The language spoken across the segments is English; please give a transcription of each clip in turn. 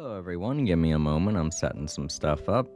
Hello, everyone. Give me a moment. I'm setting some stuff up.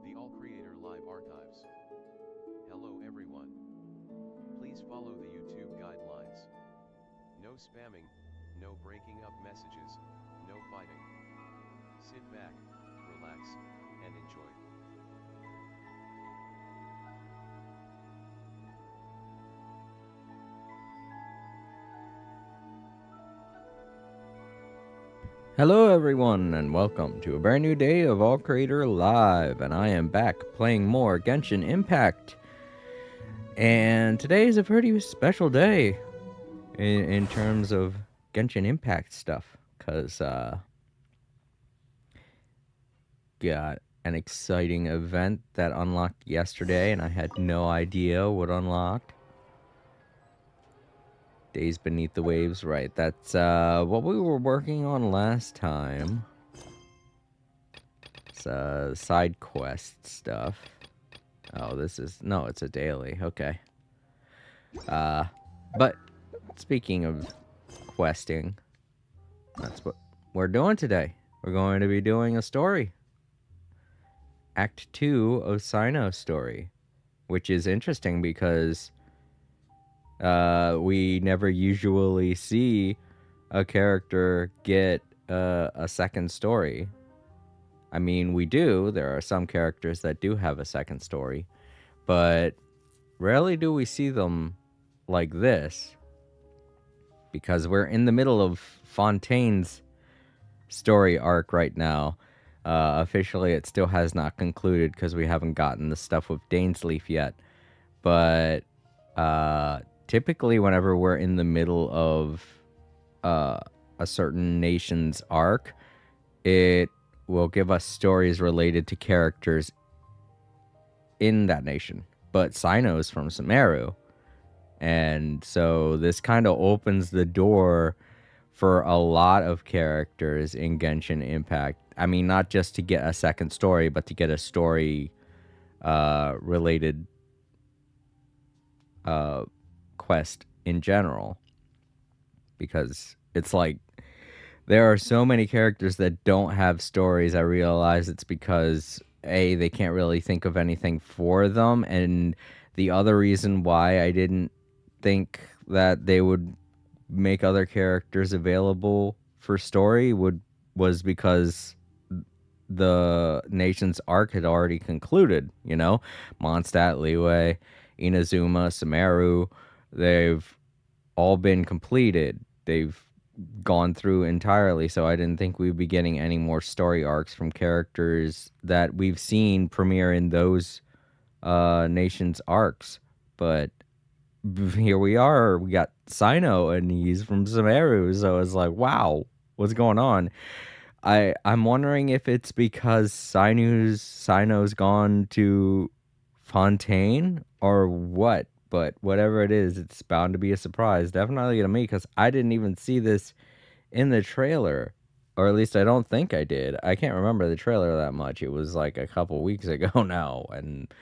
The All Creator Live Archives. Hello everyone. Please follow the YouTube guidelines. No spamming, no breaking up messages, no fighting. Sit back, relax, and enjoy. Hello, everyone, and welcome to a brand new day of All Creator Live. And I am back playing more Genshin Impact. And today is a pretty special day in terms of Genshin Impact stuff, because got an exciting event that unlocked yesterday, and I had no idea what unlocked. Days Beneath the Waves, right? That's what we were working on last time. It's side quest stuff. Oh, no, it's a daily. Okay. But speaking of questing, that's what we're doing today. We're going to be doing a story. Act 2 of Cyno's story, which is interesting because we never usually see a character get a second story. I mean, we do. There are some characters that do have a second story, but rarely do we see them like this, because we're in the middle of Fontaine's story arc right now. Officially, it still has not concluded because we haven't gotten the stuff with Dainsleaf yet. But typically, whenever we're in the middle of a certain nation's arc, it will give us stories related to characters in that nation. But Cyno is from Sumeru, and so this kind of opens the door for a lot of characters in Genshin Impact. I mean, not just to get a second story, but to get a story related quest in general. Because it's like, there are so many characters that don't have stories. I realize it's because, A, they can't really think of anything for them, and the other reason why I didn't think that they would make other characters available for story was because the nation's arc had already concluded. Mondstadt, Liyue, Inazuma, Sumeru, they've all been completed. They've gone through entirely, so I didn't think we'd be getting any more story arcs from characters that we've seen premiere in those nations' arcs. But here we are. We got Cyno, and he's from Sumeru, so it's like, wow, what's going on. I'm wondering if it's because Cyno's gone to Fontaine or what, but whatever it is, it's bound to be a surprise. Definitely to me, because I didn't even see this in the trailer. Or at least I don't think I did. I can't remember the trailer that much. It was like a couple weeks ago now, and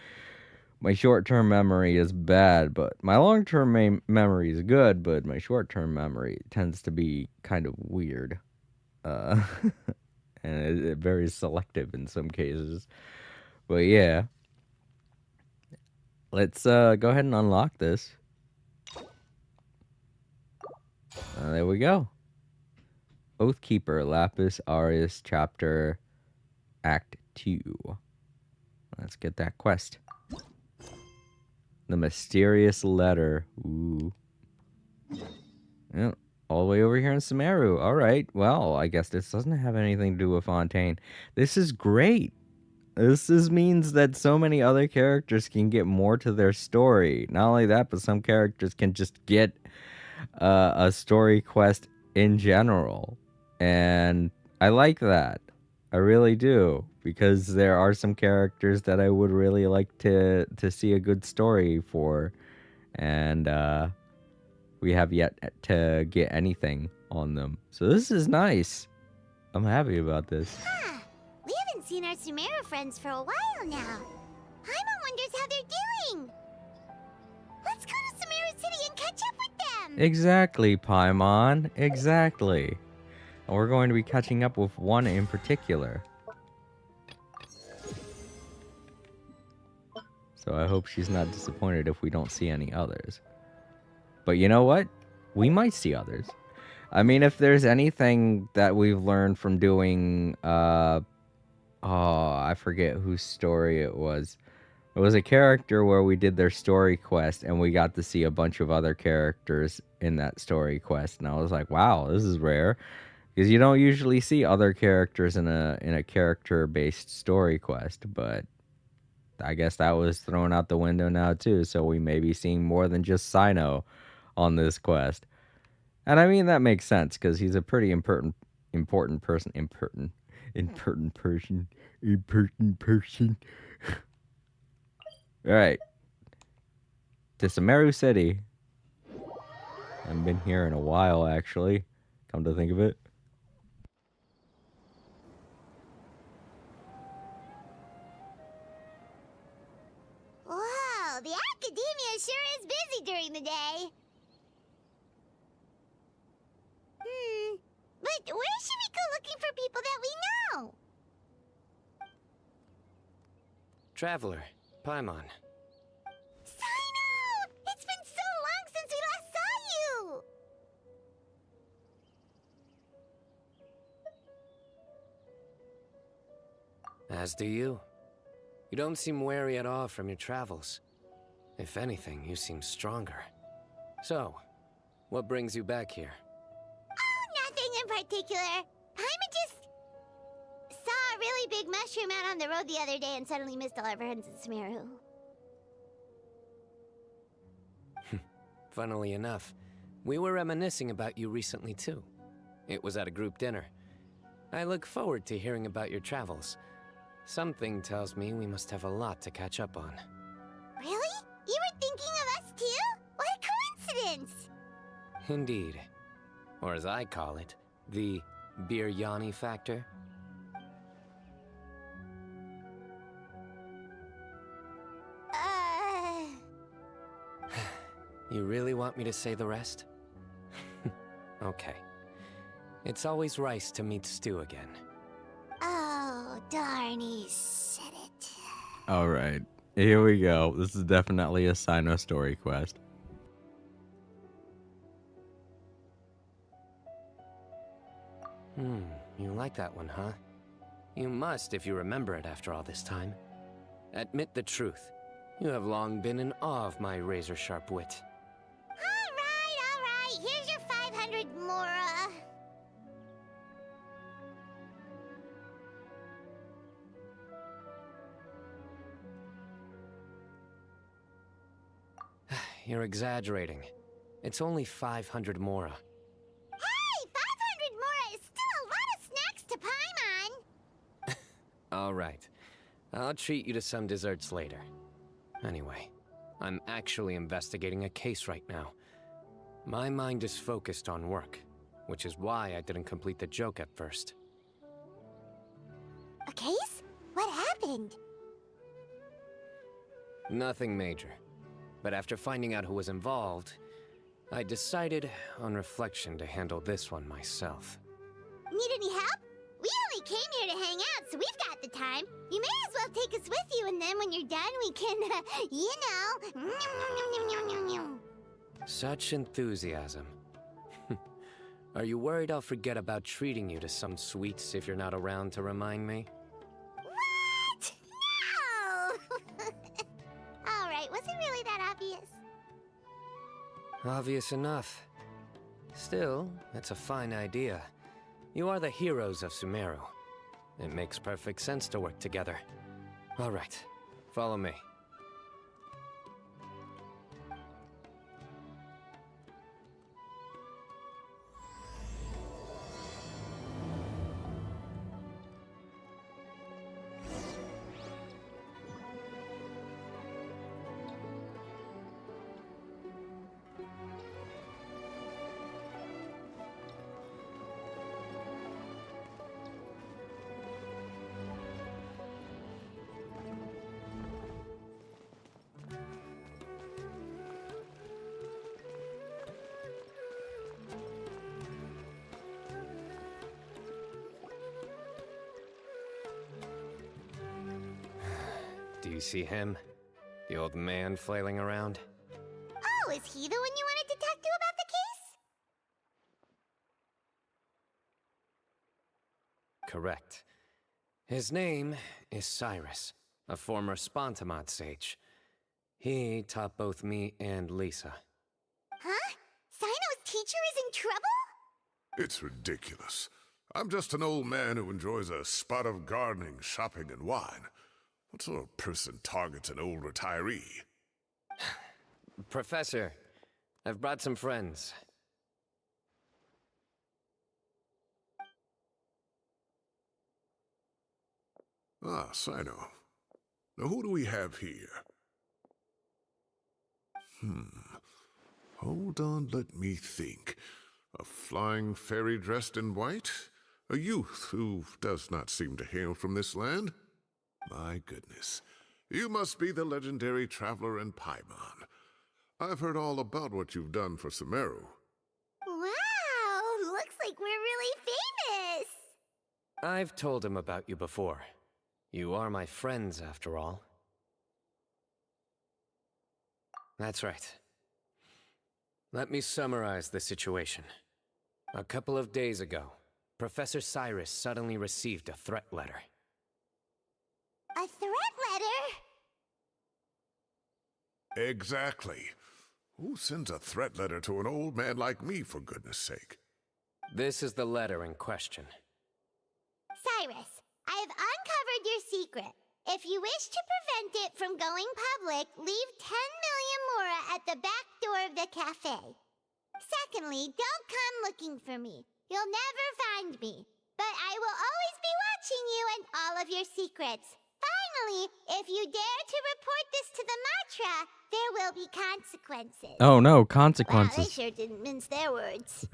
my short-term memory is bad, but my long-term memory is good, but my short-term memory tends to be kind of weird. Uh, and very selective in some cases. But yeah, let's go ahead and unlock this. There we go. Oathkeeper, Lapis Aureus, Chapter Act 2. Let's get that quest. The Mysterious Letter. Ooh. Yep. All the way over here in Sumeru. Alright, well, I guess this doesn't have anything to do with Fontaine. This is great. This means that so many other characters can get more to their story. Not only that, but some characters can just get a story quest in general. And I like that. I really do. Because there are some characters that I would really like to see a good story for. And we have yet to get anything on them. So this is nice. I'm happy about this. We haven't seen our Sumeru friends for a while now. Paimon wonders how they're doing. Let's go to Sumeru City and catch up with them. Exactly, Paimon. Exactly. And we're going to be catching up with one in particular. So I hope she's not disappointed if we don't see any others. But you know what? We might see others. I mean, if there's anything that we've learned from doing, oh, I forget whose story it was. It was a character where we did their story quest and we got to see a bunch of other characters in that story quest. And I was like, wow, this is rare. Because you don't usually see other characters in a character-based story quest, but I guess that was thrown out the window now too, so we may be seeing more than just Cyno on this quest. And I mean, that makes sense, because he's a pretty important person. Important person. Alright. To Sumeru City. I haven't been here in a while, actually. Come to think of it. Wow, the academia sure is busy during the day. But where should we go looking for people that we know? Traveler, Paimon. Cyno! It's been so long since we last saw you! As do you. You don't seem weary at all from your travels. If anything, you seem stronger. So, what brings you back here? Oh, nothing in particular. Paimon just saw a really big mushroom out on the road the other day and suddenly missed all our friends in Sumeru. Funnily enough, we were reminiscing about you recently too. It was at a group dinner. I look forward to hearing about your travels. Something tells me we must have a lot to catch up on. Really? You were thinking of us too? What a coincidence! Indeed. Or as I call it, the Biryani factor. You really want me to say the rest? Okay. It's always rice to meet stew again. Oh, darn, he said it. Alright, here we go. This is definitely a Cyno story quest. You like that one, huh? You must if you remember it after all this time. Admit the truth. You have long been in awe of my razor-sharp wit. All right. Here's your 500 Mora. You're exaggerating. It's only 500 Mora. Hey, 500 Mora is still a All right. I'll treat you to some desserts later. Anyway, I'm actually investigating a case right now. My mind is focused on work, which is why I didn't complete the joke at first. A case? What happened? Nothing major. But after finding out who was involved, I decided, on reflection, to handle this one myself. Need any help? We only came here to hang out, so we've got the time. You may as well take us with you, and then when you're done, we can, you know. Such enthusiasm. Are you worried I'll forget about treating you to some sweets if you're not around to remind me? What? No! Alright, was it really that obvious? Obvious enough. Still, it's a fine idea. You are the heroes of Sumeru. It makes perfect sense to work together. All right, follow me. Do you see him? The old man flailing around? Oh, is he the one you wanted to talk to about the case? Correct. His name is Cyrus, a former Spontamod sage. He taught both me and Lisa. Huh? Cyno's teacher is in trouble? It's ridiculous. I'm just an old man who enjoys a spot of gardening, shopping, and wine. What sort of person targets an old retiree? Professor, I've brought some friends. Ah, Cyno. Now who do we have here? Hold on, let me think. A flying fairy dressed in white? A youth who does not seem to hail from this land? My goodness. You must be the legendary traveler in Paimon. I've heard all about what you've done for Sumeru. Wow, looks like we're really famous. I've told him about you before. You are my friends, after all. That's right. Let me summarize the situation. A couple of days ago, Professor Cyrus suddenly received a threat letter. A threat letter? Exactly. Who sends a threat letter to an old man like me, for goodness sake? This is the letter in question. Cyrus, I have uncovered your secret. If you wish to prevent it from going public, leave 10 million mora at the back door of the cafe. Secondly, don't come looking for me. You'll never find me. But I will always be watching you and all of your secrets. Finally, if you dare to report this to the Matra, there will be consequences. Oh no, Wow, they consequences. sure didn't mince their words.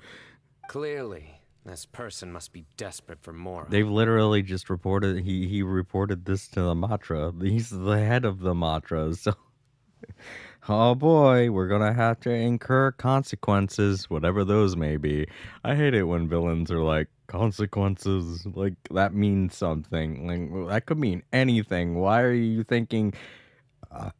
Clearly, this person must be desperate for more. They've literally just reported he reported this to the Matra. He's the head of the Matra, so oh boy, we're gonna have to incur consequences, whatever those may be. I hate it when villains are like, consequences, like that means something. Like that could mean anything. Why are you thinking,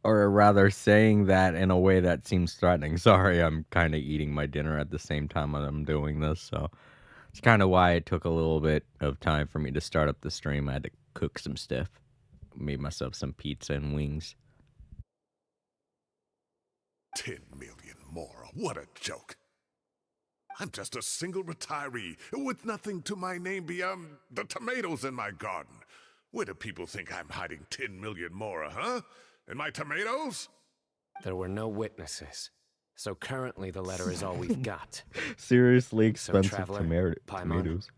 or rather saying that in a way that seems threatening? Sorry, I'm kind of eating my dinner at the same time when I'm doing this, so it's kind of why it took a little bit of time for me to start up the stream. I had to cook some stuff. Made myself some pizza and wings. 10 million more. What a joke. I'm just a single retiree with nothing to my name beyond the tomatoes in my garden. Where do people think I'm hiding 10 million more, huh? In my tomatoes? There were no witnesses, so currently the letter is all we've got. Seriously So, expensive Traveler, Paimon, tomatoes.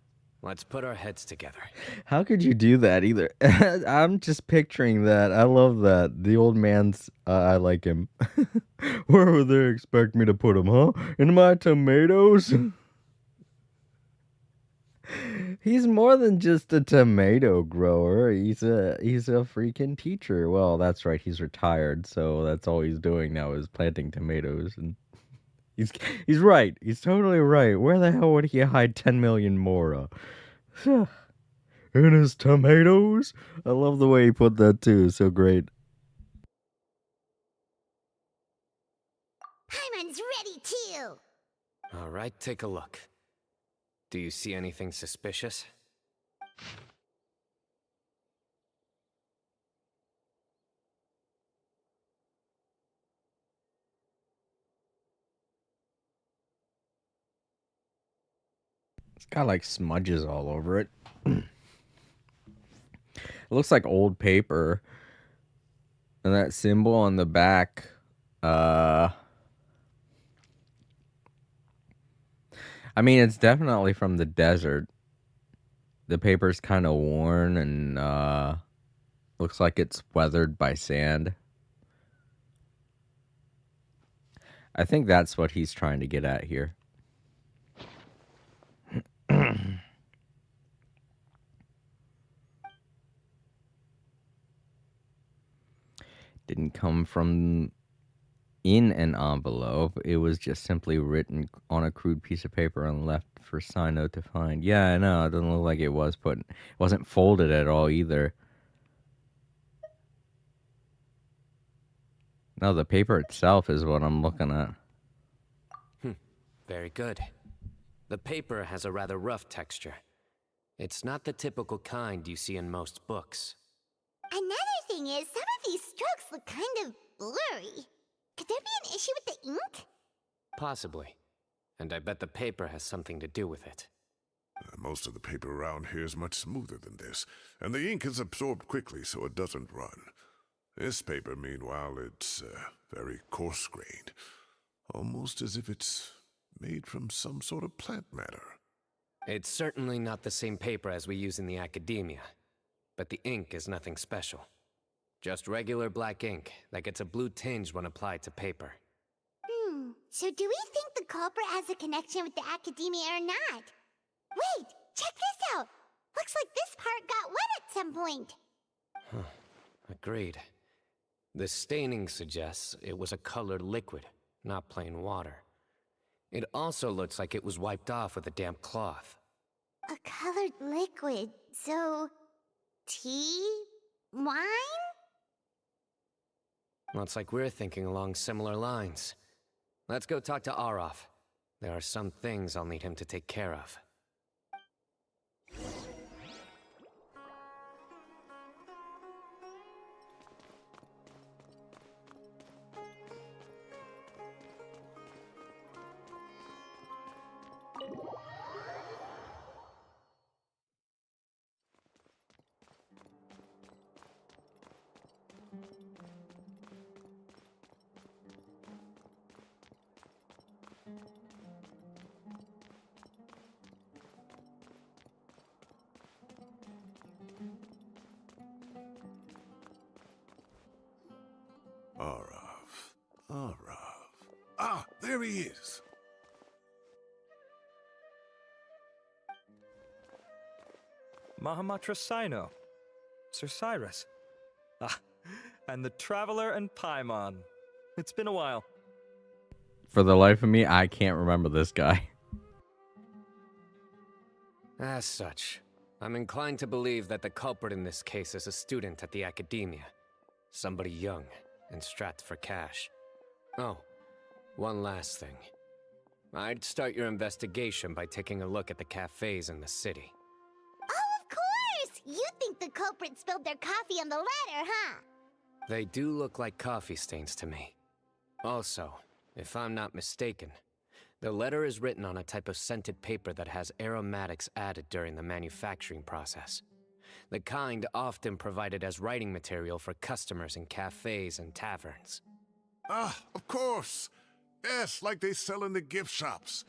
Let's put our heads together. How could you do that either? I'm just picturing that. I love that. The old man's, I like him. Where would they expect me to put him, huh? In my tomatoes? He's more than just a tomato grower. He's a freaking teacher. Well, that's right. He's retired, so that's all he's doing now is planting tomatoes. And he's he's right. He's totally right. Where the hell would he hide 10 million more? In his tomatoes? I love the way he put that too. So great. Paimon's ready too. All right, take a look. Do you see anything suspicious? It's got like smudges all over it. It looks like old paper. And that symbol on the back, I mean, it's definitely from the desert. The paper's kind of worn and looks like it's weathered by sand. I think that's what he's trying to get at here. Didn't come from in an envelope. It was just simply written on a crude piece of paper and left for Cyno to find. Yeah, I know. It doesn't look like it was put. It wasn't folded at all either. No, the paper itself is what I'm looking at. Very good. The paper has a rather rough texture. It's not the typical kind you see in most books. Another thing is, some of these strokes look kind of blurry. Could there be an issue with the ink? Possibly. And I bet the paper has something to do with it. Most of the paper around here is much smoother than this, and the ink is absorbed quickly so it doesn't run. This paper, meanwhile, it's very coarse-grained, almost as if it's made from some sort of plant matter. It's certainly not the same paper as we use in the academia, but the ink is nothing special. Just regular black ink that gets a blue tinge when applied to paper. So do we think the culprit has a connection with the academia or not? Wait, check this out! Looks like this part got wet at some point. Agreed. The staining suggests it was a colored liquid, not plain water. It also looks like it was wiped off with a damp cloth. A colored liquid, so... tea? Wine? Looks like we're thinking along similar lines. Let's go talk to Arov. There are some things I'll need him to take care of. Arav. Ah, there he is. Mahamatra Cyno. Sir Cyrus. Ah, and the Traveler and Paimon. It's been a while. For the life of me, I can't remember this guy. As such, I'm inclined to believe that the culprit in this case is a student at the academia. Somebody young and strapped for cash. Oh, one last thing. I'd start your investigation by taking a look at the cafes in the city. Oh, of course! You think the culprit spilled their coffee on the ladder, huh? They do look like coffee stains to me. Also, if I'm not mistaken, the letter is written on a type of scented paper that has aromatics added during the manufacturing process. The kind often provided as writing material for customers in cafes and taverns. Ah, of course. Yes, like they sell in the gift shops.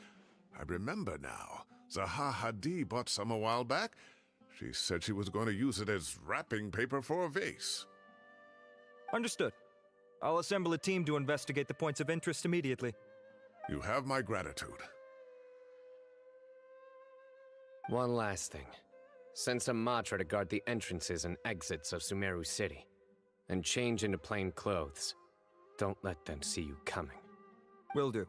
I remember now. Zaha Hadid bought some a while back. She said she was going to use it as wrapping paper for a vase. Understood. I'll assemble a team to investigate the points of interest immediately. You have my gratitude. One last thing. Send some Matra to guard the entrances and exits of Sumeru City. And change into plain clothes. Don't let them see you coming. Will do.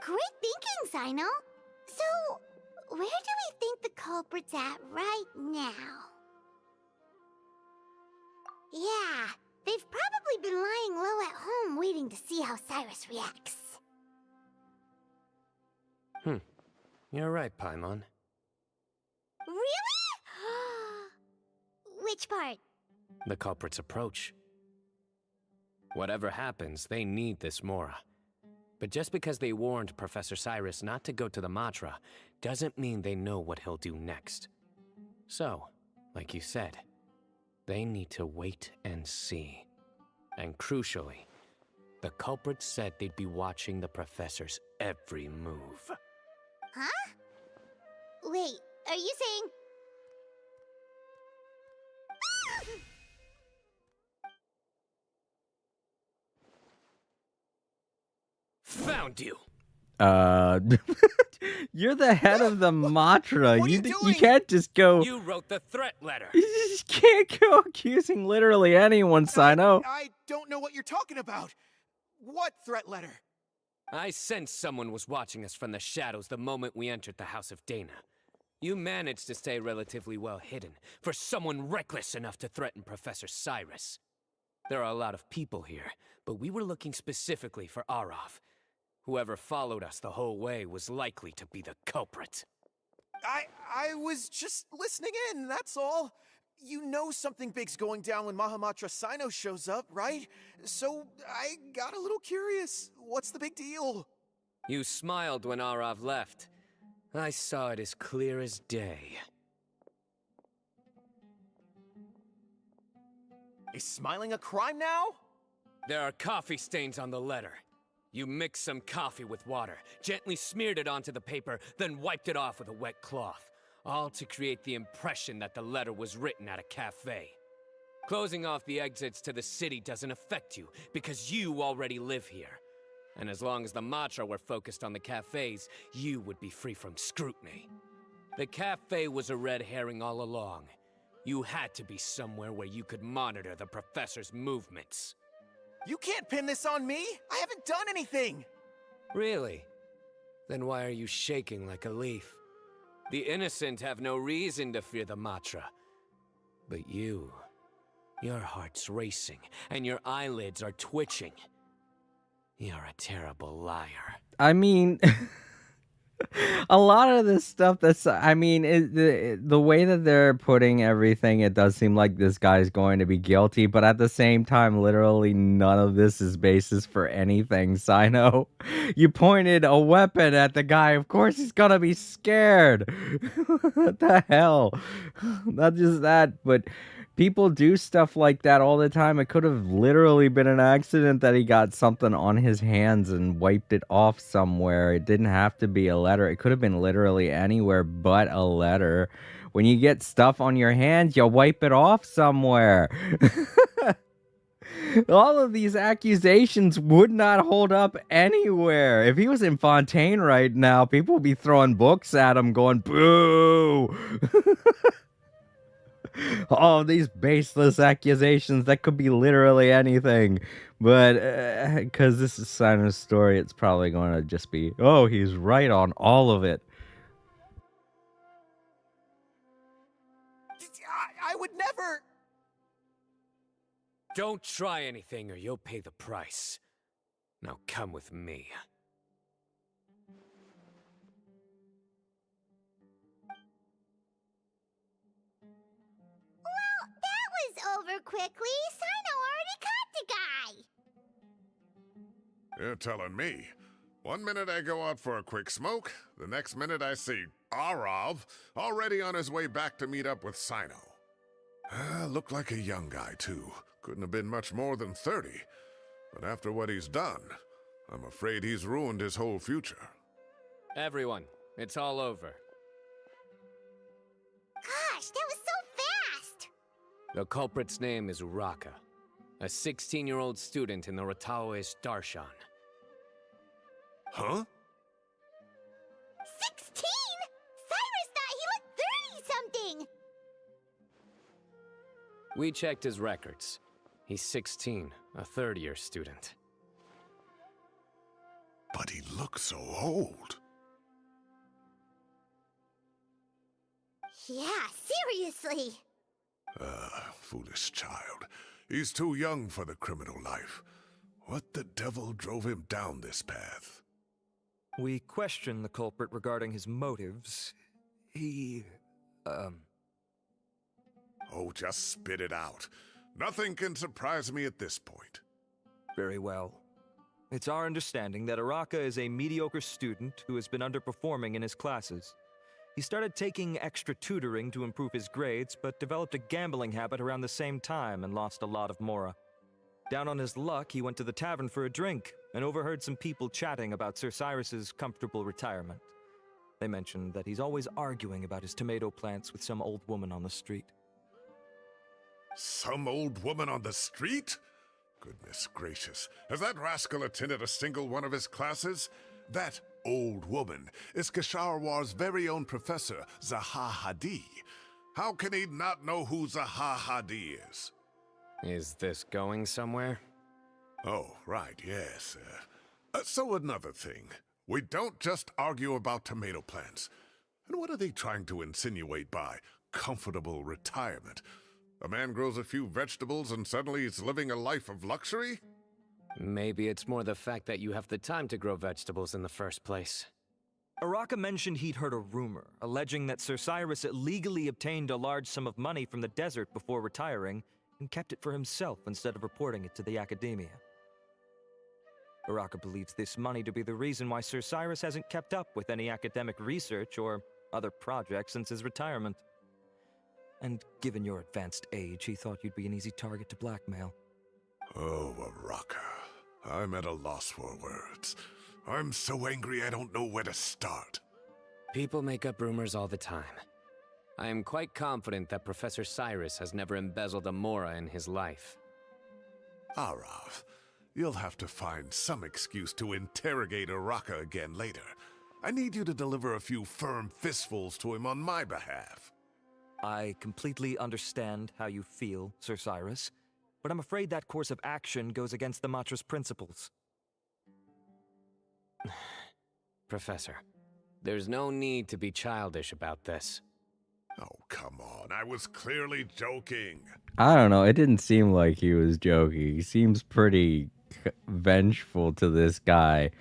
Great thinking, Cyno. So, where do we think the culprit's at right now? Yeah, they've probably been lying low at home waiting to see how Cyrus reacts. You're right, Paimon. Really? Which part? The culprit's approach. Whatever happens, they need this Mora. But just because they warned Professor Cyrus not to go to the Matra, doesn't mean they know what he'll do next. So, like you said, they need to wait and see. And crucially, the culprit said they'd be watching the Professor's every move. Huh? Wait, are you saying... Found you! You're the head of the Matra. What are you You doing? can't just go. You wrote the threat letter! You just can't go accusing literally anyone, Cyno. I don't know what you're talking about. What threat letter? I sensed someone was watching us from the shadows the moment we entered the House of Dana. You managed to stay relatively well hidden for someone reckless enough to threaten Professor Cyrus. There are a lot of people here, but we were looking specifically for Arav. Whoever followed us the whole way was likely to be the culprit. I was just listening in, that's all. You know something big's going down when Mahamatra Cyno shows up, right? So I got a little curious. What's the big deal? You smiled when Arav left. I saw it as clear as day. Is smiling a crime now? There are coffee stains on the letter. You mixed some coffee with water, gently smeared it onto the paper, then wiped it off with a wet cloth, all to create the impression that the letter was written at a cafe. Closing off the exits to the city doesn't affect you, because you already live here. And as long as the Matra were focused on the cafes, you would be free from scrutiny. The cafe was a red herring all along. You had to be somewhere where you could monitor the Professor's movements. You can't pin this on me. I haven't done anything. Really? Then why are you shaking like a leaf? The innocent have no reason to fear the Matra. But you... your heart's racing, and your eyelids are twitching. You're a terrible liar. I mean, a lot of this stuff I mean, the way that they're putting everything, it does seem like this guy's going to be guilty, but at the same time, literally none of this is basis for anything, Cyno. You pointed a weapon at the guy, of course he's gonna be scared. What the hell? Not just that, but people do stuff like that all the time. It could have literally been an accident that he got something on his hands and wiped it off somewhere. It didn't have to be a letter. It could have been literally anywhere but a letter. When you get stuff on your hands, you wipe it off somewhere. All of these accusations would not hold up anywhere. If he was in Fontaine right now, people would be throwing books at him going, boo! All these baseless accusations that could be literally anything, but because this is Cyno's story, it's probably going to just be, oh, he's right on all of it. I would never... Don't try anything or you'll pay the price. Now come with me. Well, that was over quickly. Cyno already caught the guy. You're telling me. One minute I go out for a quick smoke, the next minute I see Arav already on his way back to meet up with Cyno. Looked like a young guy, too. Couldn't have been much more than 30. But after what he's done, I'm afraid he's ruined his whole future. Everyone, it's all over. Gosh, that was so fast! The culprit's name is Uraka, a 16-year-old student in the Ratao's Darshan. Huh? 16? Cyrus thought he looked 30-something! We checked his records. He's 16, a third-year student. But he looks so old. Yeah, seriously! Foolish child. He's too young for the criminal life. What the devil drove him down this path? We questioned the culprit regarding his motives. He, Oh, just spit it out. Nothing can surprise me at this point. Very well. It's our understanding that Uraka is a mediocre student who has been underperforming in his classes. He started taking extra tutoring to improve his grades, but developed a gambling habit around the same time and lost a lot of mora. Down on his luck, he went to the tavern for a drink and overheard some people chatting about Sir Cyrus's comfortable retirement. They mentioned that he's always arguing about his tomato plants with some old woman on the street. Some old woman on the street? Goodness gracious, has that rascal attended a single one of his classes? That old woman is Kasharwar's very own professor, Zaha Hadi. How can he not know who Zaha Hadi is? Is this going somewhere? Oh, right, yes. So another thing. We don't just argue about tomato plants. And what are they trying to insinuate by comfortable retirement? A man grows a few vegetables and suddenly he's living a life of luxury? Maybe it's more the fact that you have the time to grow vegetables in the first place. Uraka mentioned he'd heard a rumor, alleging that Sir Cyrus illegally obtained a large sum of money from the desert before retiring and kept it for himself instead of reporting it to the academia. Uraka believes this money to be the reason why Sir Cyrus hasn't kept up with any academic research or other projects since his retirement. And given your advanced age, he thought you'd be an easy target to blackmail. Oh, Uraka. I'm at a loss for words. I'm so angry I don't know where to start. People make up rumors all the time. I am quite confident that Professor Cyrus has never embezzled a mora in his life. Arav, you'll have to find some excuse to interrogate Uraka again later. I need you to deliver a few firm fistfuls to him on my behalf. I completely understand how you feel, Sir Cyrus, but I'm afraid that course of action goes against the Matra's principles. Professor, there's no need to be childish about this. Oh, come on. I was clearly joking. I don't know. It didn't seem like he was joking. He seems pretty vengeful to this guy.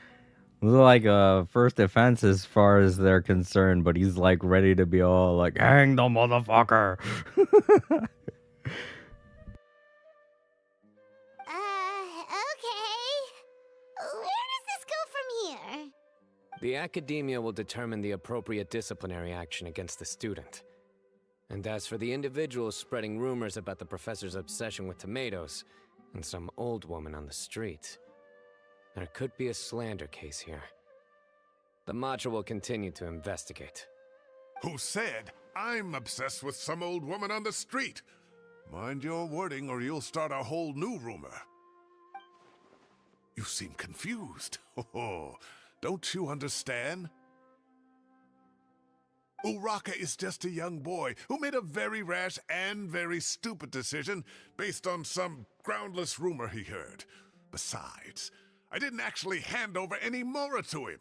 Like first offense as far as they're concerned, but he's like ready to be all like, hang the motherfucker. Okay. Where does this go from here? The academia will determine the appropriate disciplinary action against the student. And as for the individuals spreading rumors about the professor's obsession with tomatoes and some old woman on the street, there could be a slander case here. The Matra will continue to investigate. Who said I'm obsessed with some old woman on the street? Mind your wording or you'll start a whole new rumor. You seem confused. Oh, don't you understand? Uraka is just a young boy who made a very rash and very stupid decision based on some groundless rumor he heard. Besides, I didn't actually hand over any mora to him.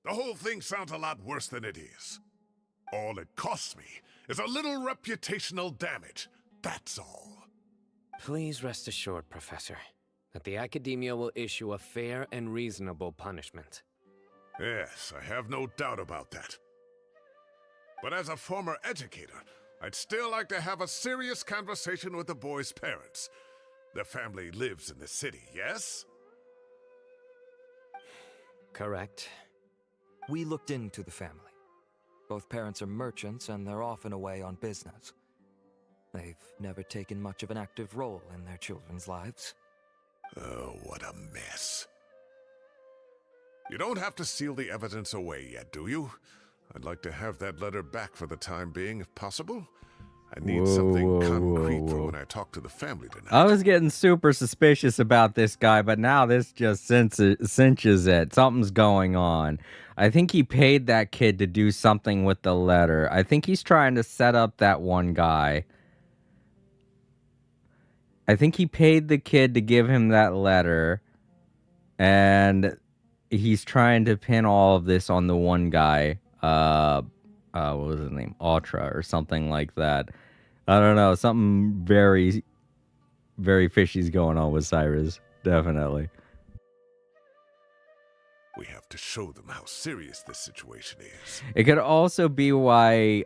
The whole thing sounds a lot worse than it is. All it costs me is a little reputational damage. That's all. Please rest assured, Professor, that the Academia will issue a fair and reasonable punishment. Yes, I have no doubt about that. But as a former educator, I'd still like to have a serious conversation with the boy's parents. Their family lives in the city, yes? Correct. We looked into the family. Both parents are merchants and they're often away on business. They've never taken much of an active role in their children's lives. Oh, what a mess. You don't have to seal the evidence away yet, do you? I'd like to have that letter back for the time being, if possible. I need something concrete for when I talk to the family tonight. I was getting super suspicious about this guy, but now this just cinches it. Something's going on. I think he paid that kid to do something with the letter. I think he's trying to set up that one guy. I think he paid the kid to give him that letter, and he's trying to pin all of this on the one guy. What was his name? Ultra or something like that. I don't know. Something very, very fishy's going on with Cyrus. Definitely. We have to show them how serious this situation is. It could also be why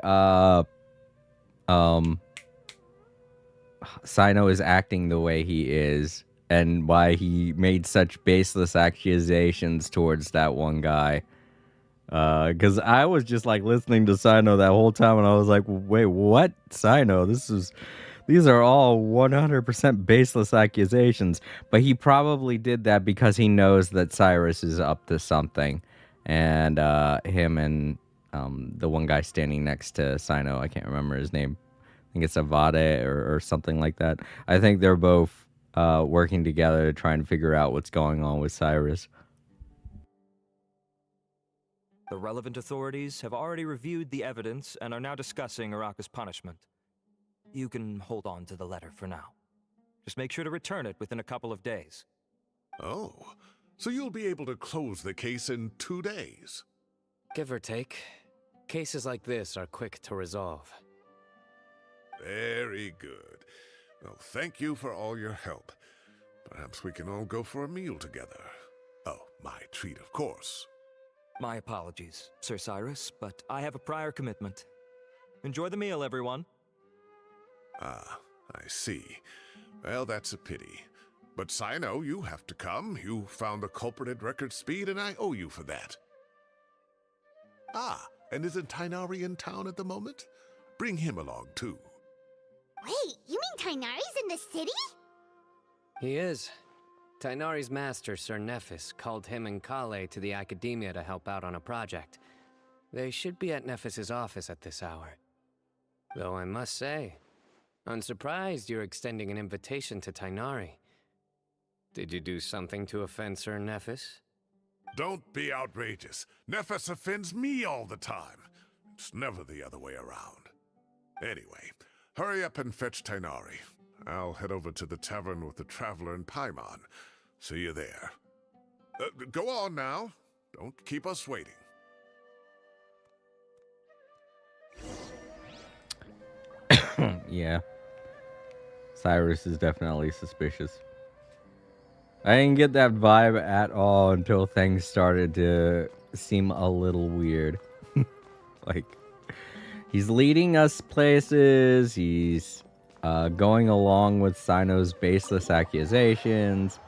Cyno is acting the way he is, and why he made such baseless accusations towards that one guy. Because I was just like listening to Cyno that whole time, and I was like, wait, what? Cyno, these are all 100% baseless accusations. But he probably did that because he knows that Cyrus is up to something. And him and the one guy standing next to Cyno, I can't remember his name. I think it's Avade or something like that. I think they're both working together to try and figure out what's going on with Cyrus. The relevant authorities have already reviewed the evidence and are now discussing Araka's punishment. You can hold on to the letter for now. Just make sure to return it within a couple of days. Oh, so you'll be able to close the case in 2 days? Give or take. Cases like this are quick to resolve. Very good. Well, thank you for all your help. Perhaps we can all go for a meal together. Oh, my treat, of course. My apologies, Sir Cyrus, but I have a prior commitment. Enjoy the meal, everyone. Ah, I see. Well, that's a pity. But Cyno, you have to come. You found the culprit at record speed, and I owe you for that. Ah, and isn't Tighnari in town at the moment? Bring him along, too. Wait, you mean Tighnari's in the city? He is. Tighnari's master, Sir Nephis, called him and Kale to the academia to help out on a project. They should be at Nephis's office at this hour. Though I must say, I'm surprised you're extending an invitation to Tighnari. Did you do something to offend Sir Nephis? Don't be outrageous. Nephis offends me all the time. It's never the other way around. Anyway, hurry up and fetch Tighnari. I'll head over to the tavern with the Traveler and Paimon. See you there. Go on now. Don't keep us waiting. Yeah. Cyrus is definitely suspicious. I didn't get that vibe at all until things started to seem a little weird. Like, he's leading us places, he's going along with Cyno's baseless accusations.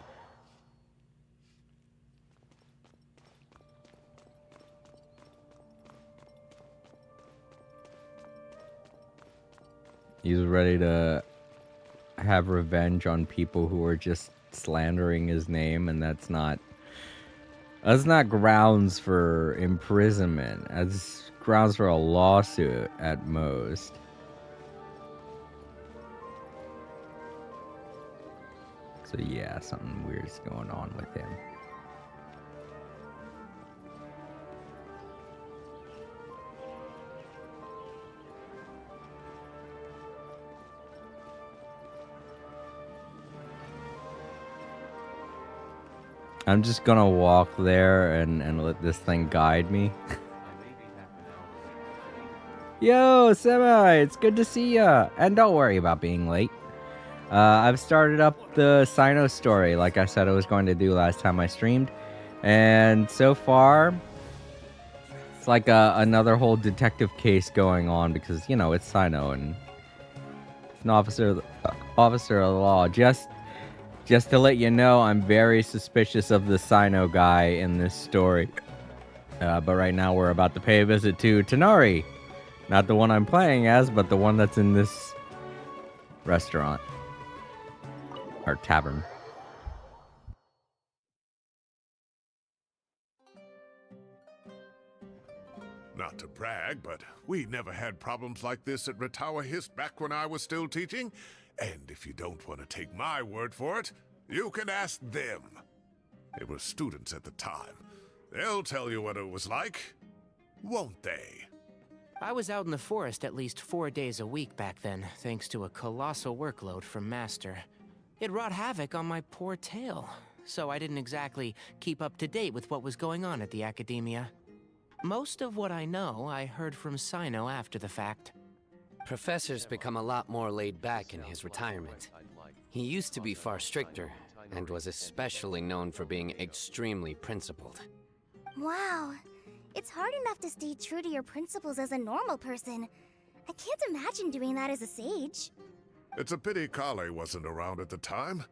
He's ready to have revenge on people who are just slandering his name, and that's not grounds for imprisonment. That's grounds for a lawsuit at most. So yeah, something weird's going on with him. I'm just gonna walk there and let this thing guide me. Yo, Semi, it's good to see ya. And don't worry about being late. I've started up the Cyno story like I said I was going to do last time I streamed. And so far, it's like another whole detective case going on because, you know, it's Cyno and it's an officer of the law. Just to let you know, I'm very suspicious of the Cyno guy in this story. But right now we're about to pay a visit to Tighnari. Not the one I'm playing as, but the one that's in this restaurant. Or tavern. Not to brag, but we never had problems like this at Ratawa Hist back when I was still teaching. And if you don't want to take my word for it, you can ask them. They were students at the time. They'll tell you what it was like, won't they? I was out in the forest at least 4 days a week back then, thanks to a colossal workload from Master. It wrought havoc on my poor tail, so I didn't exactly keep up to date with what was going on at the Academia. Most of what I know, I heard from Cyno after the fact. Professor's become a lot more laid back in his retirement. He used to be far stricter, and was especially known for being extremely principled. Wow. It's hard enough to stay true to your principles as a normal person. I can't imagine doing that as a sage. It's a pity Kale wasn't around at the time.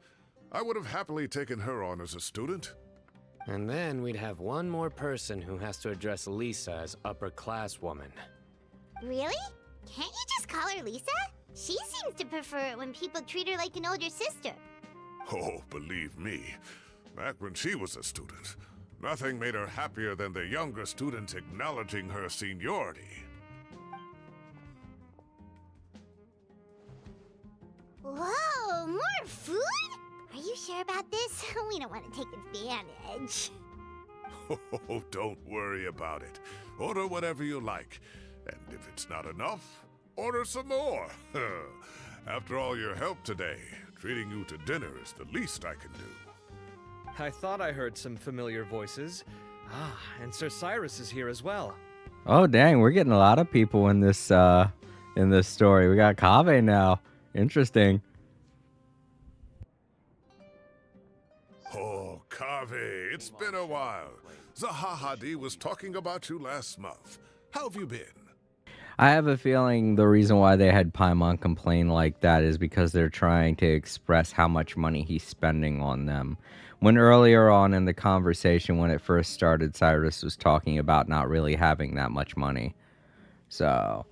I would have happily taken her on as a student. And then we'd have one more person who has to address Lisa as upper-class woman. Really? Can't you just call her Lisa? She seems to prefer it when people treat her like an older sister. Oh, believe me, back when she was a student, nothing made her happier than the younger students acknowledging her seniority. Whoa, more food? Are you sure about this? We don't want to take advantage. Oh, don't worry about it. Order whatever you like. And if it's not enough, order some more. After all your help today, treating you to dinner is the least I can do. I thought I heard some familiar voices. Ah, and Sir Cyrus is here as well. Oh dang, we're getting a lot of people in this story. We got Kaveh now. Interesting. Oh, Kaveh, it's been a while. Zahahadi was talking about you last month. How have you been? I have a feeling the reason why they had Paimon complain like that is because they're trying to express how much money he's spending on them. When earlier on in the conversation, when it first started, Cyrus was talking about not really having that much money. So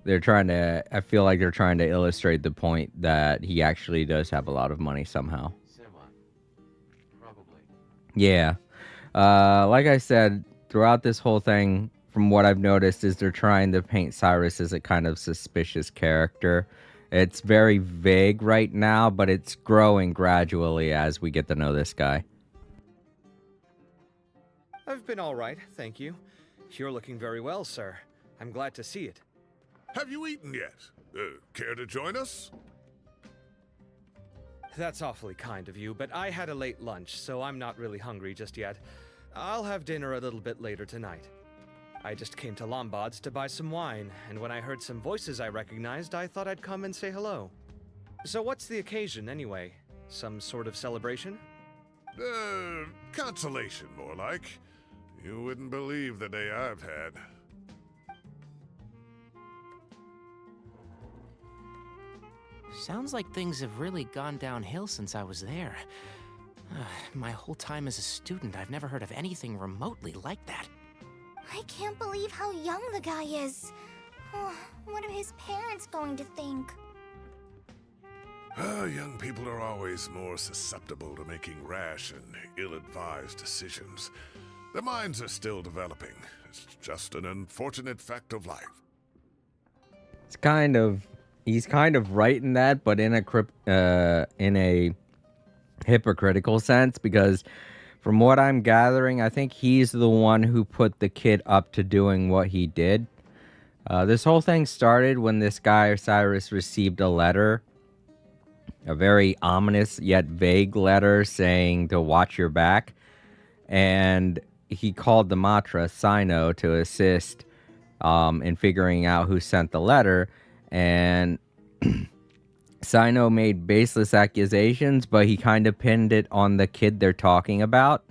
they're trying to, I feel like they're trying to illustrate the point that he actually does have a lot of money somehow. Probably. Yeah. Like I said, throughout this whole thing, from what I've noticed, is they're trying to paint Cyrus as a kind of suspicious character. It's very vague right now, but it's growing gradually as we get to know this guy. I've been all right, thank you. You're looking very well, sir. I'm glad to see it. Have you eaten yet? Care to join us? That's awfully kind of you, but I had a late lunch, so I'm not really hungry just yet. I'll have dinner a little bit later tonight. I just came to Lombard's to buy some wine, and when I heard some voices I recognized, I thought I'd come and say hello. So what's the occasion, anyway? Some sort of celebration? Consolation, more like. You wouldn't believe the day I've had. Sounds like things have really gone downhill since I was there. My whole time as a student, I've never heard of anything remotely like that. I can't believe how young the guy is. Oh, what are his parents going to think? Young people are always more susceptible to making rash and ill-advised decisions. Their minds are still developing. It's just an unfortunate fact of life. He's kind of right in that, but in a hypocritical sense, because from what I'm gathering, I think he's the one who put the kid up to doing what he did. This whole thing started when this guy, Cyrus, received a letter, a very ominous yet vague letter saying to watch your back. And he called the Matra, Cyno, to assist in figuring out who sent the letter. And Cyno made baseless accusations, but he kind of pinned it on the kid they're talking about.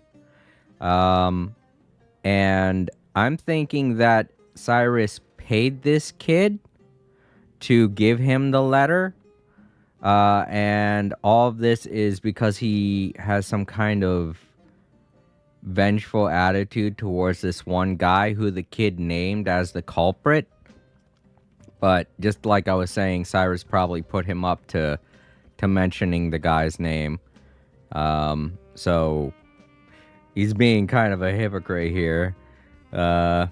And I'm thinking that Cyrus paid this kid to give him the letter. And all of this is because he has some kind of vengeful attitude towards this one guy who the kid named as the culprit. But just like I was saying, Cyrus probably put him up to mentioning the guy's name. So he's being kind of a hypocrite here. Uh,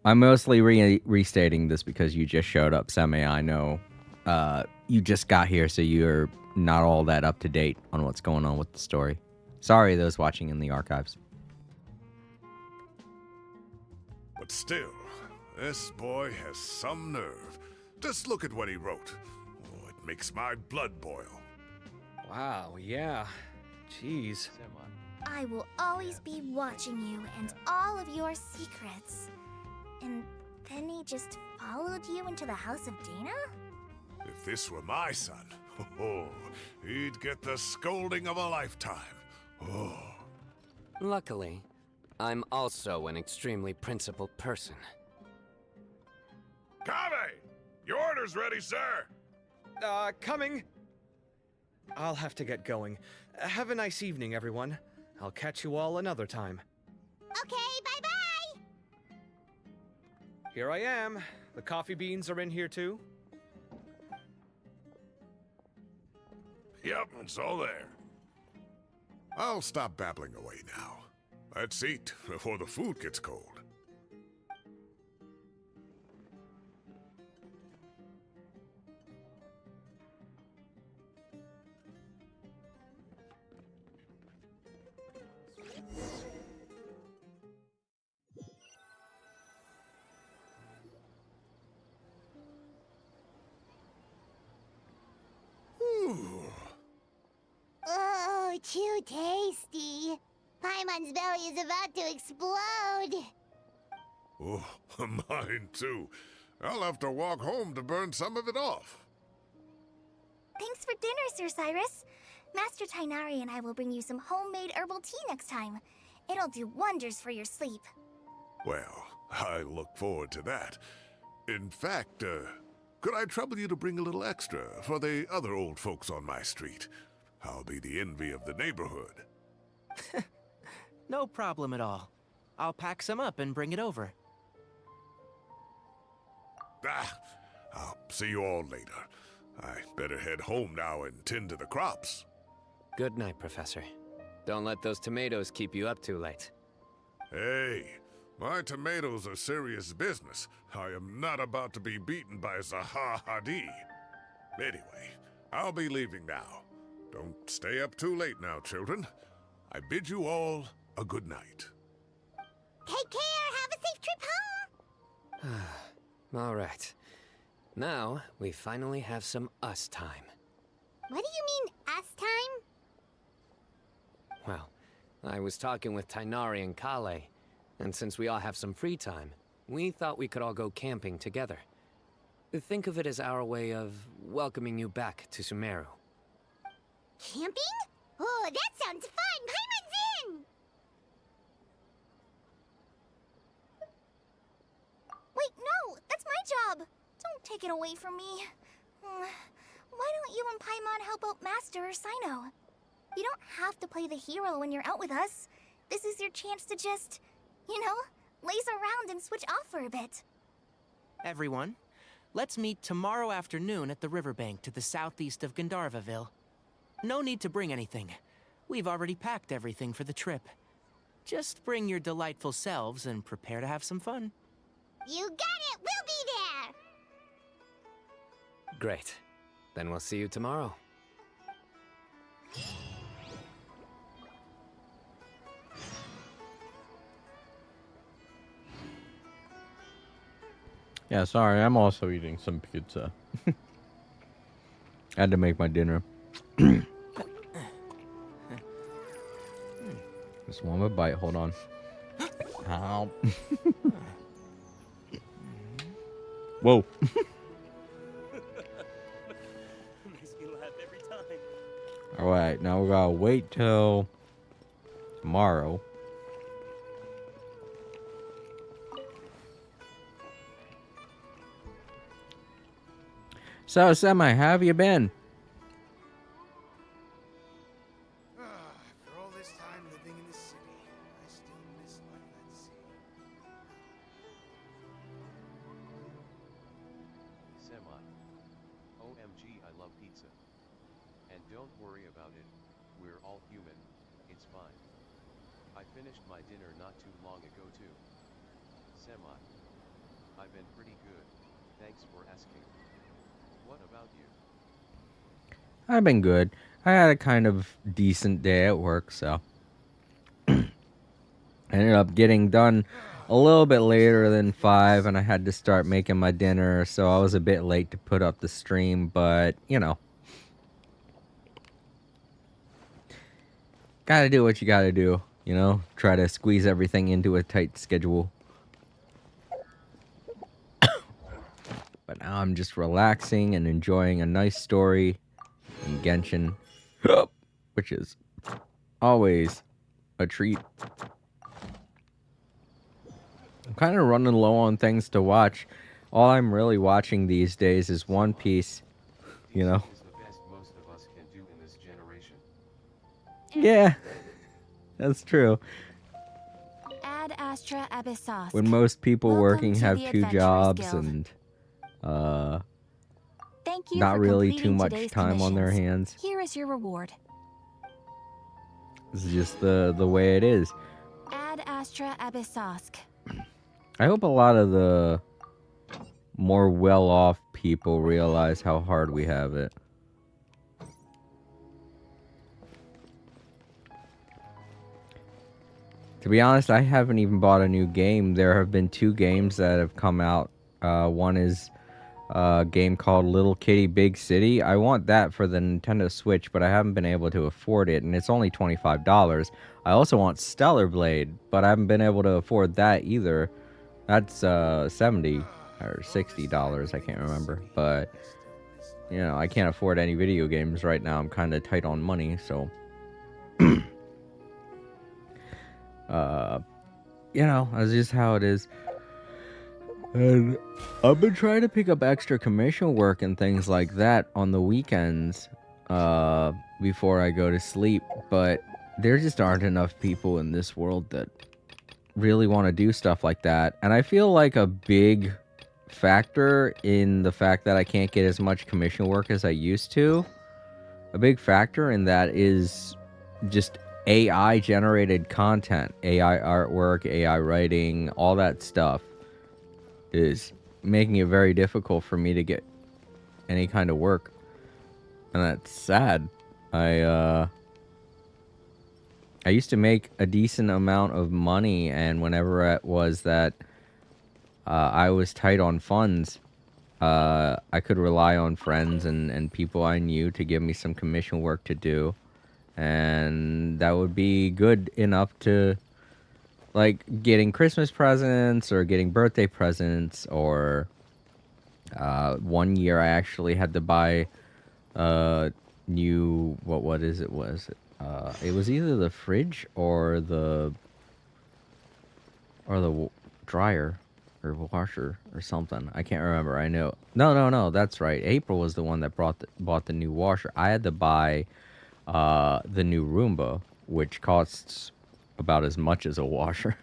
I'm mostly restating this because you just showed up, Semi. I know you just got here, so you're not all that up to date on what's going on with the story. Sorry, those watching in the archives. But still, this boy has some nerve. Just look at what he wrote. Oh, it makes my blood boil. Wow, yeah. Jeez. Semi. I will always be watching you and all of your secrets. And then he just followed you into the house of Dana? If this were my son, he'd get the scolding of a lifetime. Oh. Luckily, I'm also an extremely principled person. Kave! Your order's ready, sir! Coming. I'll have to get going. Have a nice evening, everyone. I'll catch you all another time. Okay, bye-bye! Here I am. The coffee beans are in here too. Yep, it's all there. I'll stop babbling away now. Let's eat before the food gets cold. Ooh. Oh, too tasty. Paimon's belly is about to explode. Oh, mine too. I'll have to walk home to burn some of it off. Thanks for dinner, Sir Cyrus. Master Tainari and I will bring you some homemade herbal tea next time. It'll do wonders for your sleep. Well, I look forward to that. In fact, could I trouble you to bring a little extra for the other old folks on my street? I'll be the envy of the neighborhood. No problem at all. I'll pack some up and bring it over. I'll see you all later. I better head home now and tend to the crops. Good night, Professor. Don't let those tomatoes keep you up too late. Hey, my tomatoes are serious business. I am not about to be beaten by Zaha Hadid. Anyway, I'll be leaving now. Don't stay up too late now, children. I bid you all a good night. Take care, have a safe trip home! All right. Now, we finally have some us time. What do you mean, us time? Well, I was talking with Tainari and Kale, and since we all have some free time, we thought we could all go camping together. Think of it as our way of welcoming you back to Sumeru. Camping? Oh, that sounds fun! Paimon's in! Wait, no! That's my job! Don't take it away from me. Why don't you and Paimon help out Master or Cyno? You don't have to play the hero when you're out with us. This is your chance to just, laze around and switch off for a bit. Everyone, let's meet tomorrow afternoon at the riverbank to the southeast of Gandharvaville. No need to bring anything. We've already packed everything for the trip. Just bring your delightful selves and prepare to have some fun. You got it! We'll be there! Great. Then we'll see you tomorrow. Yeah, sorry, I'm also eating some pizza. I had to make my dinner. Just one more bite, hold on. Ow. Whoa. Makes me laugh every time. Alright, now we gotta wait till tomorrow. So, Semi, how have you been? After all this time living in the city, I still miss life at sea. Semi. OMG, I love pizza. And don't worry about it, we're all human, it's fine. I finished my dinner not too long ago too. Semi. I've been pretty good. Thanks for asking. What about you? I've been good. I had a kind of decent day at work, so I ended up getting done a little bit later than 5, and I had to start making my dinner, so I was a bit late to put up the stream, but, you know, gotta do what you gotta do, you know? Try to squeeze everything into a tight schedule. But now I'm just relaxing and enjoying a nice story in Genshin, which is always a treat. I'm kind of running low on things to watch. All I'm really watching these days is One Piece, you know? Is the best most of us can do in this generation. Yeah, that's true. Ad Astra Abyssos. When most people Welcome working to have the 2 Adventurers jobs Guild. and, Thank you not for really completing too much today's time on their commissions. hands. Here is your reward. This is just the way it is. Ad Astra Abyssos. I hope a lot of the more well-off people realize how hard we have it. To be honest, I haven't even bought a new game. There have been 2 games that have come out. One is a game called Little Kitty Big City. I want that for the Nintendo Switch, but I haven't been able to afford it, and it's only $25. I also want Stellar Blade, but I haven't been able to afford that either. That's $70 or $60, I can't remember. But, you know, I can't afford any video games right now. I'm kind of tight on money, so... you know, that's just how it is. And I've been trying to pick up extra commission work and things like that on the weekends, before I go to sleep, but there just aren't enough people in this world that really want to do stuff like that. And I feel like a big factor in the fact that I can't get as much commission work as I used to, a big factor in that is just AI generated content, AI artwork, AI writing, all that stuff is making it very difficult for me to get any kind of work. And that's sad. I used to make a decent amount of money, and whenever it was that I was tight on funds, I could rely on friends and people I knew to give me some commission work to do. And that would be good enough to, like, getting Christmas presents or getting birthday presents, or one year I actually had to buy new, what is it, it was either the fridge or the dryer or washer or something. I can't remember. I know. No, that's right. April was the one that bought the new washer. I had to buy the new Roomba, which costs about as much as a washer.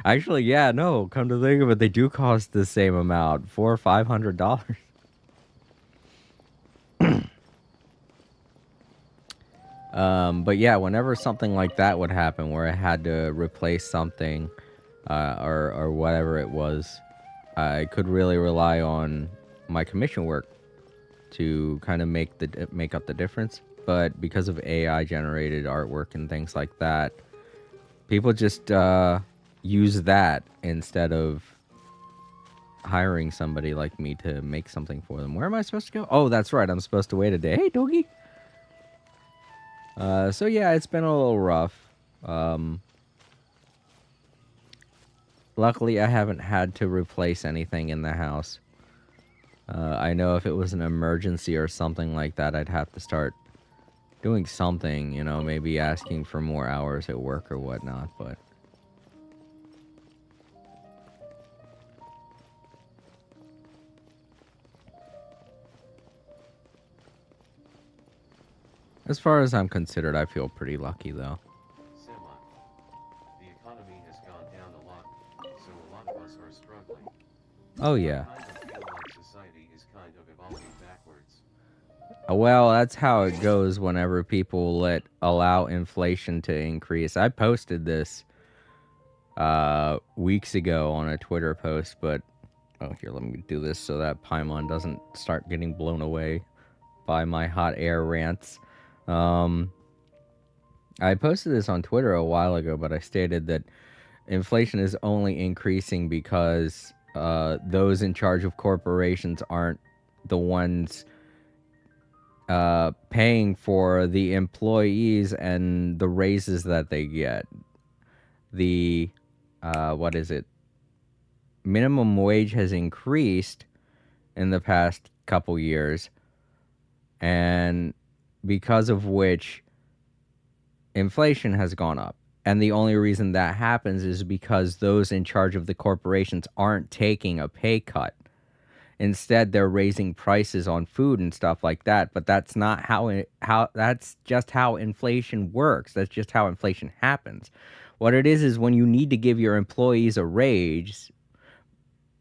Actually, yeah, no, come to think of it, they do cost the same amount, $400 or $500. But yeah, whenever something like that would happen, where I had to replace something, or whatever it was, I could really rely on my commission work to kind of make up the difference. But because of AI generated artwork and things like that, people just use that instead of hiring somebody like me to make something for them. Where am I supposed to go? Oh, that's right. I'm supposed to wait a day. Hey, doggy. So yeah, it's been a little rough. Luckily, I haven't had to replace anything in the house. I know if it was an emergency or something like that, I'd have to start doing something, you know, maybe asking for more hours at work or whatnot, but... As far as I'm considered, I feel pretty lucky, though. Semi. The economy has gone down a lot, so a lot of us are struggling. Oh, yeah. I kind of feel like society is kind of evolving backwards. Well, that's how it goes whenever people allow inflation to increase. I posted this weeks ago on a Twitter post, but oh, here, let me do this so that Paimon doesn't start getting blown away by my hot air rants. I posted this on Twitter a while ago, but I stated that inflation is only increasing because those in charge of corporations aren't the ones paying for the employees and the raises that they get. The what is it? Minimum wage has increased in the past couple years, and because of which inflation has gone up. And the only reason that happens is because those in charge of the corporations aren't taking a pay cut. Instead, they're raising prices on food and stuff like that. But that's not how that's just how inflation works. That's just how inflation happens. What it is when you need to give your employees a raise,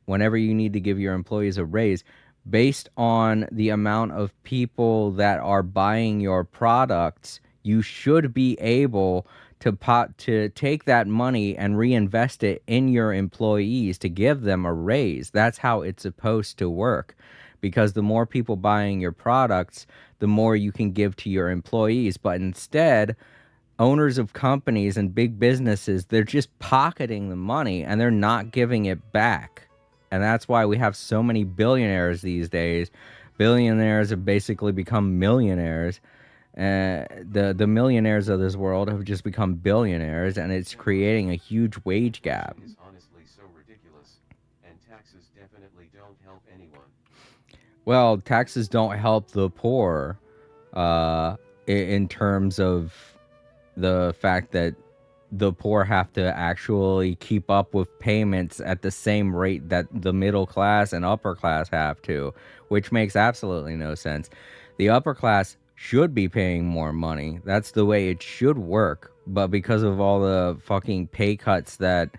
whenever you need to give your employees a raise, based on the amount of people that are buying your products, you should be able to take that money and reinvest it in your employees to give them a raise. That's how it's supposed to work. Because the more people buying your products, the more you can give to your employees. But instead, owners of companies and big businesses, they're just pocketing the money and they're not giving it back. And that's why we have so many billionaires these days. Billionaires have basically become millionaires. The millionaires of this world have just become billionaires, and it's creating a huge wage gap. Is honestly so ridiculous, and taxes definitely don't help anyone. Well, taxes don't help the poor in terms of the fact that the poor have to actually keep up with payments at the same rate that the middle class and upper class have to, which makes absolutely no sense. The upper class should be paying more money. That's the way it should work. But because of all the fucking pay cuts that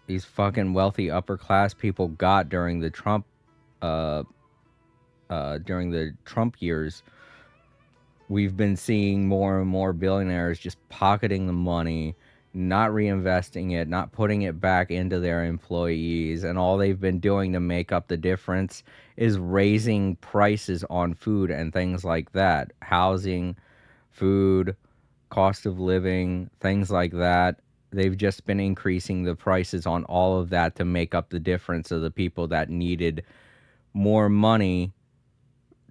these fucking wealthy upper class people got during the Trump years, we've been seeing more and more billionaires just pocketing the money, not reinvesting it, not putting it back into their employees. And all they've been doing to make up the difference is raising prices on food and things like that. Housing, food, cost of living, things like that. They've just been increasing the prices on all of that to make up the difference of the people that needed more money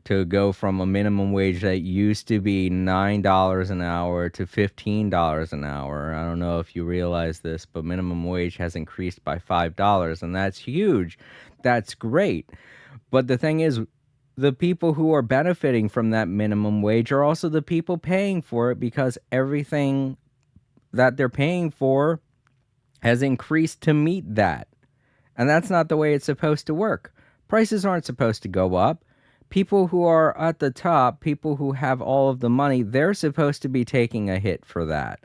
to go from a minimum wage that used to be $9 an hour to $15 an hour. I don't know if you realize this, but minimum wage has increased by $5, and that's huge. That's great. But the thing is, the people who are benefiting from that minimum wage are also the people paying for it, because everything that they're paying for has increased to meet that. And that's not the way it's supposed to work. Prices aren't supposed to go up. People who are at the top, people who have all of the money, they're supposed to be taking a hit for that.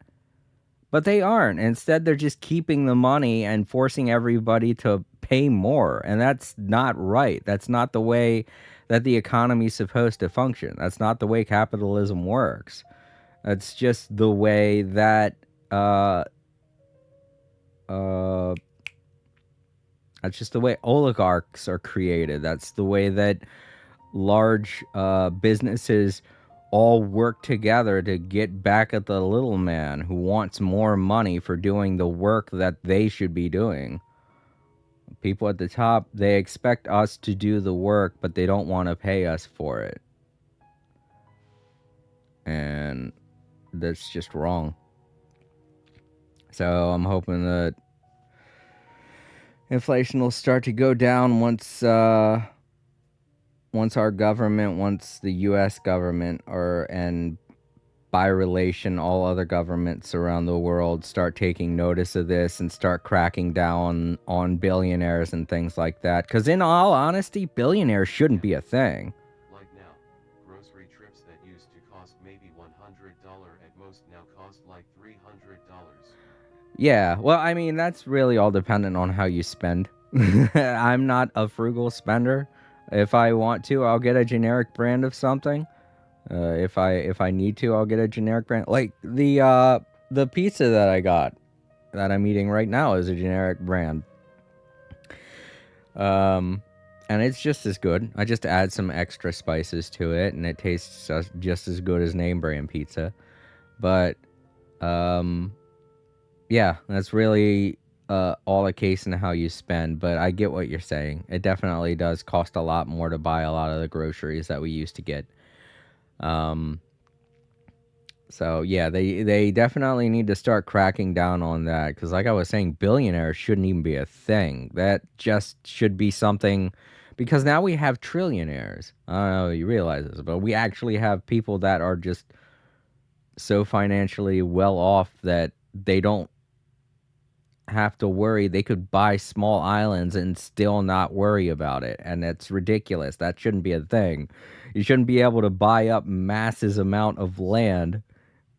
But they aren't. Instead, they're just keeping the money and forcing everybody to pay more. And that's not right. That's not the way that the economy is supposed to function. That's not the way capitalism works. That's just the way that that's just the way oligarchs are created. That's the way that large businesses all work together to get back at the little man who wants more money for doing the work that they should be doing. People at the top, they expect us to do the work, but they don't want to pay us for it. And that's just wrong. So I'm hoping that inflation will start to go down once our government, once the U.S. government, and by relation all other governments around the world start taking notice of this and start cracking down on billionaires and things like that. Because in all honesty, billionaires shouldn't be a thing. Like now, grocery trips that used to cost maybe $100 at most now cost like $300. Yeah, well, I mean, that's really all dependent on how you spend. I'm not a frugal spender. If I want to, I'll get a generic brand of something. If I need to, I'll get a generic brand. Like the pizza that I got that I'm eating right now is a generic brand. And it's just as good. I just add some extra spices to it, and it tastes just as good as name brand pizza. But yeah, that's really all a case in how you spend. But I get what you're saying. It definitely does cost a lot more to buy a lot of the groceries that we used to get. So yeah, they definitely need to start cracking down on that, because like I was saying, billionaires shouldn't even be a thing. That just should be something, because now we have trillionaires. I don't know if you realize this, but we actually have people that are just so financially well off that they don't have to worry. They could buy small islands and still not worry about it, and that's ridiculous. That shouldn't be a thing. You shouldn't be able to buy up massive amount of land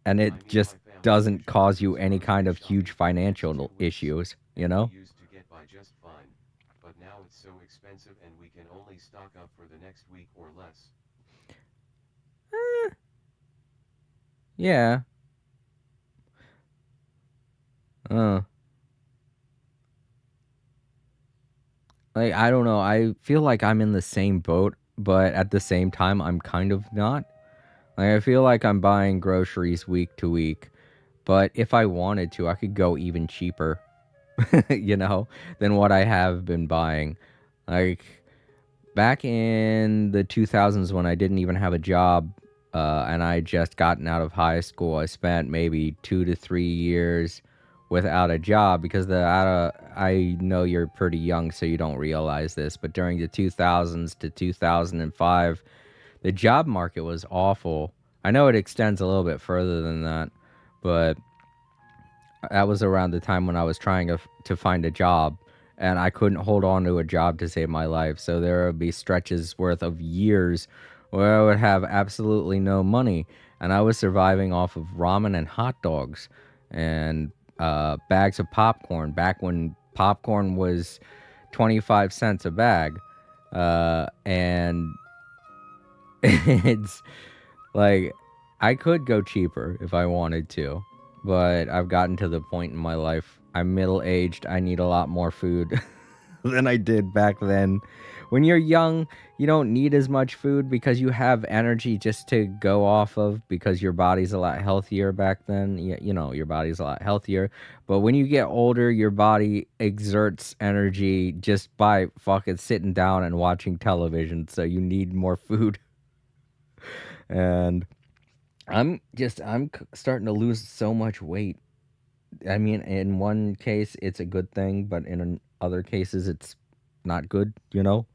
and it just doesn't cause you any kind of huge financial issues, you know? Used to get by just fine, but now it's so expensive and we can only stock up for the next week or less. Yeah. Like, I don't know. I feel like I'm in the same boat, but at the same time, I'm kind of not. Like, I feel like I'm buying groceries week to week, but if I wanted to, I could go even cheaper, you know, than what I have been buying. Like, back in the 2000s when I didn't even have a job, and I just gotten out of high school, I spent maybe 2 to 3 years without a job, because I know you're pretty young, so you don't realize this, but during the 2000s to 2005, the job market was awful. I know it extends a little bit further than that, but that was around the time when I was trying to find a job, and I couldn't hold on to a job to save my life. So there would be stretches worth of years where I would have absolutely no money, and I was surviving off of ramen and hot dogs and bags of popcorn back when popcorn was 25 cents a bag. And it's like, I could go cheaper if I wanted to, but I've gotten to the point in my life. I'm middle-aged. I need a lot more food than I did back then. When you're young, you don't need as much food because you have energy just to go off of, because your body's a lot healthier back then. You know, your body's a lot healthier. But when you get older, your body exerts energy just by fucking sitting down and watching television. So you need more food. And I'm starting to lose so much weight. I mean, in one case, it's a good thing, but in other cases, it's not good, you know?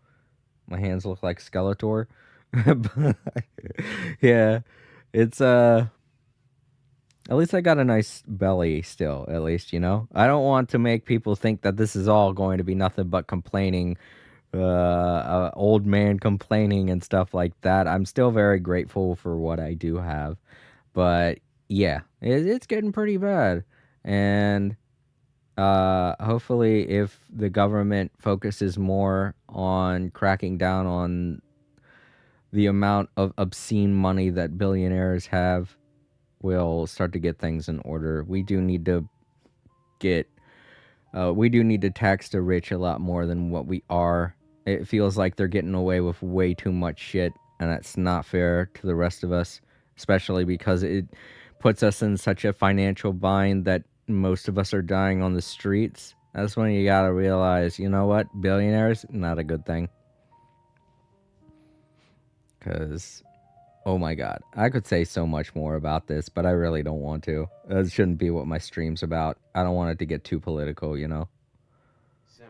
My hands look like Skeletor. But, yeah, it's, at least I got a nice belly still, at least, you know? I don't want to make people think that this is all going to be nothing but complaining, old man complaining and stuff like that. I'm still very grateful for what I do have. But yeah, it's getting pretty bad. And hopefully, if the government focuses more on cracking down on the amount of obscene money that billionaires have, we'll start to get things in order. We do need to tax the rich a lot more than what we are. It feels like they're getting away with way too much shit, and that's not fair to the rest of us, especially because it puts us in such a financial bind that most of us are dying on the streets. That's when you gotta realize, you know what? Billionaires, not a good thing. Because, oh my god, I could say so much more about this, but I really don't want to. That shouldn't be what my stream's about. I don't want it to get too political, you know? Semi.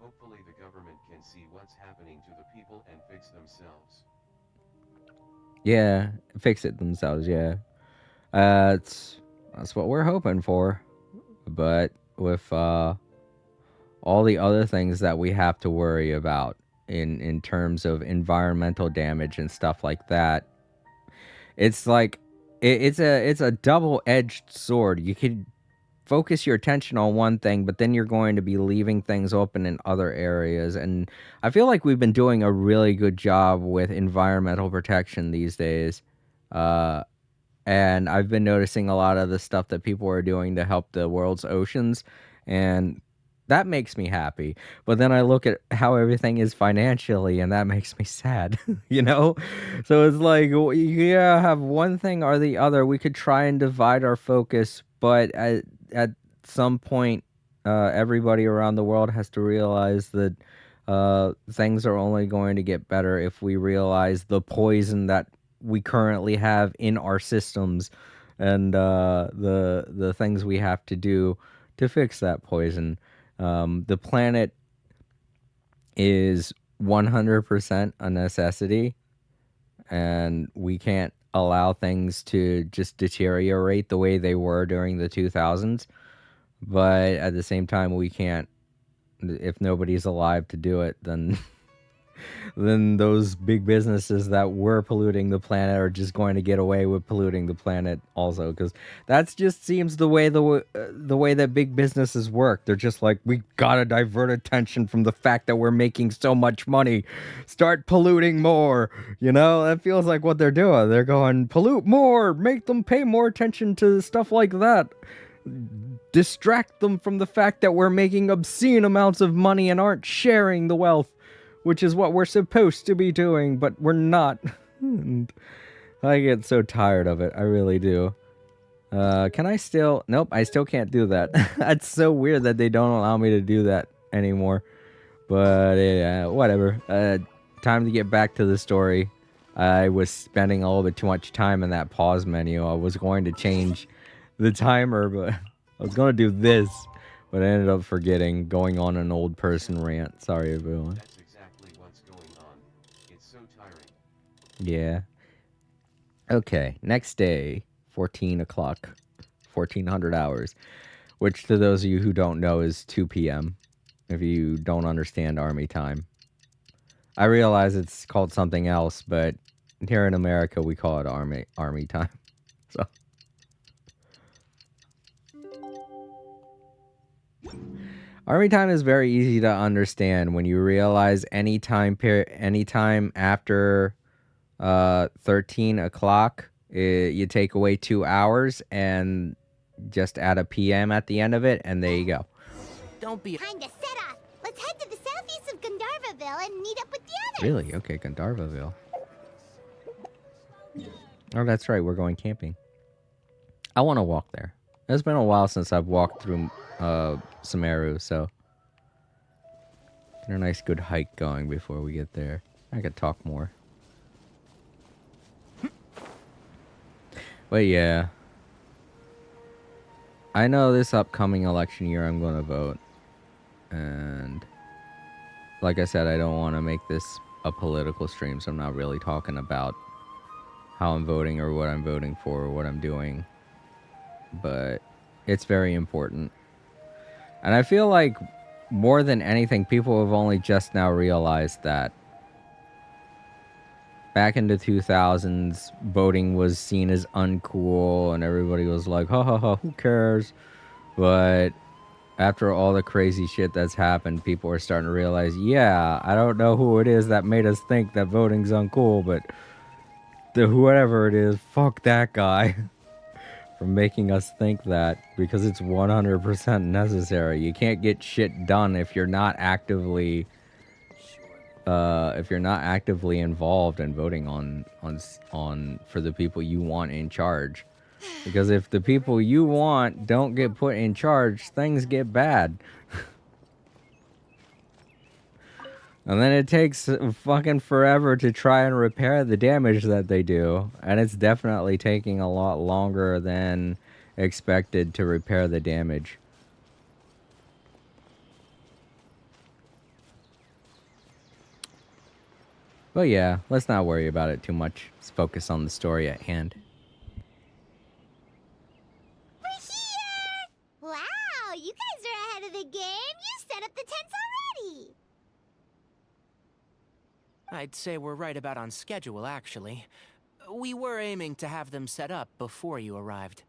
Hopefully the government can see what's happening to the people and fix themselves. Yeah, fix it themselves, yeah. That's what we're hoping for. But with all the other things that we have to worry about in terms of environmental damage and stuff like that, it's like it's a double-edged sword. You could focus your attention on one thing, but then you're going to be leaving things open in other areas. And I feel like we've been doing a really good job with environmental protection these days. and I've been noticing a lot of the stuff that people are doing to help the world's oceans, and that makes me happy. But then I look at how everything is financially, and that makes me sad, you know? So it's like, yeah, have one thing or the other. We could try and divide our focus, but at some point, everybody around the world has to realize that things are only going to get better if we realize the poison that we currently have in our systems, and the things we have to do to fix that poison. The planet is 100% a necessity, and we can't allow things to just deteriorate the way they were during the 2000s. But at the same time, we can't, if nobody's alive to do it, then then those big businesses that were polluting the planet are just going to get away with polluting the planet also, because that's just seems the way that big businesses work. They're just like, we gotta divert attention from the fact that we're making so much money, start polluting more. That feels like what they're doing. They're going, pollute more, make them pay more attention to stuff like that, distract them from the fact that we're making obscene amounts of money and aren't sharing the wealth, which is what we're supposed to be doing, but we're not. And I get so tired of it. I really do. Can I still... Nope, I still can't do that. That's so weird that they don't allow me to do that anymore. But, yeah, whatever. Time to get back to the story. I was spending a little bit too much time in that pause menu. I was going to change the timer, but I was going to do this. But I ended up forgetting, going on an old person rant. Sorry, everyone. That's exactly what's going on. It's so tiring. Yeah. Okay, next day, 14 o'clock, 1400 hours, which to those of you who don't know is 2 p.m. if you don't understand army time. I realize it's called something else, but here in America we call it army time. So army time is very easy to understand when you realize any time after 13 o'clock, you take away 2 hours and just add a PM at the end of it, and there you go. Don't be... Time to set off. Let's head to the southeast of Gandharvaville and meet up with the others. Really? Okay, Gandharvaville. Oh, that's right, we're going camping. I want to walk there. It's been a while since I've walked through Sumeru, so get a nice good hike going before we get there. I could talk more. But yeah, I know this upcoming election year I'm going to vote. And like I said, I don't want to make this a political stream, so I'm not really talking about how I'm voting or what I'm voting for or what I'm doing. But it's very important. And I feel like more than anything, people have only just now realized that back in the 2000s, voting was seen as uncool, and everybody was like, ha ha ha, who cares? But after all the crazy shit that's happened, people are starting to realize, yeah, I don't know who it is that made us think that voting's uncool, but whoever it is, fuck that guy for making us think that, because it's 100% necessary. You can't get shit done if you're not actively... if you're not actively involved in voting on for the people you want in charge. Because if the people you want don't get put in charge, things get bad. And then it takes fucking forever to try and repair the damage that they do. And it's definitely taking a lot longer than expected to repair the damage. But yeah, let's not worry about it too much. Let's focus on the story at hand. We're here! Wow, you guys are ahead of the game. You set up the tents already. I'd say we're right about on schedule, actually. We were aiming to have them set up before you arrived.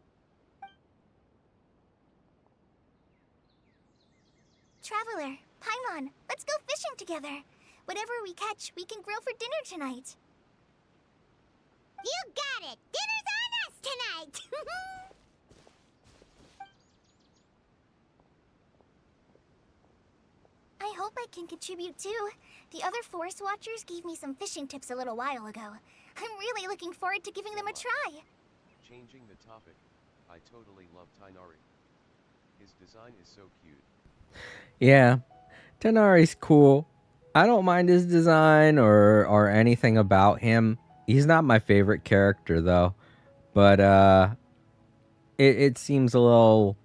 Traveler, Paimon, let's go fishing together. Whatever we catch, we can grill for dinner tonight. You got it! Dinner's on us, tonight. I hope I can contribute too. The other Forest Watchers gave me some fishing tips a little while ago. I'm really looking forward to giving them a try. Changing the topic, I totally love Tainari. His design is so cute. Yeah, Tenari's cool. I don't mind his design or anything about him. He's not my favorite character though, but it seems a little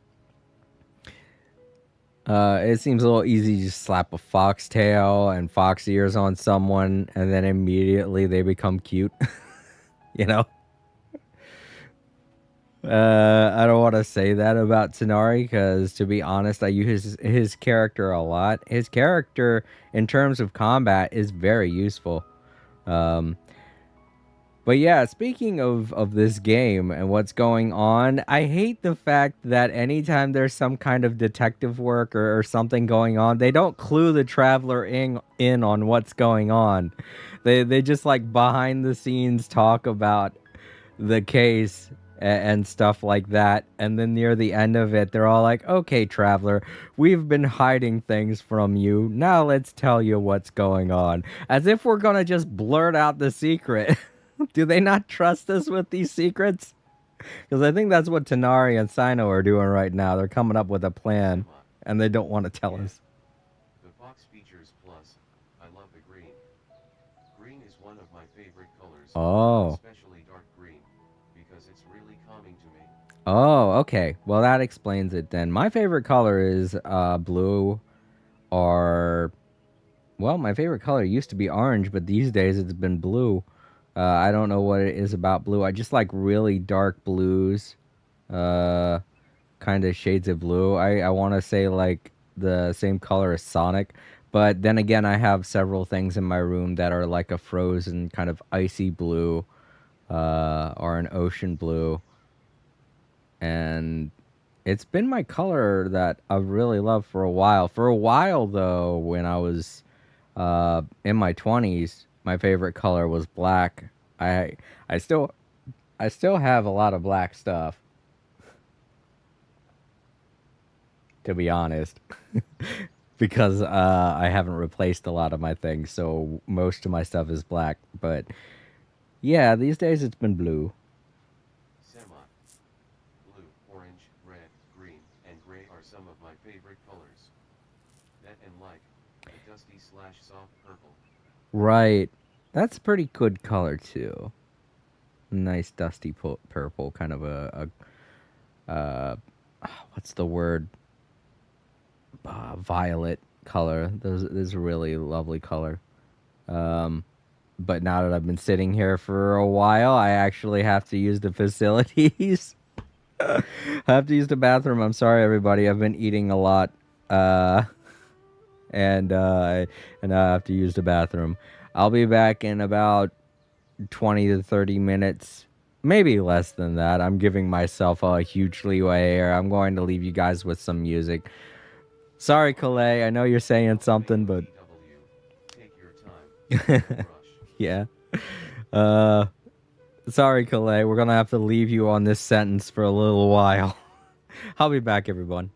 easy to just slap a foxtail and fox ears on someone and then immediately they become cute. You know? I don't want to say that about Tenari because, to be honest, I use his character a lot. His character, in terms of combat, is very useful. But yeah, speaking of this game and what's going on, I hate the fact that anytime there's some kind of detective work or something going on, they don't clue the traveler in on what's going on. They just like behind the scenes talk about the case and stuff like that, and then near the end of it they're all like, okay, traveler, we've been hiding things from you, now let's tell you what's going on, as if we're gonna just blurt out the secret. Do they not trust us with these secrets? Because I think that's what Tenari and Cyno are doing right now. They're coming up with a plan and they don't want to tell us. The Fox features plus, I love the green. Green is one of my favorite colors. Oh. Especially dark green, because it's really calming to me. Oh, okay. Well, that explains it then. My favorite color is blue, or... Well, my favorite color used to be orange, but these days it's been blue. I don't know what it is about blue. I just like really dark blues. Kind of shades of blue. I want to say like the same color as Sonic. But then again, I have several things in my room that are like a frozen kind of icy blue. Or an ocean blue. And it's been my color that I've really loved for a while. For a while, though, when I was in my 20s, my favorite color was black. I still have a lot of black stuff, to be honest, because I haven't replaced a lot of my things, so most of my stuff is black. But yeah, these days it's been blue. Blue, orange, red, green, and gray are some of my favorite colors. That and like a dusty / soft purple. Right. That's a pretty good color, too. Nice dusty purple, kind of what's the word? Violet color. This is a really lovely color. But now that I've been sitting here for a while, I actually have to use the facilities. I have to use the bathroom. I'm sorry, everybody. I've been eating a lot. And I have to use the bathroom. I'll be back in about 20 to 30 minutes. Maybe less than that. I'm giving myself a huge leeway here. I'm going to leave you guys with some music. Sorry, Calais. I know you're saying something, but... Take your time. Yeah. Sorry, Calais. We're going to have to leave you on this sentence for a little while. I'll be back, everyone.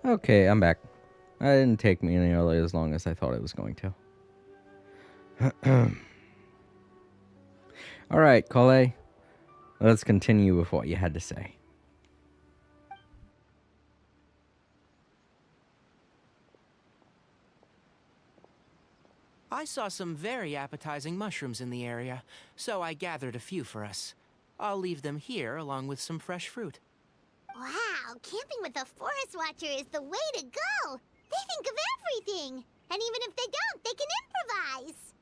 Okay, I'm back. It didn't take me nearly as long as I thought it was going to. Alright, Kole. Let's continue with what you had to say. I saw some very appetizing mushrooms in the area, so I gathered a few for us. I'll leave them here along with some fresh fruit. Wow, camping with a forest watcher is the way to go. They think of everything. And even if they don't, they can improvise.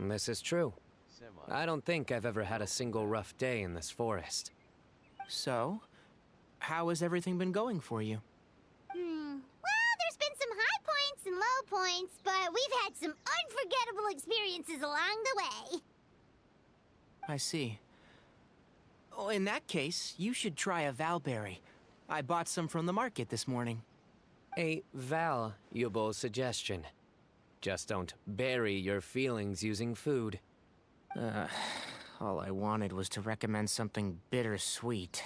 This is true. Semi. I don't think I've ever had a single rough day in this forest. So, how has everything been going for you? Well, there's been some high points and low points, but we've had some unforgettable experiences along the way. I see. Oh, in that case, you should try a valberry. I bought some from the market this morning. A valuable suggestion. Just don't bury your feelings using food. All I wanted was to recommend something bittersweet.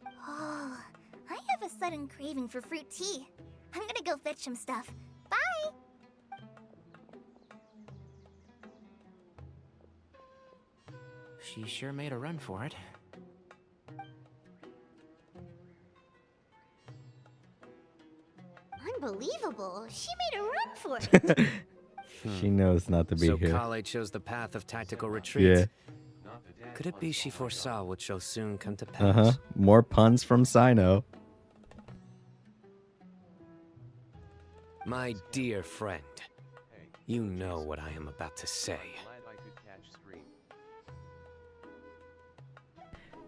Oh, I have a sudden craving for fruit tea. I'm gonna go fetch some stuff. Bye! She sure made a run for it. Unbelievable. She made a run for it. She knows not to be So here. Kale chose the path of tactical retreat. Yeah. Could it be she foresaw what shall soon come to pass? Uh-huh. More puns from Cyno. My dear friend, Hey, you know what I am about to say. glad I could catch screen.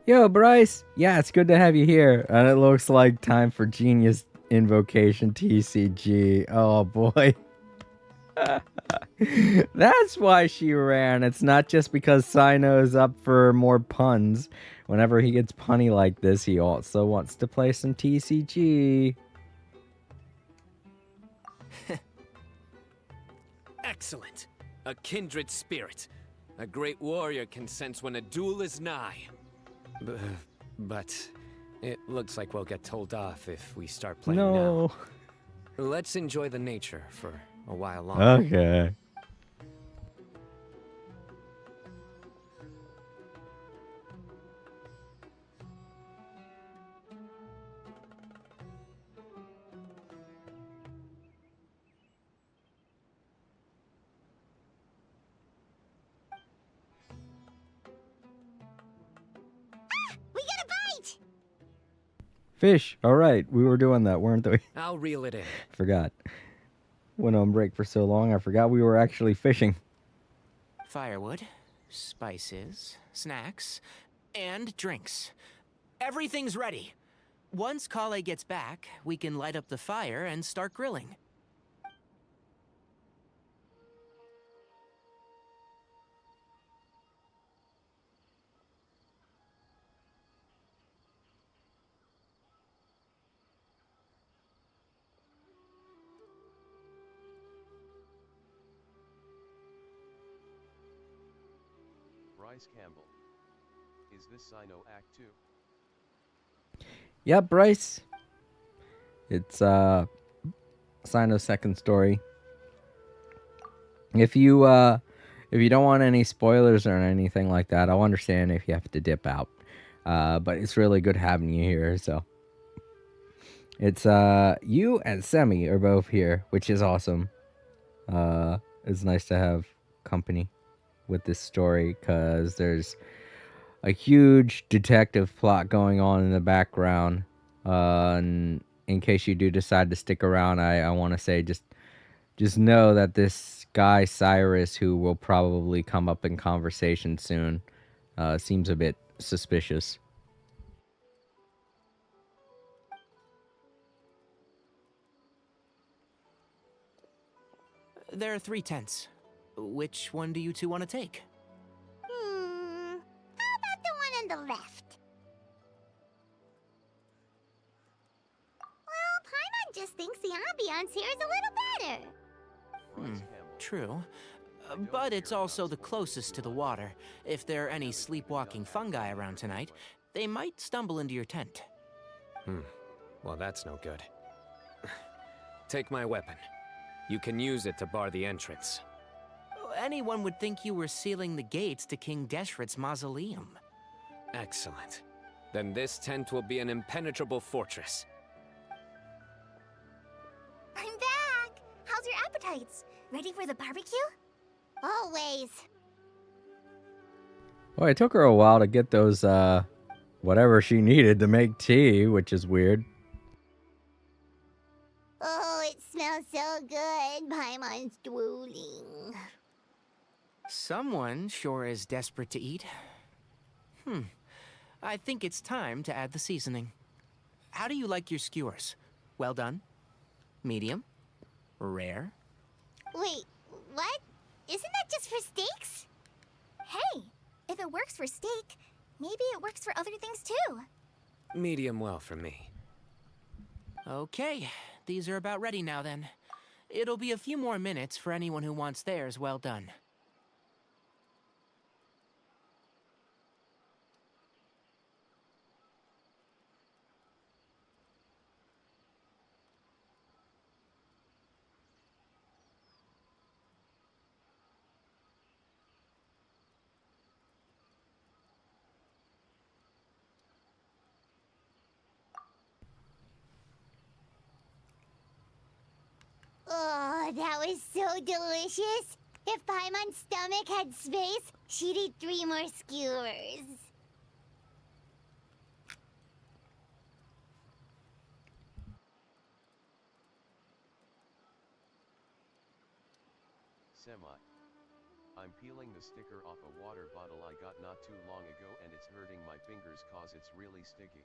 Yo, Bryce. Yeah, it's good to have you here. And it looks like time for Genius Invocation TCG. Oh, boy. That's why she ran. It's not just because Cyno's up for more puns. Whenever he gets punny like this, he also wants to play some TCG. Excellent. A kindred spirit. A great warrior can sense when a duel is nigh. But it looks like we'll get told off if we start playing No. now. Let's enjoy the nature for a while longer. Okay. We got a bite! Fish. All right. We were doing that, weren't we? I'll reel it in. Forgot. Went on break for so long, I forgot we were actually fishing. Firewood, spices, snacks, and drinks. Everything's ready. Once Kale gets back, we can light up the fire and start grilling. Bryce Campbell. Is this Cyno Act 2? Yep, Bryce. It's Cyno's second story. If you don't want any spoilers or anything like that, I'll understand if you have to dip out. But it's really good having you here, so it's you and Semi are both here, which is awesome. It's nice to have company with this story because there's a huge detective plot going on in the background. And in case you do decide to stick around, I want to say just know that this guy Cyrus, who will probably come up in conversation soon, seems a bit suspicious. There are 3 tents. Which one do you two want to take? How about the one on the left? Well, Paimon just thinks the ambiance here is a little better. Bryce Campbell. True. But it's also the closest to the water. If there are any sleepwalking fungi around tonight, they might stumble into your tent. Well, that's no good. Take my weapon. You can use it to bar the entrance. Anyone would think you were sealing the gates to King Deshret's mausoleum. Excellent. Then this tent will be an impenetrable fortress. I'm back! How's your appetites? Ready for the barbecue? Always. Well, it took her a while to get those, whatever she needed to make tea, which is weird. Oh, it smells so good. Paimon's drooling. Someone sure is desperate to eat. I think it's time to add the seasoning. How do you like your skewers? Well done? Medium? Rare? Wait, what? Isn't that just for steaks? Hey, if it works for steak, maybe it works for other things too. Medium well for me. Okay, these are about ready now then. It'll be a few more minutes for anyone who wants theirs well done. Oh, that was so delicious. If Paimon's stomach had space, she'd eat 3 more skewers. Semi. I'm peeling the sticker off a water bottle I got not too long ago and it's hurting my fingers cause it's really sticky.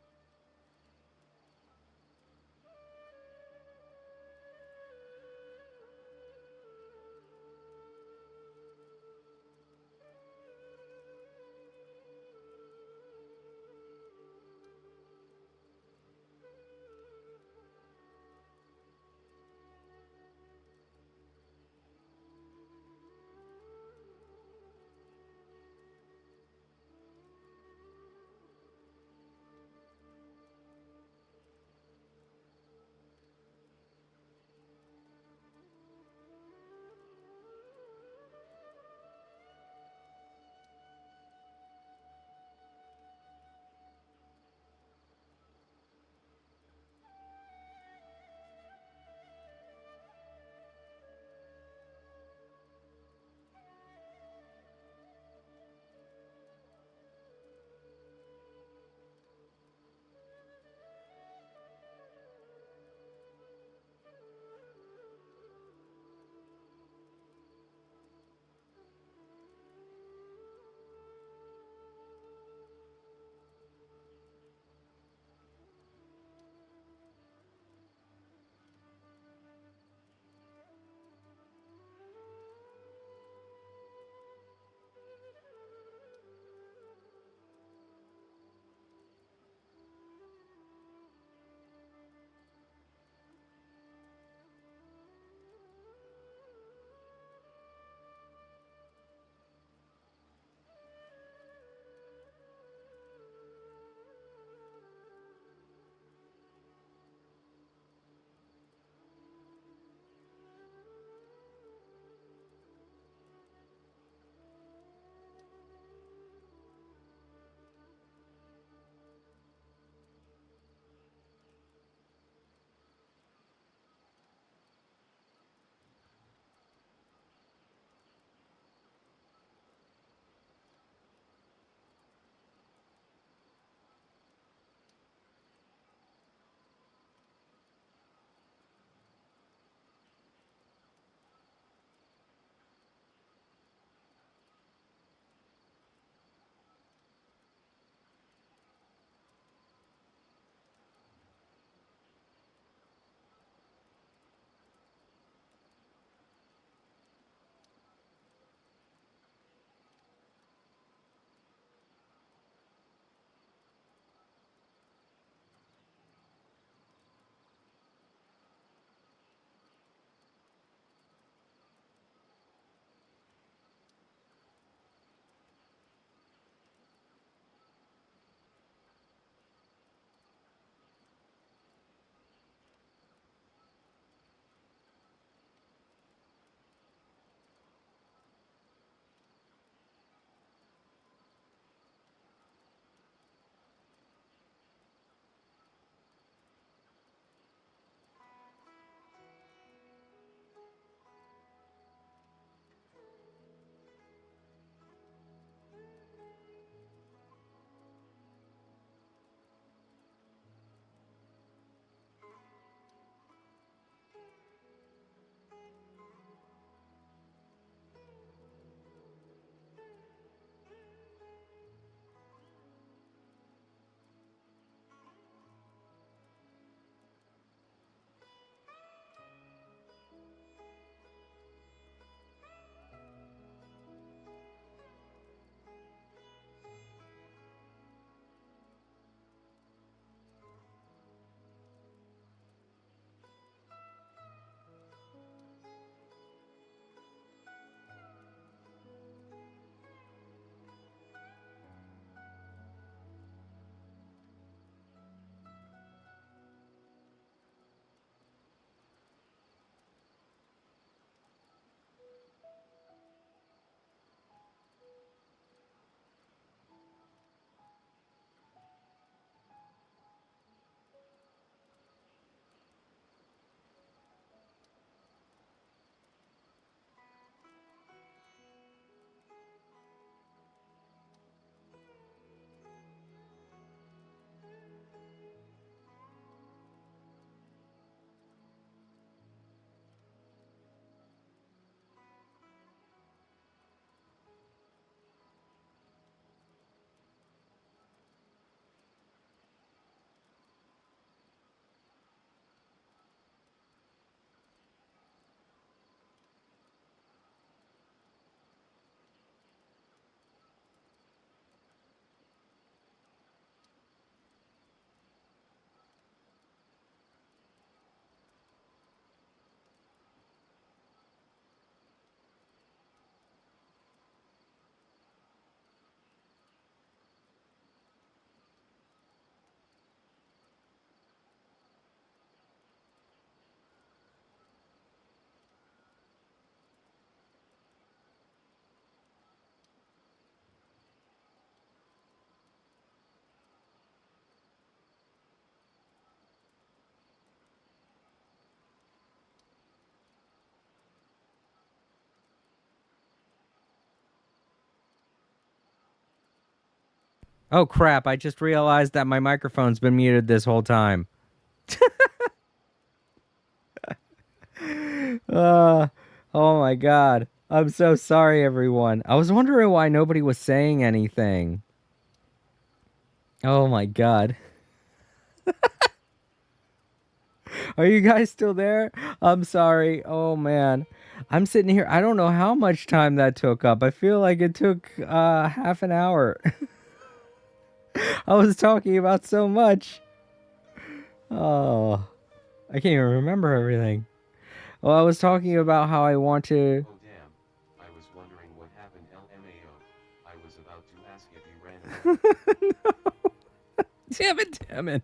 Oh crap, I just realized that my microphone's been muted this whole time. Oh my god. I'm so sorry, everyone. I was wondering why nobody was saying anything. Oh my god. Are you guys still there? I'm sorry. Oh man. I'm sitting here. I don't know how much time that took up. I feel like it took half an hour. I was talking about so much. Oh, I can't even remember everything. Well, I was talking about how I want to. Oh damn, I was wondering what happened LMAO. I was about to ask if you ran away. Damn it, damn it.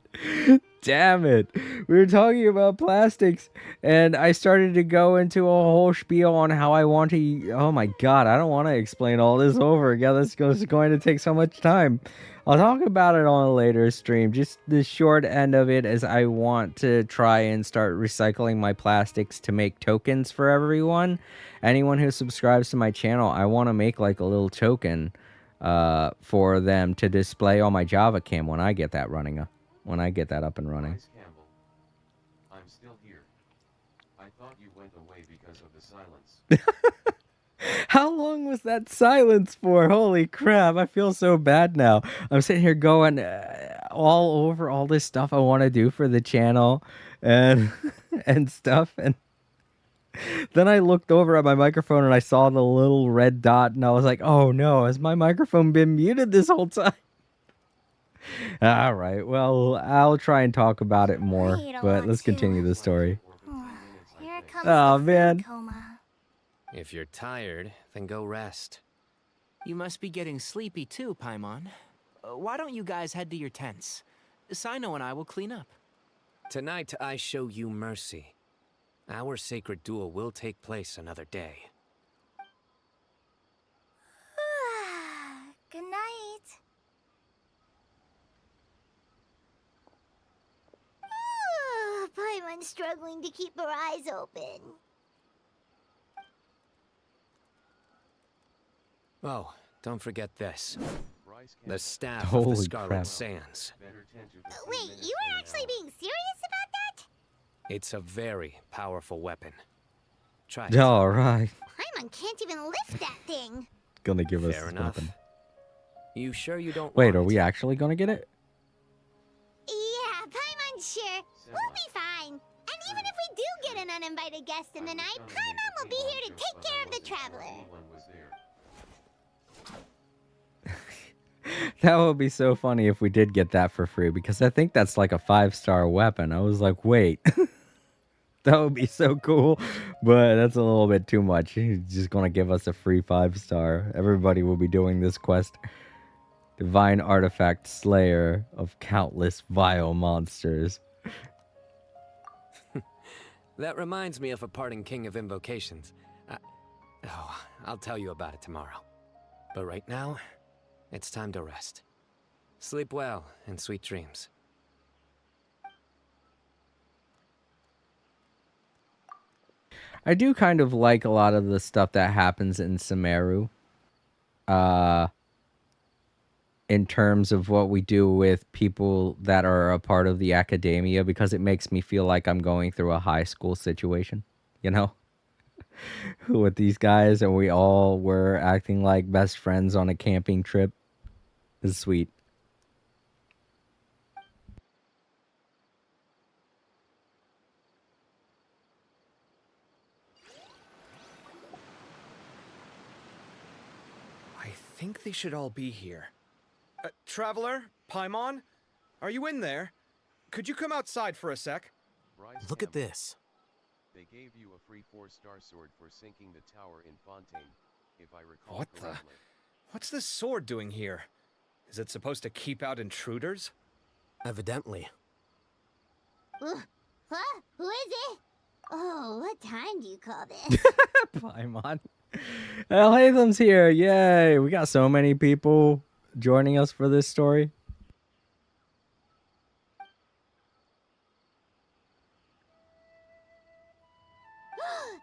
Damn it. We were talking about plastics, and I started to go into a whole spiel on how I want to. Oh my god, I don't want to explain all this over again. This is going to take so much time. I'll talk about it on a later stream. Just the short end of it is I want to try and start recycling my plastics to make tokens for everyone. Anyone who subscribes to my channel, I want to make like a little token for them to display on my Java cam when I get that when I get that up and running. Bryce Campbell, I'm still here. I thought you went away because of the silence. How long was that silence for? Holy crap, I feel so bad now. I'm sitting here going all over all this stuff I want to do for the channel and and stuff, and then I looked over at my microphone and I saw the little red dot and I was like, oh no, has my microphone been muted this whole time? All right, well, I'll try and talk about it more, I ate a but lot let's too. continue the story. Here comes Oh, the man. food coma. If you're tired, then go rest. You must be getting sleepy too, Paimon. Why don't you guys head to your tents? Cyno and I will clean up. Tonight, I show you mercy. Our sacred duel will take place another day. Good night. Paimon's struggling to keep her eyes open. Oh, don't forget this. Bryce The Campbell, staff of Holy the Scarlet crap. Sands. better tend to the Wait, 3 minutes you were in an actually hour. being serious about that? It's a very powerful weapon. Try it. All right. Paimon can't even lift that thing. Gonna give us Fair this enough. weapon. You sure you don't Wait, want are we it? actually gonna get it? Yeah, Paimon's sure. We'll be fine. And even if we do get an uninvited guest in the night, Paimon will be here to take care of the traveler. Anyone was there. That would be so funny if we did get that for free, because I think that's like a 5-star weapon. I was like, wait. That would be so cool, but that's a little bit too much. He's just gonna give us a free 5-star. Everybody will be doing this quest. Divine Artifact Slayer of countless vile monsters. That reminds me of a parting king of invocations. I'll tell you about it tomorrow. But right now, it's time to rest. Sleep well and sweet dreams. I do kind of like a lot of the stuff that happens in Sumeru. In terms of what we do with people that are a part of the academia, because it makes me feel like I'm going through a high school situation, you know? With these guys, and we all were acting like best friends on a camping trip. It's sweet. I think they should all be here. Traveler? Paimon? Are you in there? Could you come outside for a sec? Bryce Look at Campbell, this. They gave you a free 4-star sword for sinking the tower in Fontaine, if I recall What the? correctly. What's this sword doing here? Is it supposed to keep out intruders? Evidently. Huh? Who is it? Oh, what time do you call this? Paimon. El Hatham's here. Yay. We got so many people joining us for this story.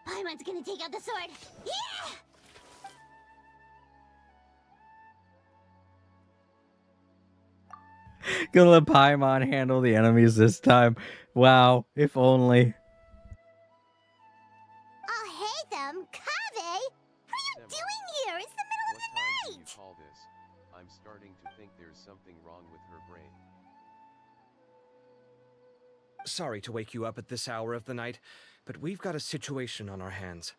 Paimon's gonna take out the sword. Yeah! Gonna let Paimon handle the enemies this time. Wow, if only. Oh, hey them, Kave! What are you Emma, doing here? It's the middle of what the time do you night! call this? I'm starting to think there's something wrong with her brain. Sorry to wake you up at this hour of the night, but we've got a situation on our hands.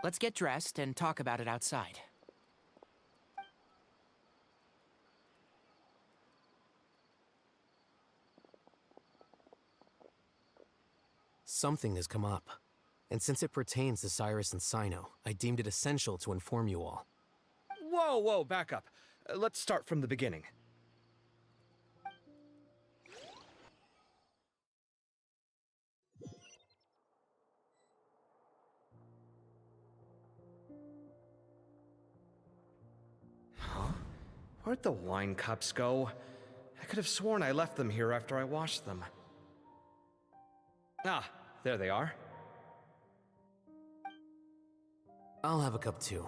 Let's get dressed and talk about it outside. Something has come up, and since it pertains to Cyrus and Cyno, I deemed it essential to inform you all. Whoa, back up. Let's start from the beginning. Huh? Where'd the wine cups go? I could have sworn I left them here after I washed them. Ah, there they are. I'll have a cup too.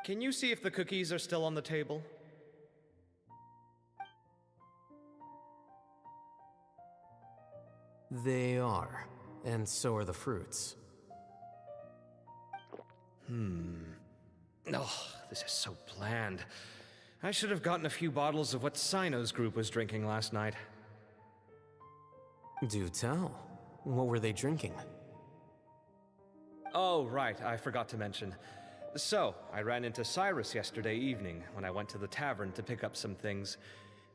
Can you see if the cookies are still on the table? They are, and so are the fruits. Oh, this is so bland. I should have gotten a few bottles of what Cyno's group was drinking last night. Do tell. What were they drinking? Oh, right, I forgot to mention. So, I ran into Cyrus yesterday evening when I went to the tavern to pick up some things.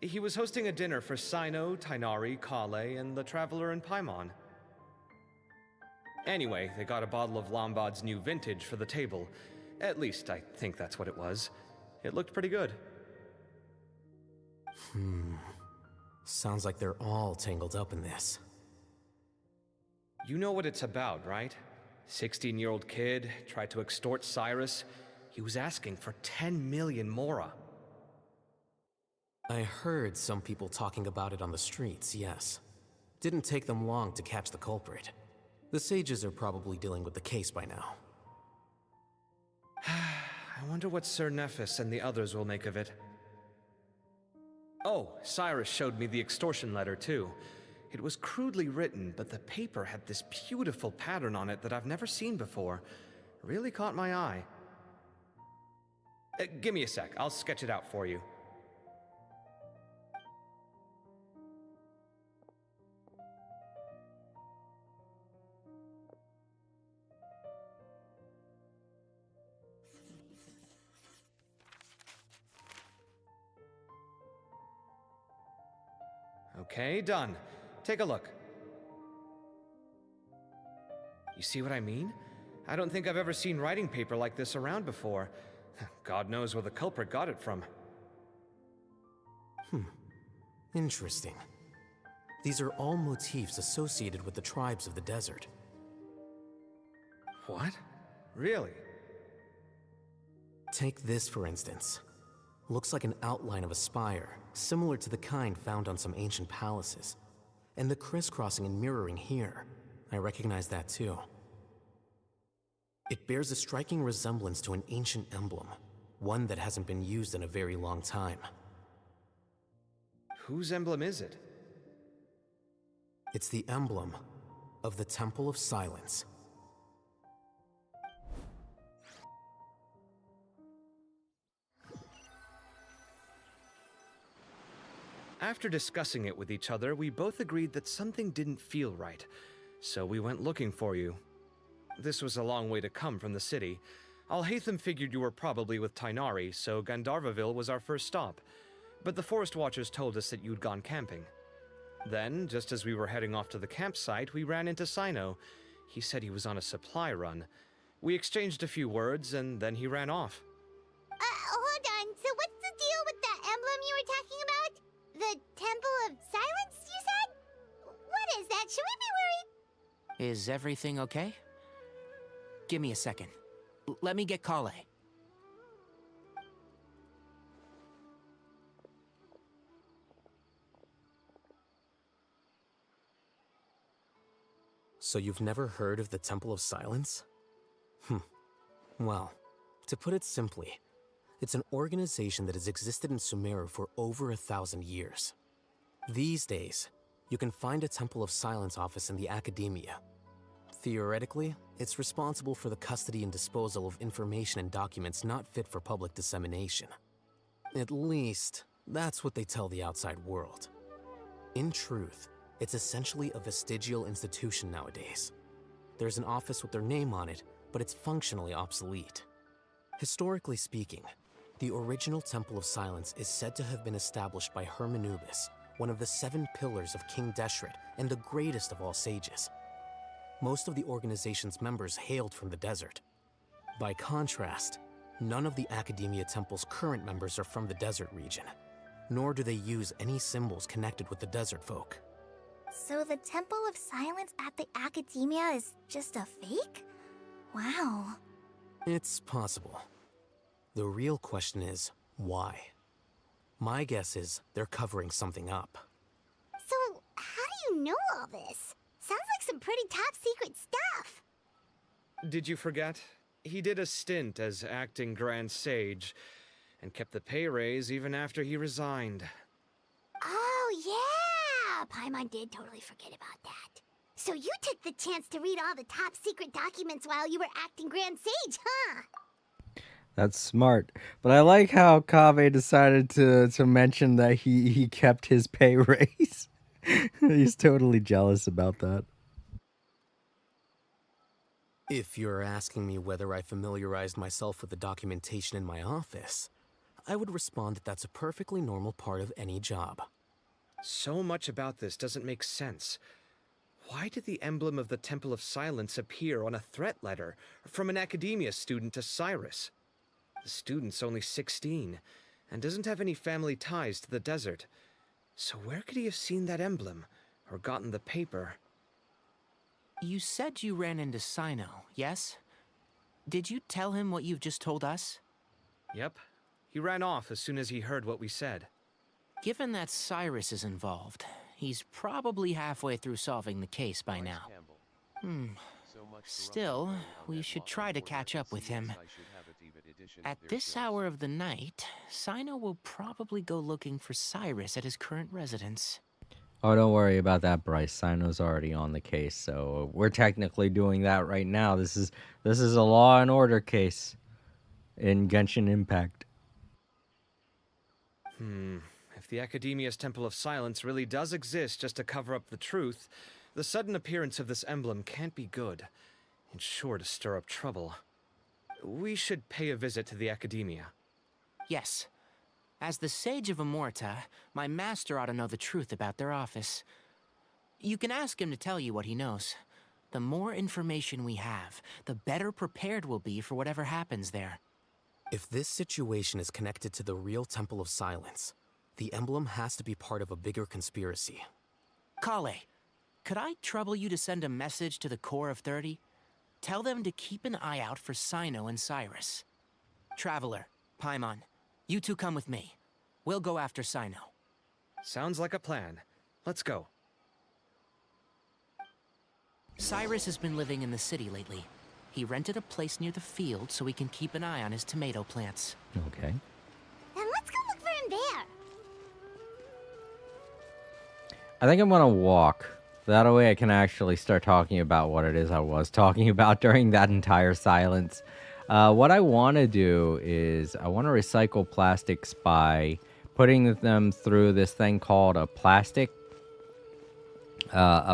He was hosting a dinner for Cyno, Tighnari, Kale, and the Traveler and Paimon. Anyway, they got a bottle of Lombard's new vintage for the table. At least, I think that's what it was. It looked pretty good. Sounds like they're all tangled up in this. You know what it's about, right? 16-year-old kid tried to extort Cyrus. He was asking for 10 million mora. I heard some people talking about it on the streets, yes. Didn't take them long to catch the culprit. The sages are probably dealing with the case by now. I wonder what Sir Nephis and the others will make of it. Oh, Cyrus showed me the extortion letter, too. It was crudely written, but the paper had this beautiful pattern on it that I've never seen before. Really caught my eye. Give me a sec, I'll sketch it out for you. Okay, done. Take a look. You see what I mean? I don't think I've ever seen writing paper like this around before. God knows where the culprit got it from. Interesting. These are all motifs associated with the tribes of the desert. What? Really? Take this, for instance. Looks like an outline of a spire, similar to the kind found on some ancient palaces. And the crisscrossing and mirroring here, I recognize that too. It bears a striking resemblance to an ancient emblem, one that hasn't been used in a very long time. Whose emblem is it? It's the emblem of the Temple of Silence. After discussing it with each other, we both agreed that something didn't feel right, so we went looking for you. This was a long way to come from the city. Alhaitham figured you were probably with Tighnari, so Gandharvaville was our first stop. But the Forest Watchers told us that you'd gone camping. Then, just as we were heading off to the campsite, we ran into Cyno. He said he was on a supply run. We exchanged a few words, and then he ran off. Hold on. So what's the deal with that emblem you were talking about? The Temple of Silence, you said? What is that? Should we be worried? Is everything okay? Give me a second. Let me get Kale. So you've never heard of the Temple of Silence? Well, To put it simply, it's an organization that has existed in Sumeru for over 1,000 years. These days, you can find a Temple of Silence office in the academia. Theoretically, it's responsible for the custody and disposal of information and documents not fit for public dissemination. At least, that's what they tell the outside world. In truth, it's essentially a vestigial institution nowadays. There's an office with their name on it, but it's functionally obsolete. Historically speaking, the original Temple of Silence is said to have been established by Hermanubis, one of the 7 pillars of King Deshret and the greatest of all sages. Most of the organization's members hailed from the desert. By contrast, none of the Academia Temple's current members are from the desert region, nor do they use any symbols connected with the desert folk. So the Temple of Silence at the Academia is just a fake? Wow. It's possible. The real question is, why? My guess is they're covering something up. So, how do you know all this? Sounds like some pretty top secret stuff. Did you forget? He did a stint as acting Grand Sage, and kept the pay raise even after he resigned. Oh, yeah! Paimon did totally forget about that. So you took the chance to read all the top secret documents while you were acting Grand Sage, huh? That's smart. But I like how Kaveh decided to mention that he kept his pay raise. He's totally jealous about that. If you're asking me whether I familiarized myself with the documentation in my office, I would respond that that's a perfectly normal part of any job. So much about this doesn't make sense. Why did the emblem of the Temple of Silence appear on a threat letter from an academia student to Cyrus? The student's only 16, and doesn't have any family ties to the desert. So where could he have seen that emblem, or gotten the paper? You said you ran into Cyno, yes? Did you tell him what you've just told us? Yep. He ran off as soon as he heard what we said. Given that Cyrus is involved, he's probably halfway through solving the case by now. Still, we should try to catch up with him. At this hour of the night, Cyno will probably go looking for Cyrus at his current residence. Oh, don't worry about that, Bryce. Cyno's already on the case, so we're technically doing that right now. This is a Law and Order case in Genshin Impact. If the Academia's Temple of Silence really does exist just to cover up the truth, the sudden appearance of this emblem can't be good, and sure to stir up trouble. We should pay a visit to the Academia. Yes. As the Sage of Amorta, my master ought to know the truth about their office. You can ask him to tell you what he knows. The more information we have, the better prepared we'll be for whatever happens there. If this situation is connected to the real Temple of Silence, the emblem has to be part of a bigger conspiracy. Kale, could I trouble you to send a message to the Core of 30? Tell them to keep an eye out for Cyno and Cyrus. Traveler, Paimon, you two come with me. We'll go after Cyno. Sounds like a plan. Let's go. Cyrus has been living in the city lately. He rented a place near the field so he can keep an eye on his tomato plants. Okay. Then let's go look for him there. I think I'm gonna walk. That way I can actually start talking about what it is I was talking about during that entire silence. What I want to do is I want to recycle plastics by putting them through this thing called a plastic filament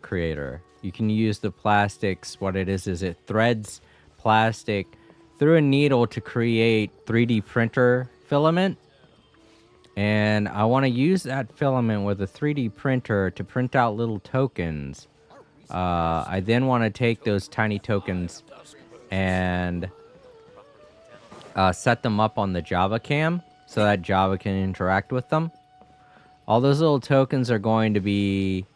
creator. You can use the plastics. What it is it threads plastic through a needle to create 3D printer filament. And I want to use that filament with a 3D printer to print out little tokens. I then want to take those tiny tokens and set them up on the Java cam so that Java can interact with them. All those little tokens are going to be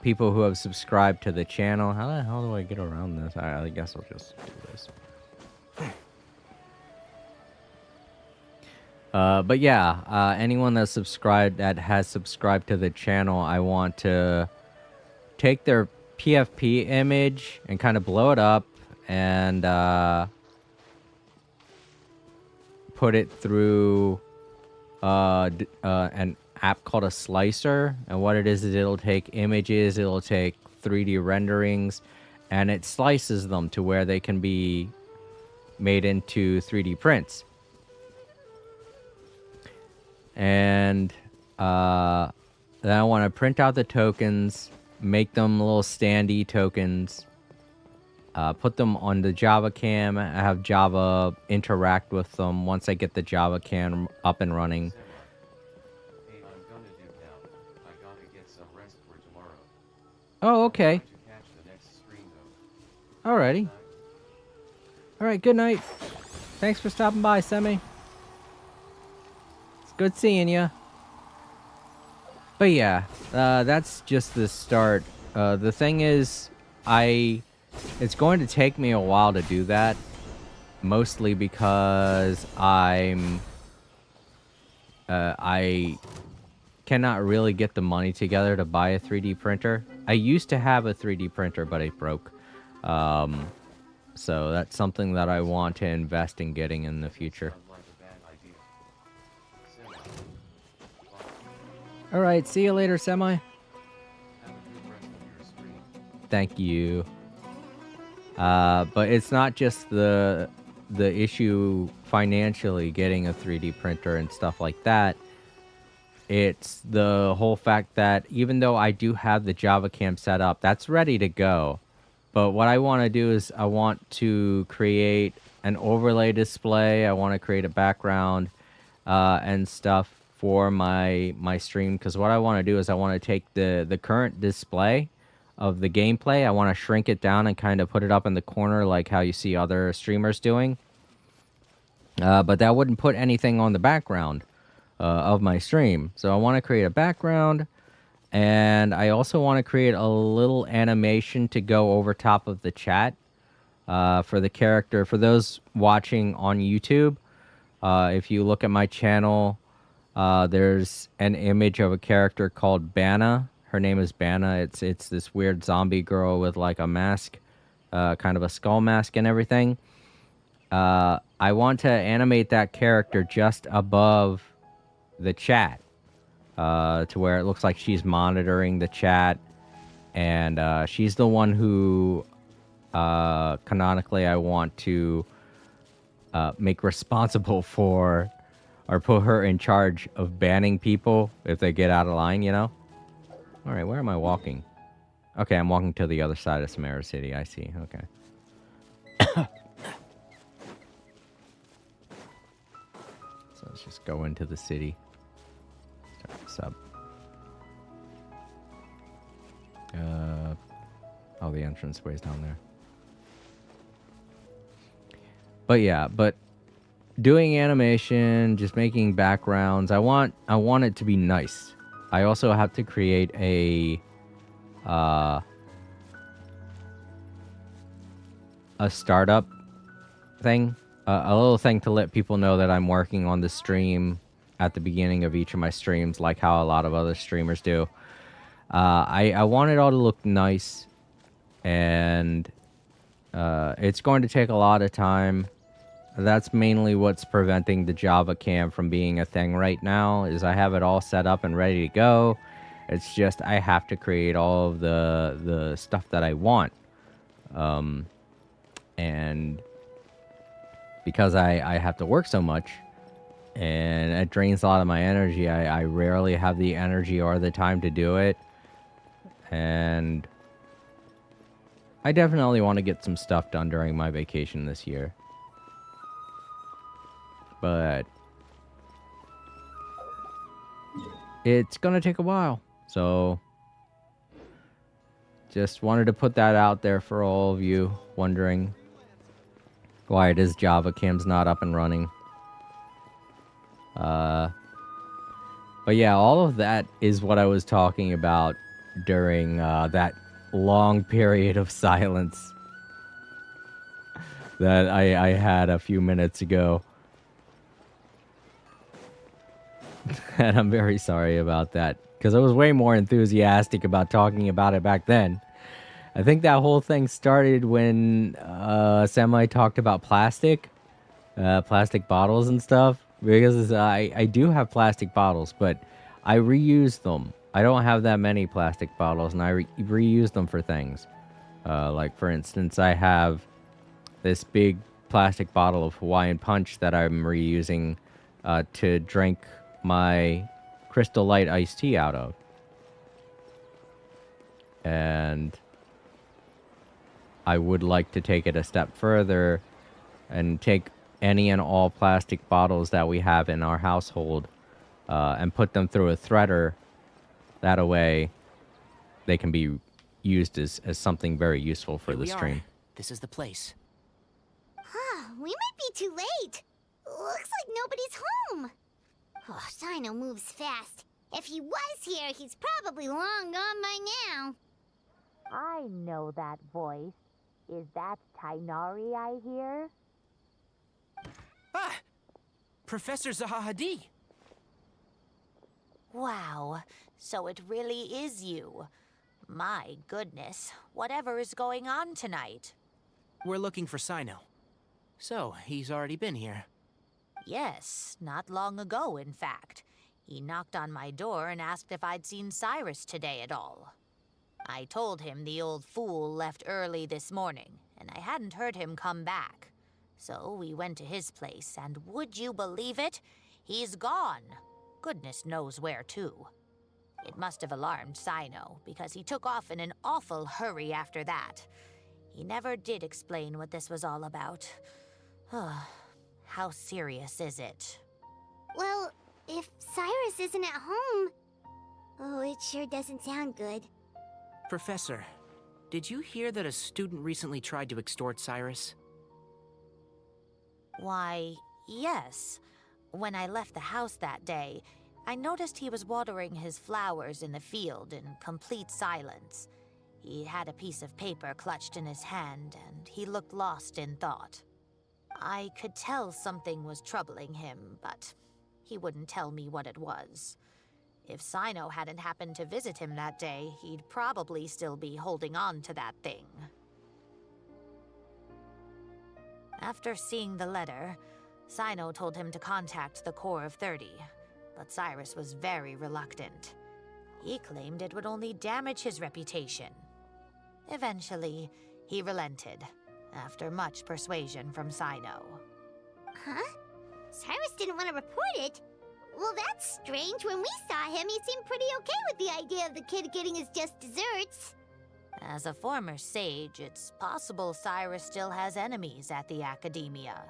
people who have subscribed to the channel. How the hell do I get around this? I guess I'll just do this. But yeah, anyone that's subscribed, that has subscribed to the channel, I want to take their PFP image and kind of blow it up and put it through an app called a slicer. And what it is it'll take images, it'll take 3D renderings, and it slices them to where they can be made into 3D prints. And then I want to print out the tokens, make them little standee tokens, put them on the Java cam, have Java interact with them once I get the Java cam up and running. Hey, I'm gonna dip out. I gotta get some rest for tomorrow. Oh, okay. Try to catch the next stream though. Alrighty. Alright, good night. Thanks for stopping by, Semi. It's good seeing you. But yeah, that's just the start. The thing is, it's going to take me a while to do that. Mostly because I cannot really get the money together to buy a 3D printer. I used to have a 3D printer, but it broke. So that's something that I want to invest in getting in the future. Alright, see you later, Semi. Thank you. But it's not just the issue financially getting a 3D printer and stuff like that. It's the whole fact that even though I do have the Java cam set up, that's ready to go. But what I want to do is I want to create an overlay display. I want to create a background and stuff for my stream. Because what I want to do is I want to take the current display of the gameplay. I want to shrink it down and kind of put it up in the corner like how you see other streamers doing. But that wouldn't put anything on the background of my stream. So I want to create a background. And I also want to create a little animation to go over top of the chat for the character. For those watching on YouTube, if you look at my channel, there's an image of a character called Banna. Her name is Banna. It's this weird zombie girl with like a mask, kind of a skull mask and everything. I want to animate that character just above the chat. To where it looks like she's monitoring the chat, and she's the one who canonically I want to make responsible for, or put her in charge of banning people if they get out of line, you know? Alright, where am I walking? Okay, I'm walking to the other side of Samara City, I see, okay. So let's just go into the city. Start this up. Oh, the entranceway's down there. But yeah, doing animation, just making backgrounds, I want it to be nice. I also have to create a startup thing, a little thing to let people know that I'm working on the stream at the beginning of each of my streams, like how a lot of other streamers do. I want it all to look nice, and it's going to take a lot of time. That's mainly what's preventing the Java cam from being a thing right now, is I have it all set up and ready to go. It's just I have to create all of the stuff that I want. And because I have to work so much, and it drains a lot of my energy, I rarely have the energy or the time to do it. And I definitely want to get some stuff done during my vacation this year. But it's gonna take a while. So just wanted to put that out there for all of you wondering why it is Java cam's not up and running. But yeah, all of that is what I was talking about during that long period of silence that I had a few minutes ago. And I'm very sorry about that, because I was way more enthusiastic about talking about it back then. I think that whole thing started when Semi talked about plastic bottles and stuff. Because I do have plastic bottles, but I reuse them. I don't have that many plastic bottles, and I reuse them for things. Like, for instance, I have this big plastic bottle of Hawaiian Punch that I'm reusing to drink my Crystal Light iced tea out of. And I would like to take it a step further and take any and all plastic bottles that we have in our household and put them through a threader. That way, they can be used as something very useful for the stream. This is the place. We might be too late. Looks like nobody's home. Oh, Cyno moves fast. If he was here, he's probably long gone by now. I know that voice. Is that Tainari I hear? Ah! Professor Zahahadi! Wow, so it really is you. My goodness, whatever is going on tonight? We're looking for Cyno. So, he's already been here. Yes, not long ago, in fact. He knocked on my door and asked if I'd seen Cyrus today at all. I told him the old fool left early this morning, and I hadn't heard him come back. So we went to his place, and would you believe it? He's gone. Goodness knows where to. It must have alarmed Cyno, because he took off in an awful hurry after that. He never did explain what this was all about. How serious is it? Well, if Cyrus isn't at home... Oh, it sure doesn't sound good. Professor, did you hear that a student recently tried to extort Cyrus? Why, yes. When I left the house that day, I noticed he was watering his flowers in the field in complete silence. He had a piece of paper clutched in his hand, and he looked lost in thought. I could tell something was troubling him, but he wouldn't tell me what it was. If Cyno hadn't happened to visit him that day, he'd probably still be holding on to that thing. After seeing the letter, Cyno told him to contact the Core of 30, but Cyrus was very reluctant. He claimed it would only damage his reputation. Eventually, he relented, after much persuasion from Cyno. Huh? Cyrus didn't want to report it? Well, that's strange. When we saw him, he seemed pretty okay with the idea of the kid getting his just desserts. As a former sage, it's possible Cyrus still has enemies at the Academia.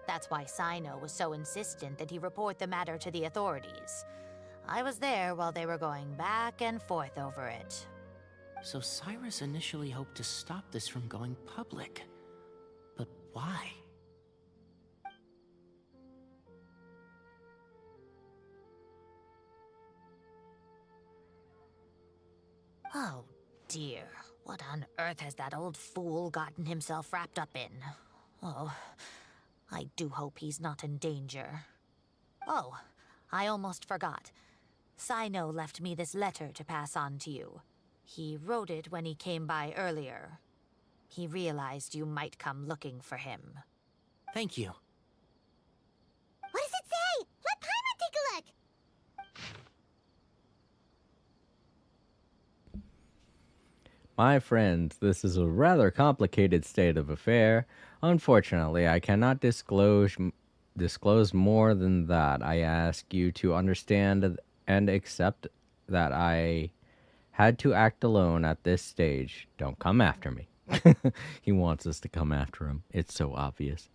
That's why Cyno was so insistent that he report the matter to the authorities. I was there while they were going back and forth over it. So Cyrus initially hoped to stop this from going public. But why? Oh dear, what on earth has that old fool gotten himself wrapped up in? Oh, I do hope he's not in danger. Oh, I almost forgot. Cyno left me this letter to pass on to you. He wrote it when he came by earlier. He realized you might come looking for him. Thank you. What does it say? Let Paimon take a look! My friends, this is a rather complicated state of affair. Unfortunately, I cannot disclose more than that. I ask you to understand and accept that I had to act alone at this stage. Don't come after me. He wants us to come after him. It's so obvious.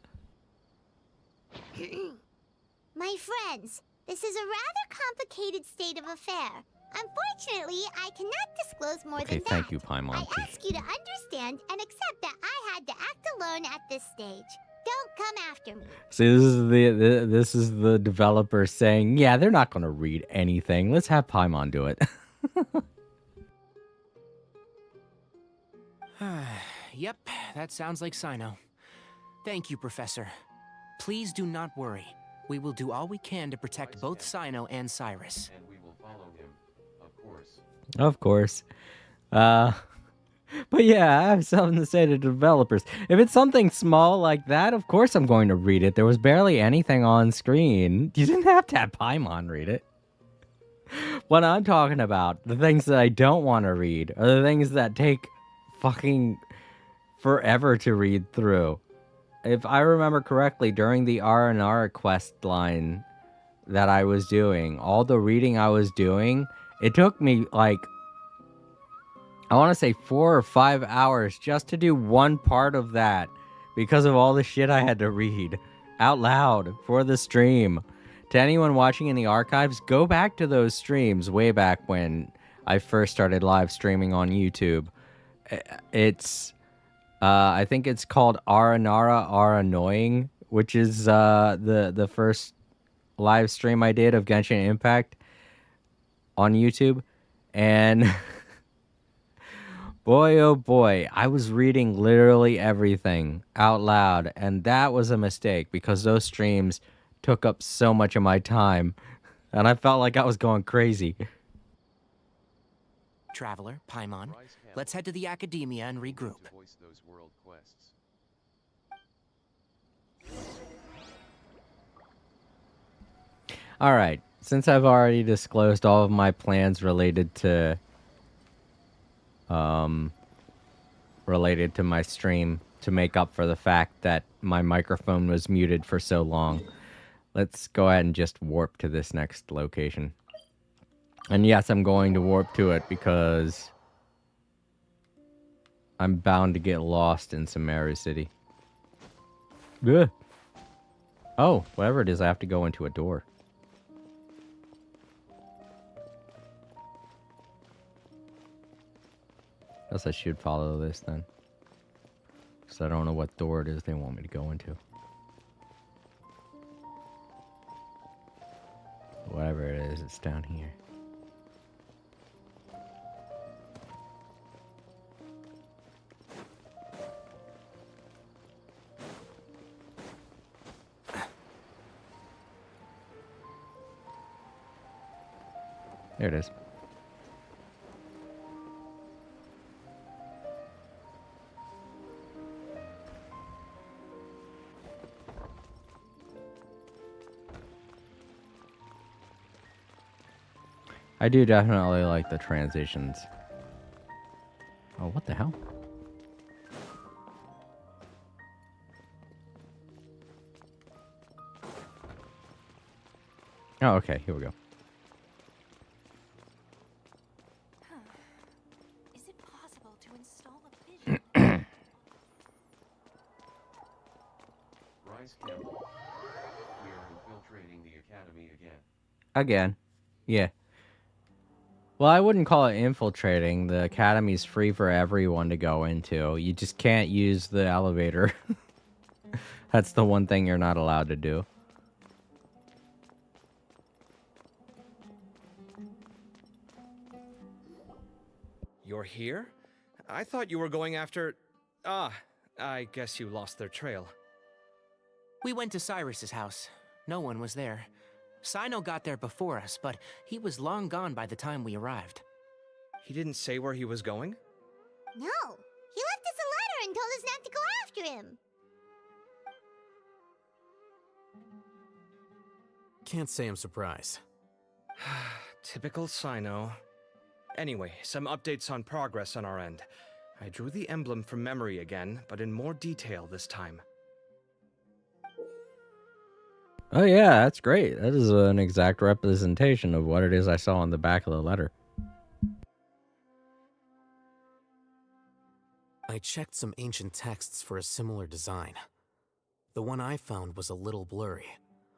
My friends, this is a rather complicated state of affair. Unfortunately, I cannot disclose more than that. Thank you, Paimon. I ask you to understand and accept that I had to act alone at this stage. Don't come after me. See, this is the developer saying, yeah, they're not going to read anything. Let's have Paimon do it. Yep, that sounds like Cyno. Thank you, Professor. Please do not worry. We will do all we can to protect both Cyno and Cyrus. And we will follow him, of course. Of course. But yeah, I have something to say to developers. If it's something small like that, of course I'm going to read it. There was barely anything on screen. You didn't have to have Paimon read it. What I'm talking about, the things that I don't want to read, are the things that take fucking forever to read through. If I remember correctly, during the R&R quest line that I was doing, all the reading I was doing, it took me like, I want to say 4 or 5 hours just to do one part of that because of all the shit I had to read out loud for the stream. To anyone watching in the archives, go back to those streams way back when I first started live streaming on YouTube. It's, I think it's called Aranara Are Annoying, which is the first live stream I did of Genshin Impact on YouTube. And boy, oh boy, I was reading literally everything out loud, and that was a mistake because those streams took up so much of my time, and I felt like I was going crazy. Traveler, Paimon, let's head to the academia and regroup. Voice those world quests. Alright, since I've already disclosed all of my plans related to my stream to make up for the fact that my microphone was muted for so long, let's go ahead and just warp to this next location. And yes, I'm going to warp to it because I'm bound to get lost in Sumeru City. Ugh. Oh, whatever it is, I have to go into a door. Guess I should follow this then. Because I don't know what door it is they want me to go into. Whatever it is, it's down here. There it is. I do definitely like the transitions. Oh, what the hell? Oh, okay, here we go. Is it possible to install a vision? Rise Campbell. We are infiltrating the academy again. Again. Yeah. Well, I wouldn't call it infiltrating. The academy's free for everyone to go into. You just can't use the elevator. That's the one thing you're not allowed to do. You're here? I thought you were going after... Ah, I guess you lost their trail. We went to Cyrus's house. No one was there. Cyno got there before us, but he was long gone by the time we arrived. He didn't say where he was going? No, he left us a letter and told us not to go after him. Can't say I'm surprised. Typical Cyno. Anyway, some updates on progress on our end. I drew the emblem from memory again, but in more detail this time. Oh yeah, that's great. That is an exact representation of what it is I saw on the back of the letter. I checked some ancient texts for a similar design. The one I found was a little blurry,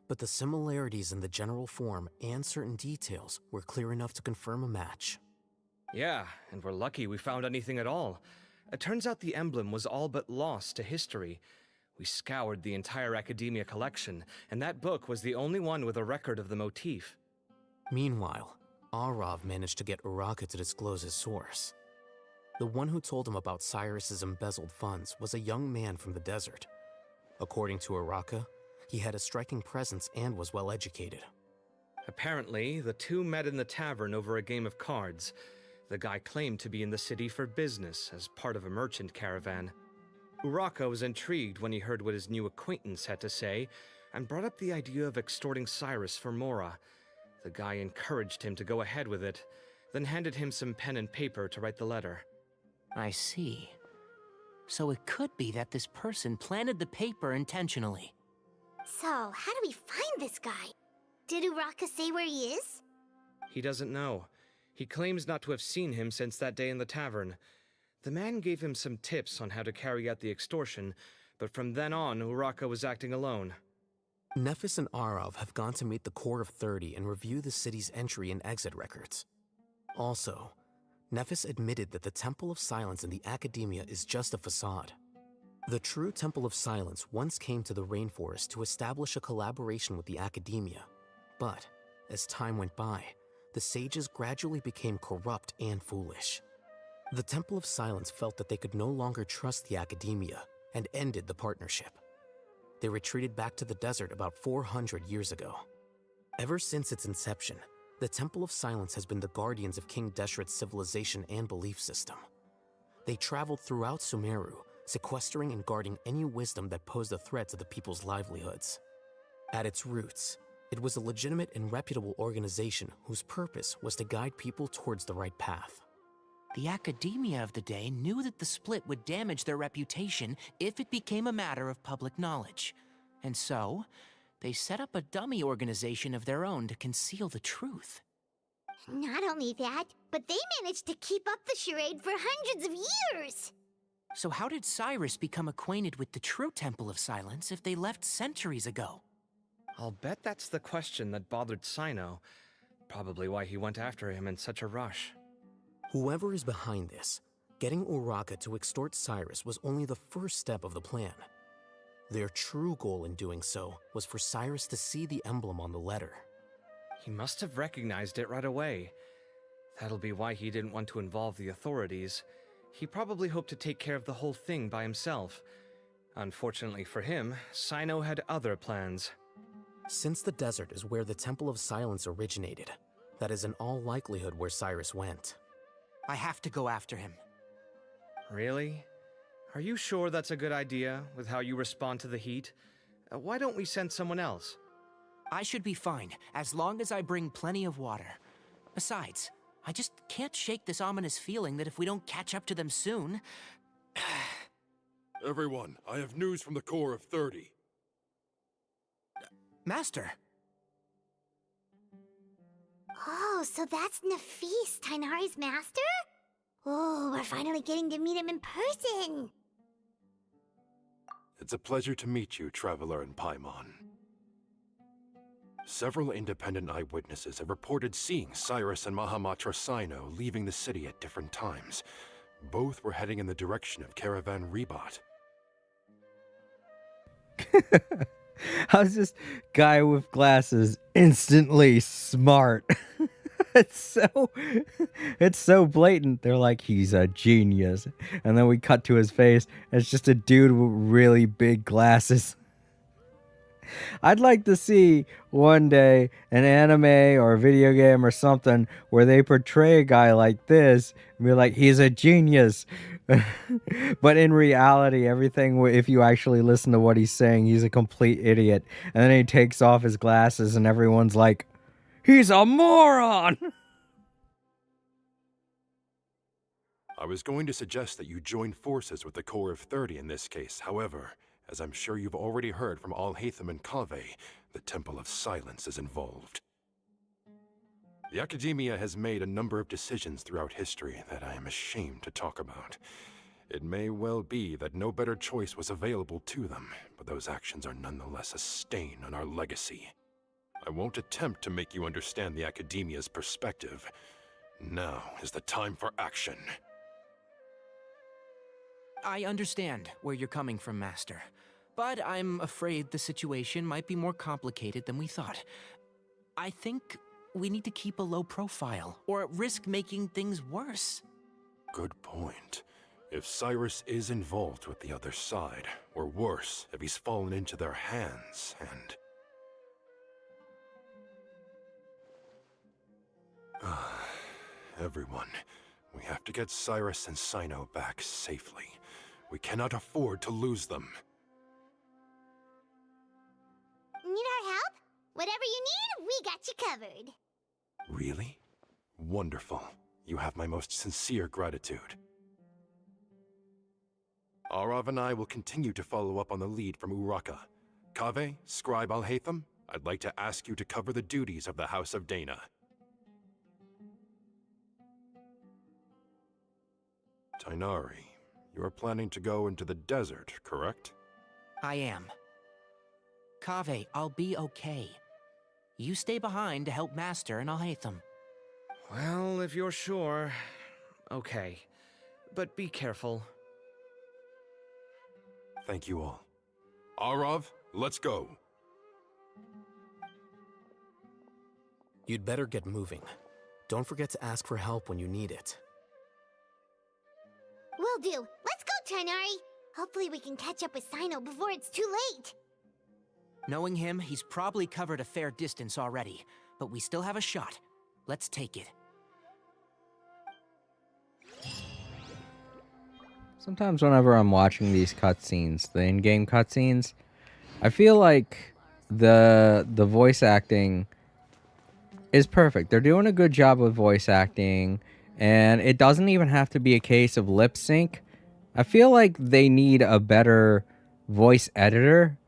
but the similarities in the general form and certain details were clear enough to confirm a match. Yeah, and we're lucky we found anything at all. It turns out the emblem was all but lost to history. We scoured the entire Academia collection, and that book was the only one with a record of the motif. Meanwhile, Arav managed to get Uraka to disclose his source. The one who told him about Cyrus's embezzled funds was a young man from the desert. According to Uraka, he had a striking presence and was well educated. Apparently, the two met in the tavern over a game of cards. The guy claimed to be in the city for business as part of a merchant caravan. Uraka was intrigued when he heard what his new acquaintance had to say and brought up the idea of extorting Cyrus for Mora. The guy encouraged him to go ahead with it, then handed him some pen and paper to write the letter. I see. So it could be that this person planted the paper intentionally. So, how do we find this guy? Did Uraka say where he is? He doesn't know. He claims not to have seen him since that day in the tavern. The man gave him some tips on how to carry out the extortion, but from then on, Uraka was acting alone. Nephis and Arav have gone to meet the Core of 30 and review the city's entry and exit records. Also, Nephis admitted that the Temple of Silence in the Academia is just a facade. The true Temple of Silence once came to the rainforest to establish a collaboration with the Academia, but as time went by, the sages gradually became corrupt and foolish. The Temple of Silence felt that they could no longer trust the Academia and ended the partnership. They retreated back to the desert about 400 years ago. Ever since its inception, the Temple of Silence has been the guardians of King Deshret's civilization and belief system. They traveled throughout Sumeru, sequestering and guarding any wisdom that posed a threat to the people's livelihoods. At its roots, it was a legitimate and reputable organization whose purpose was to guide people towards the right path. The Academia of the day knew that the split would damage their reputation if it became a matter of public knowledge. And so, they set up a dummy organization of their own to conceal the truth. Not only that, but they managed to keep up the charade for hundreds of years! So how did Cyrus become acquainted with the true Temple of Silence if they left centuries ago? I'll bet that's the question that bothered Cyno. Probably why he went after him in such a rush. Whoever is behind this, getting Uraka to extort Cyrus was only the first step of the plan. Their true goal in doing so was for Cyrus to see the emblem on the letter. He must have recognized it right away. That'll be why he didn't want to involve the authorities. He probably hoped to take care of the whole thing by himself. Unfortunately for him, Cyno had other plans. Since the desert is where the Temple of Silence originated, that is in all likelihood where Cyrus went. I have to go after him. Really? Are you sure that's a good idea, with how you respond to the heat? Why don't we send someone else? I should be fine, as long as I bring plenty of water. Besides, I just can't shake this ominous feeling that if we don't catch up to them soon... Everyone, I have news from the Core of 30. Master! Oh, so that's Nafis, Tainari's master? Oh, we're finally getting to meet him in person! It's a pleasure to meet you, Traveler in Paimon. Several independent eyewitnesses have reported seeing Cyrus and Mahamatra Cyno leaving the city at different times. Both were heading in the direction of Caravan Rebat. How's this guy with glasses instantly smart? It's so blatant. They're like, he's a genius. And then we cut to his face. It's just a dude with really big glasses. I'd like to see one day an anime or a video game or something where they portray a guy like this and be like, he's a genius. But in reality, everything, if you actually listen to what he's saying, he's a complete idiot. And then he takes off his glasses and everyone's like, he's a moron! I was going to suggest that you join forces with the Core of 30 in this case. However, as I'm sure you've already heard from Al-Haytham and Kaveh, the Temple of Silence is involved. The Academia has made a number of decisions throughout history that I am ashamed to talk about. It may well be that no better choice was available to them, but those actions are nonetheless a stain on our legacy. I won't attempt to make you understand the Academia's perspective. Now is the time for action. I understand where you're coming from, Master. But I'm afraid the situation might be more complicated than we thought. I think we need to keep a low profile, or risk making things worse. Good point. If Cyrus is involved with the other side, or worse, if he's fallen into their hands, and... Everyone, We have to get Cyrus and Cyno back safely. We cannot afford to lose them. Need our help? Whatever you need, we got you covered. Really? Wonderful. You have my most sincere gratitude. Arav and I will continue to follow up on the lead from Uraka. Kaveh, Scribe Alhaitham, I'd like to ask you to cover the duties of the House of Dana. Tighnari, you are planning to go into the desert, correct? I am. Kaveh, I'll be okay. You stay behind to help Master and Alhaitham. Well, if you're sure. Okay. But be careful. Thank you all. Arav, let's go. You'd better get moving. Don't forget to ask for help when you need it. Will do. Let's go, Tighnari. Hopefully we can catch up with Cyno before it's too late. Knowing him, he's probably covered a fair distance already, but we still have a shot. Let's take it. Sometimes whenever I'm watching these cutscenes, the in-game cutscenes, I feel like the voice acting is perfect. They're doing a good job with voice acting, and it doesn't even have to be a case of lip sync. I feel like they need a better voice editor,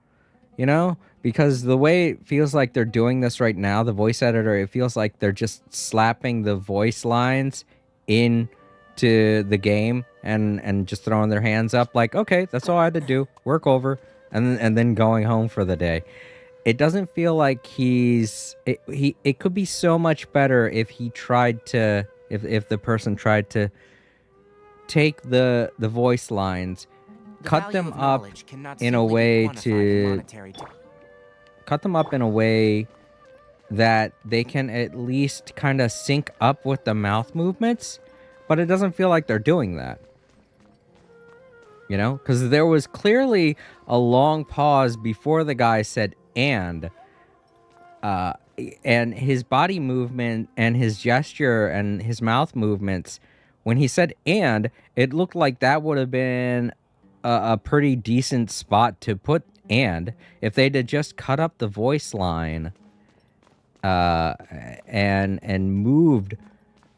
you know? Because the way it feels like they're doing this right now, the voice editor, it feels like they're just slapping the voice lines into the game and just throwing their hands up like, okay, that's all I had to do. Work over. And then going home for the day. It doesn't feel like it could be so much better if he tried to, if the person tried to take the voice lines, cut them up in a way to cut them up in a way that they can at least kind of sync up with the mouth movements, but it doesn't feel like they're doing that. You know, because there was clearly a long pause before the guy said and his body movement and his gesture and his mouth movements, when he said and, it looked like that would have been a pretty decent spot to put and if they'd have just cut up the voice line and moved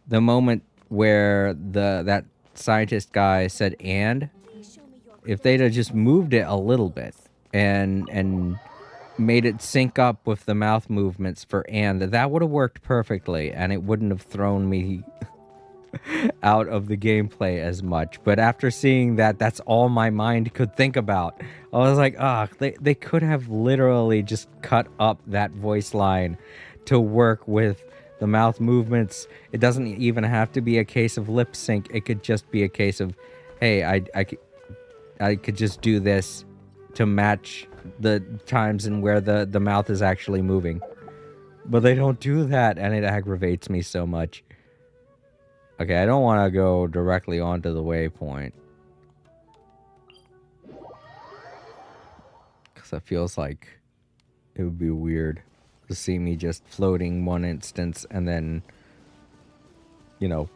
the moment where that scientist guy said and, if they'd have just moved it a little bit and made it sync up with the mouth movements for and, that would have worked perfectly and it wouldn't have thrown me out of the gameplay as much. But after seeing that, that's all my mind could think about. I was like, they could have literally just cut up that voice line to work with the mouth movements. It doesn't even have to be a case of lip sync. It could just be a case of, hey, I could just do this to match the times and where the mouth is actually moving. But they don't do that, and it aggravates me so much. Okay, I don't want to go directly onto the waypoint. Because it feels like it would be weird to see me just floating one instance and then, you know,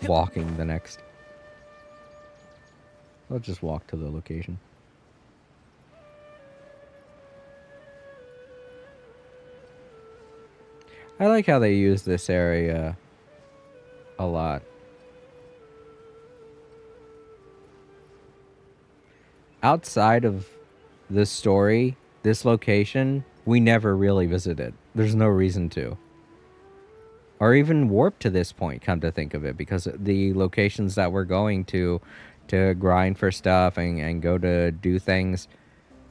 walking the next. I'll just walk to the location. I like how they use this area a lot. Outside of this story, this location, we never really visited. There's no reason to. Or even warp to this point, come to think of it, because the locations that we're going to grind for stuff and go to do things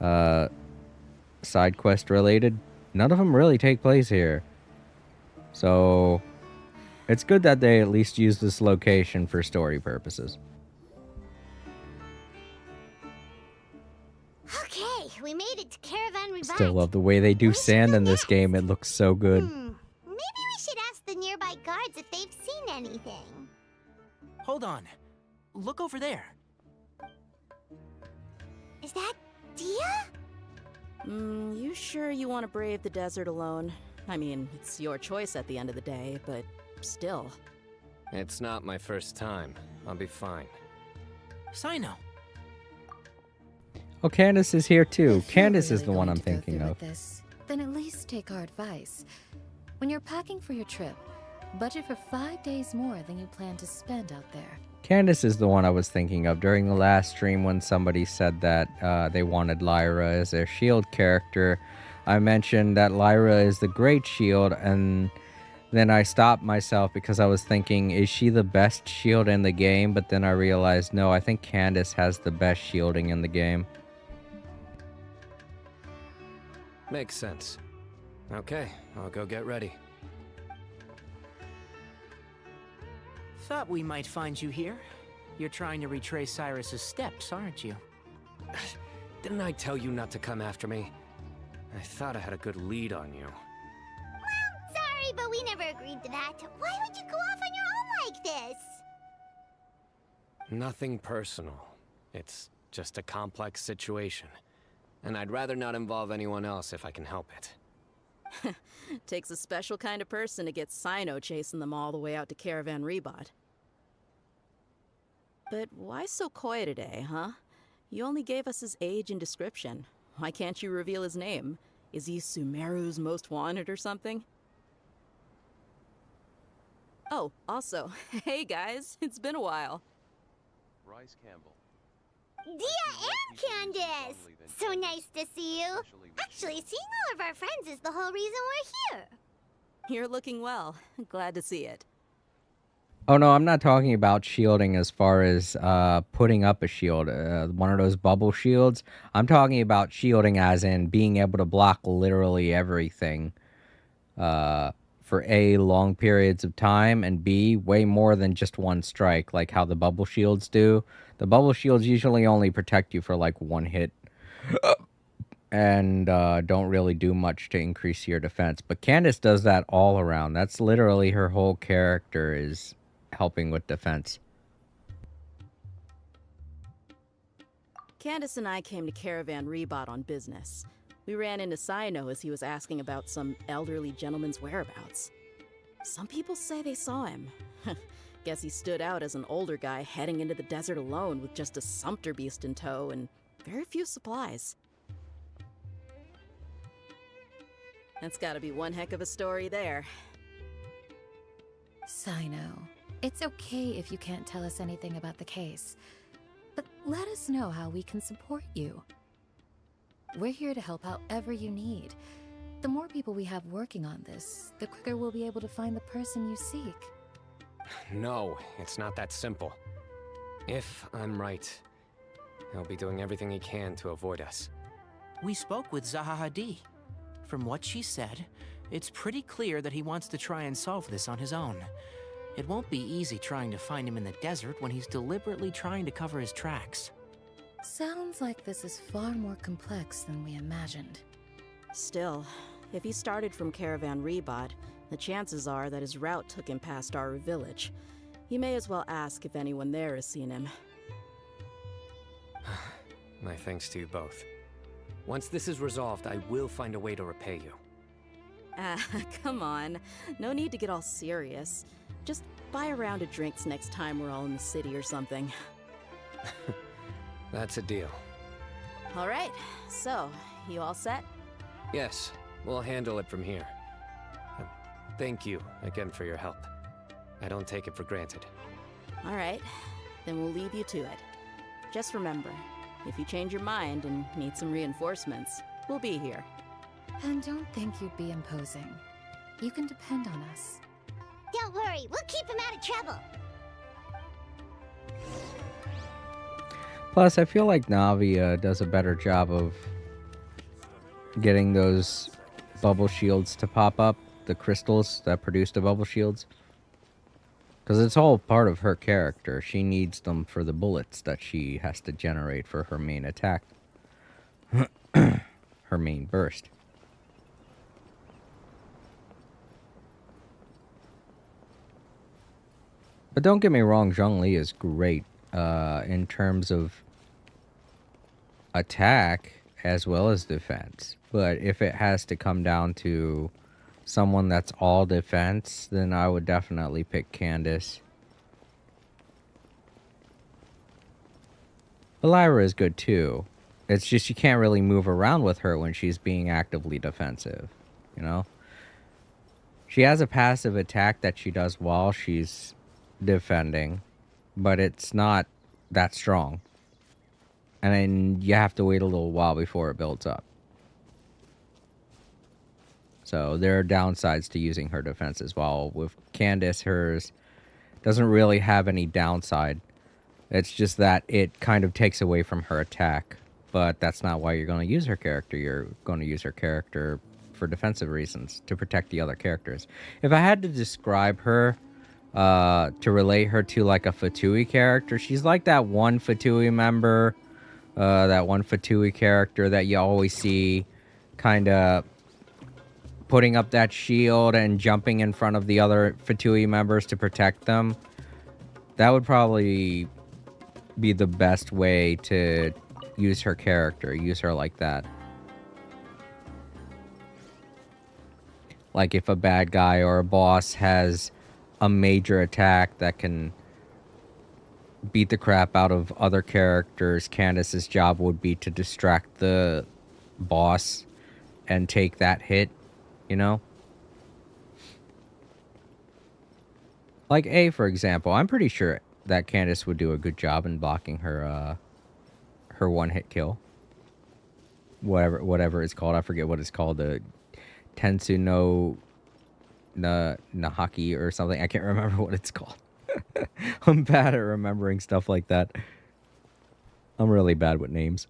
side quest related, none of them really take place here. So it's good that they at least use this location for story purposes. Okay, we made it to Caravan Revive. Still love the way they do sand in this game. It looks so good. Maybe we should ask the nearby guards if they've seen anything. Hold on. Look over there. Is that Dia? You sure you want to brave the desert alone? I mean, it's your choice at the end of the day, but still. It's not my first time. I'll be fine. Cyno. Oh, Candace is here too. If you're Candace is really the one going I'm to go thinking through of. with this, then at least take our advice. When you're packing for your trip, budget for 5 days more than you plan to spend out there. Candace is the one I was thinking of during the last stream when somebody said that they wanted Lyra as their shield character. I mentioned that Lyra is the great shield, and then I stopped myself because I was thinking, is she the best shield in the game? But then I realized, no, I think Candace has the best shielding in the game. Makes sense. Okay, I'll go get ready. Thought we might find you here. You're trying to retrace Cyrus's steps, aren't you? Didn't I tell you not to come after me? I thought I had a good lead on you. Sorry, but we never agreed to that. Why would you go off on your own like this? Nothing personal. It's just a complex situation. And I'd rather not involve anyone else if I can help it. Takes a special kind of person to get Cyno chasing them all the way out to Caravan Rebot. But why so coy today, huh? You only gave us his age and description. Why can't you reveal his name? Is he Sumeru's most wanted or something? Oh, also, hey guys, it's been a while. Bryce Campbell. Dia and Candace! So nice to see you. Actually, seeing all of our friends is the whole reason we're here. You're looking well. Glad to see it. Oh no, I'm not talking about shielding as far as putting up a shield, one of those bubble shields. I'm talking about shielding as in being able to block literally everything for A, long periods of time, and B, way more than just one strike, like how the bubble shields do. The bubble shields usually only protect you for like one hit and don't really do much to increase your defense. But Candace does that all around. That's literally her whole character, is helping with defense. Candace and I came to Caravan Rebot on business. We ran into Cyno as he was asking about some elderly gentleman's whereabouts. Some people say they saw him. Guess he stood out as an older guy heading into the desert alone with just a sumpter beast in tow and very few supplies. That's gotta be one heck of a story there. Cyno, it's okay if you can't tell us anything about the case, but let us know how we can support you. We're here to help however you need. The more people we have working on this, the quicker we'll be able to find the person you seek. No, it's not that simple. If I'm right, he'll be doing everything he can to avoid us. We spoke with Zaha Hadid. From what she said, it's pretty clear that he wants to try and solve this on his own. It won't be easy trying to find him in the desert when he's deliberately trying to cover his tracks. Sounds like this is far more complex than we imagined. Still, if he started from Caravan Rebot, the chances are that his route took him past our village. You may as well ask if anyone there has seen him. My thanks to you both. Once this is resolved, I will find a way to repay you. Ah, come on. No need to get all serious. Just buy a round of drinks next time we're all in the city or something. That's a deal. All right, so, you all set? Yes, we'll handle it from here. Thank you again for your help. I don't take it for granted. All right, then we'll leave you to it. Just remember, if you change your mind and need some reinforcements, we'll be here. And don't think you'd be imposing. You can depend on us. Don't worry, we'll keep him out of trouble. Plus, I feel like Navi does a better job of getting those bubble shields to pop up, the crystals that produce the bubble shields. Because it's all part of her character. She needs them for the bullets that she has to generate for her main attack. Her main burst. But don't get me wrong, Zhongli is great in terms of attack as well as defense. But if it has to come down to someone that's all defense, then I would definitely pick Candace. But Lyra is good too. It's just you can't really move around with her when she's being actively defensive, you know? She has a passive attack that she does while she's defending, but it's not that strong. And then you have to wait a little while before it builds up. So there are downsides to using her defenses, while with Candace, hers doesn't really have any downside. It's just that it kind of takes away from her attack. But that's not why you're going to use her character. You're going to use her character for defensive reasons, to protect the other characters. If I had to describe her, to relate her to like a Fatui character, she's like that one Fatui member, that one Fatui character that you always see kind of putting up that shield and jumping in front of the other Fatui members to protect them. That would probably be the best way to use her character. Use her like that. Like if a bad guy or a boss has a major attack that can beat the crap out of other characters, Candace's job would be to distract the boss and take that hit, you know? Like A, for example, I'm pretty sure that Candace would do a good job in blocking her her one-hit kill. Whatever it's called. I forget what it's called. The Tensu no Nahaki or something. I can't remember what it's called. I'm bad at remembering stuff like that. I'm really bad with names.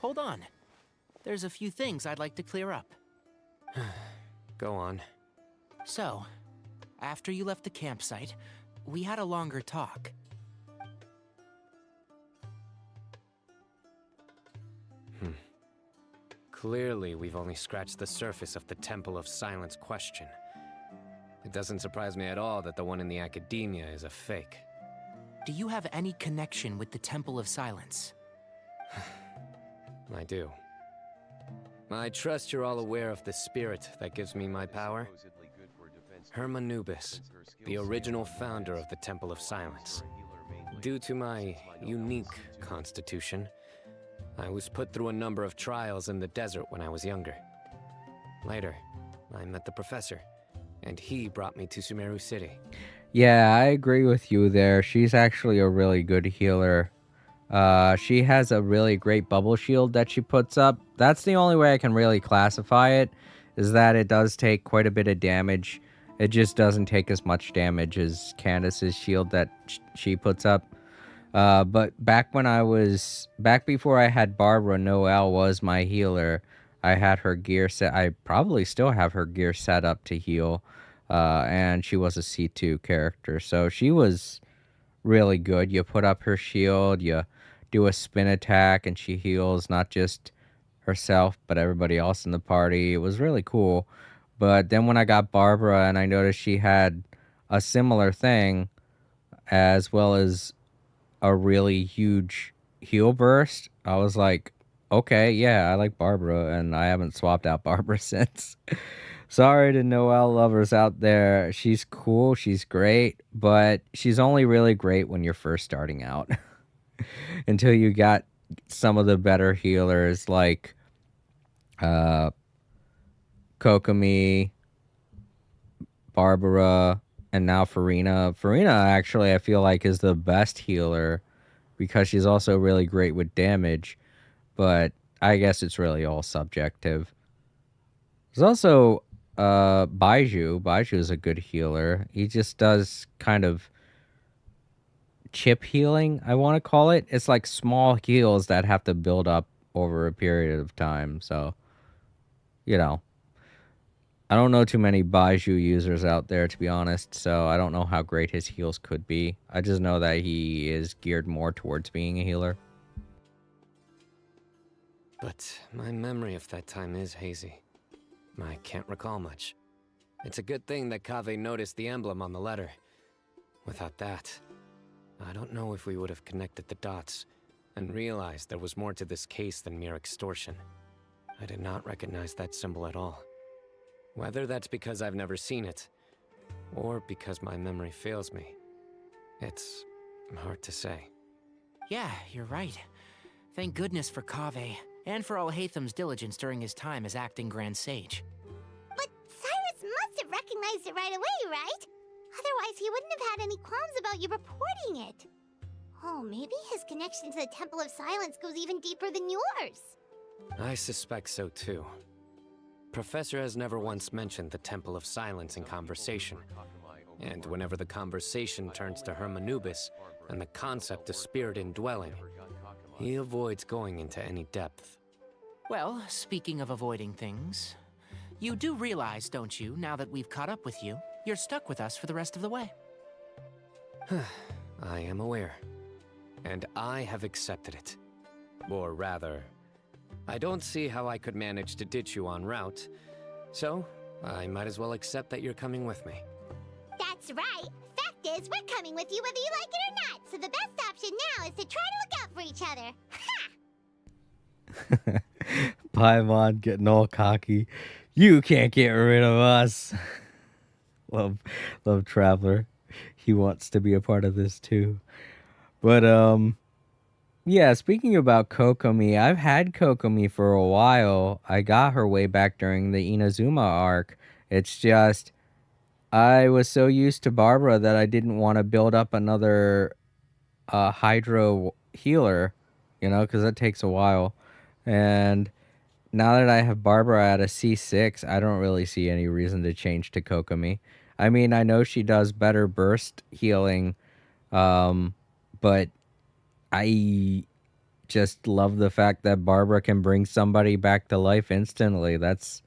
Hold on. There's a few things I'd like to clear up. Go on. So, after you left the campsite, we had a longer talk. Clearly, we've only scratched the surface of the Temple of Silence question. It doesn't surprise me at all that the one in the academia is a fake. Do you have any connection with the Temple of Silence? I do. I trust you're all aware of the spirit that gives me my power. Hermanubis, the original founder of the Temple of Silence. Due to my unique constitution, I was put through a number of trials in the desert when I was younger. Later, I met the professor, and he brought me to Sumeru City. Yeah, I agree with you there. She's actually a really good healer. She has a really great bubble shield that she puts up. That's the only way I can really classify it, is that it does take quite a bit of damage. It just doesn't take as much damage as Candace's shield that she puts up. But back before I had Barbara, Noelle was my healer. I had her gear set. I probably still have her gear set up to heal. And she was a C2 character. So she was really good. You put up her shield, you do a spin attack, and she heals not just herself, but everybody else in the party. It was really cool. But then when I got Barbara and I noticed she had a similar thing, as well as a really huge heal burst, I was like, okay, yeah, I like Barbara, and I haven't swapped out Barbara since. Sorry to Noelle lovers out there. She's cool, she's great, but she's only really great when you're first starting out. Until you got some of the better healers like Kokomi, Barbara, and now Farina. Farina actually I feel like is the best healer because she's also really great with damage, but I guess it's really all subjective. There's also Baiju. Baiju is a good healer. He just does kind of chip healing, I want to call it. It's like small heals that have to build up over a period of time. So, you know, I don't know too many Baiju users out there, to be honest, so I don't know how great his heals could be. I just know that he is geared more towards being a healer. But my memory of that time is hazy. I can't recall much. It's a good thing that Kaveh noticed the emblem on the letter. Without that, I don't know if we would have connected the dots and realized there was more to this case than mere extortion. I did not recognize that symbol at all. Whether that's because I've never seen it, or because my memory fails me, it's hard to say. Yeah, you're right. Thank goodness for Kaveh, and for Alhaitham's diligence during his time as acting Grand Sage. But Cyrus must have recognized it right away, right? Otherwise, he wouldn't have had any qualms about you reporting it. Oh, maybe his connection to the Temple of Silence goes even deeper than yours. I suspect so too. Professor has never once mentioned the Temple of Silence in conversation. And whenever the conversation turns to Hermanubis and the concept of spirit indwelling, he avoids going into any depth. Well, speaking of avoiding things, you do realize, don't you, now that we've caught up with you, you're stuck with us for the rest of the way. I am aware. And I have accepted it. Or rather, I don't see how I could manage to ditch you en route, so I might as well accept that you're coming with me. That's right. Fact is, we're coming with you whether you like it or not, so the best option now is to try to look out for each other. Paimon getting all cocky. You can't get rid of us. love Traveler. He wants to be a part of this too. But yeah, speaking about Kokomi, I've had Kokomi for a while. I got her way back during the Inazuma arc. It's just I was so used to Barbara that I didn't want to build up another hydro healer, you know, because that takes a while. And now that I have Barbara at a C6, I don't really see any reason to change to Kokomi. I mean, I know she does better burst healing, but I just love the fact that Barbara can bring somebody back to life instantly. That's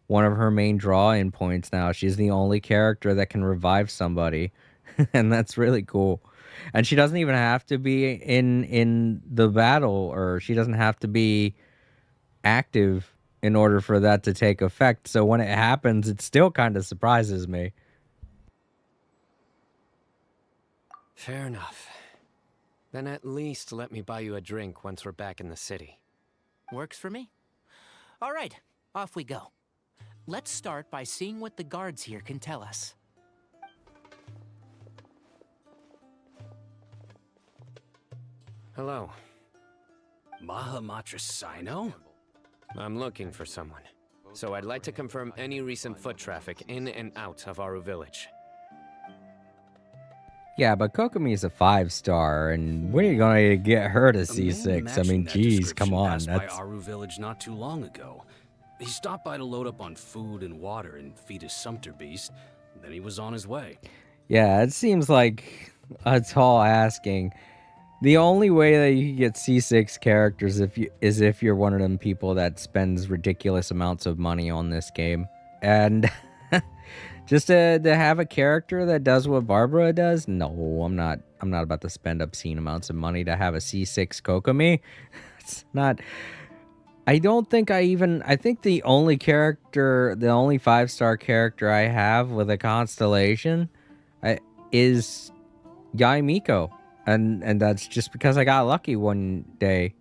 one of her main draw-in points now. She's the only character that can revive somebody, and that's really cool. And she doesn't even have to be in the battle, or she doesn't have to be active in order for that to take effect. So when it happens, it still kind of surprises me. Fair enough. Then at least let me buy you a drink once we're back in the city. Works for me. All right, off we go. Let's start by seeing what the guards here can tell us. Hello. Mahamatra Cyno? I'm looking for someone. So I'd like to confirm any recent foot traffic in and out of Aru Village. Yeah, but Kokomi's a 5-star, and when are you going to get her to C6? I mean, geez, come on. Passed by Aru Village not too long ago. He stopped by to load up on food and water and feed his sumpter beast. Then he was on his way. Yeah, it seems like a tall asking. The only way that you can get C6 characters is if you're one of them people that spends ridiculous amounts of money on this game. And just to have a character that does what Barbara does, no, I'm not about to spend obscene amounts of money to have a C6 Kokomi. It's not. I think the only 5-star character I have with a constellation is Yai Miko. And that's just because I got lucky one day.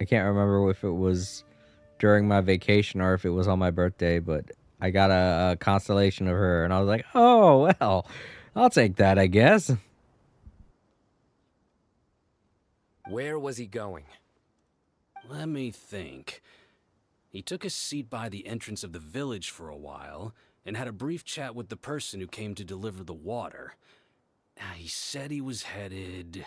I can't remember if it was during my vacation or if it was on my birthday, but I got a constellation of her, and I was like, oh, well, I'll take that, I guess. Where was he going? Let me think. He took a seat by the entrance of the village for a while and had a brief chat with the person who came to deliver the water. He said he was headed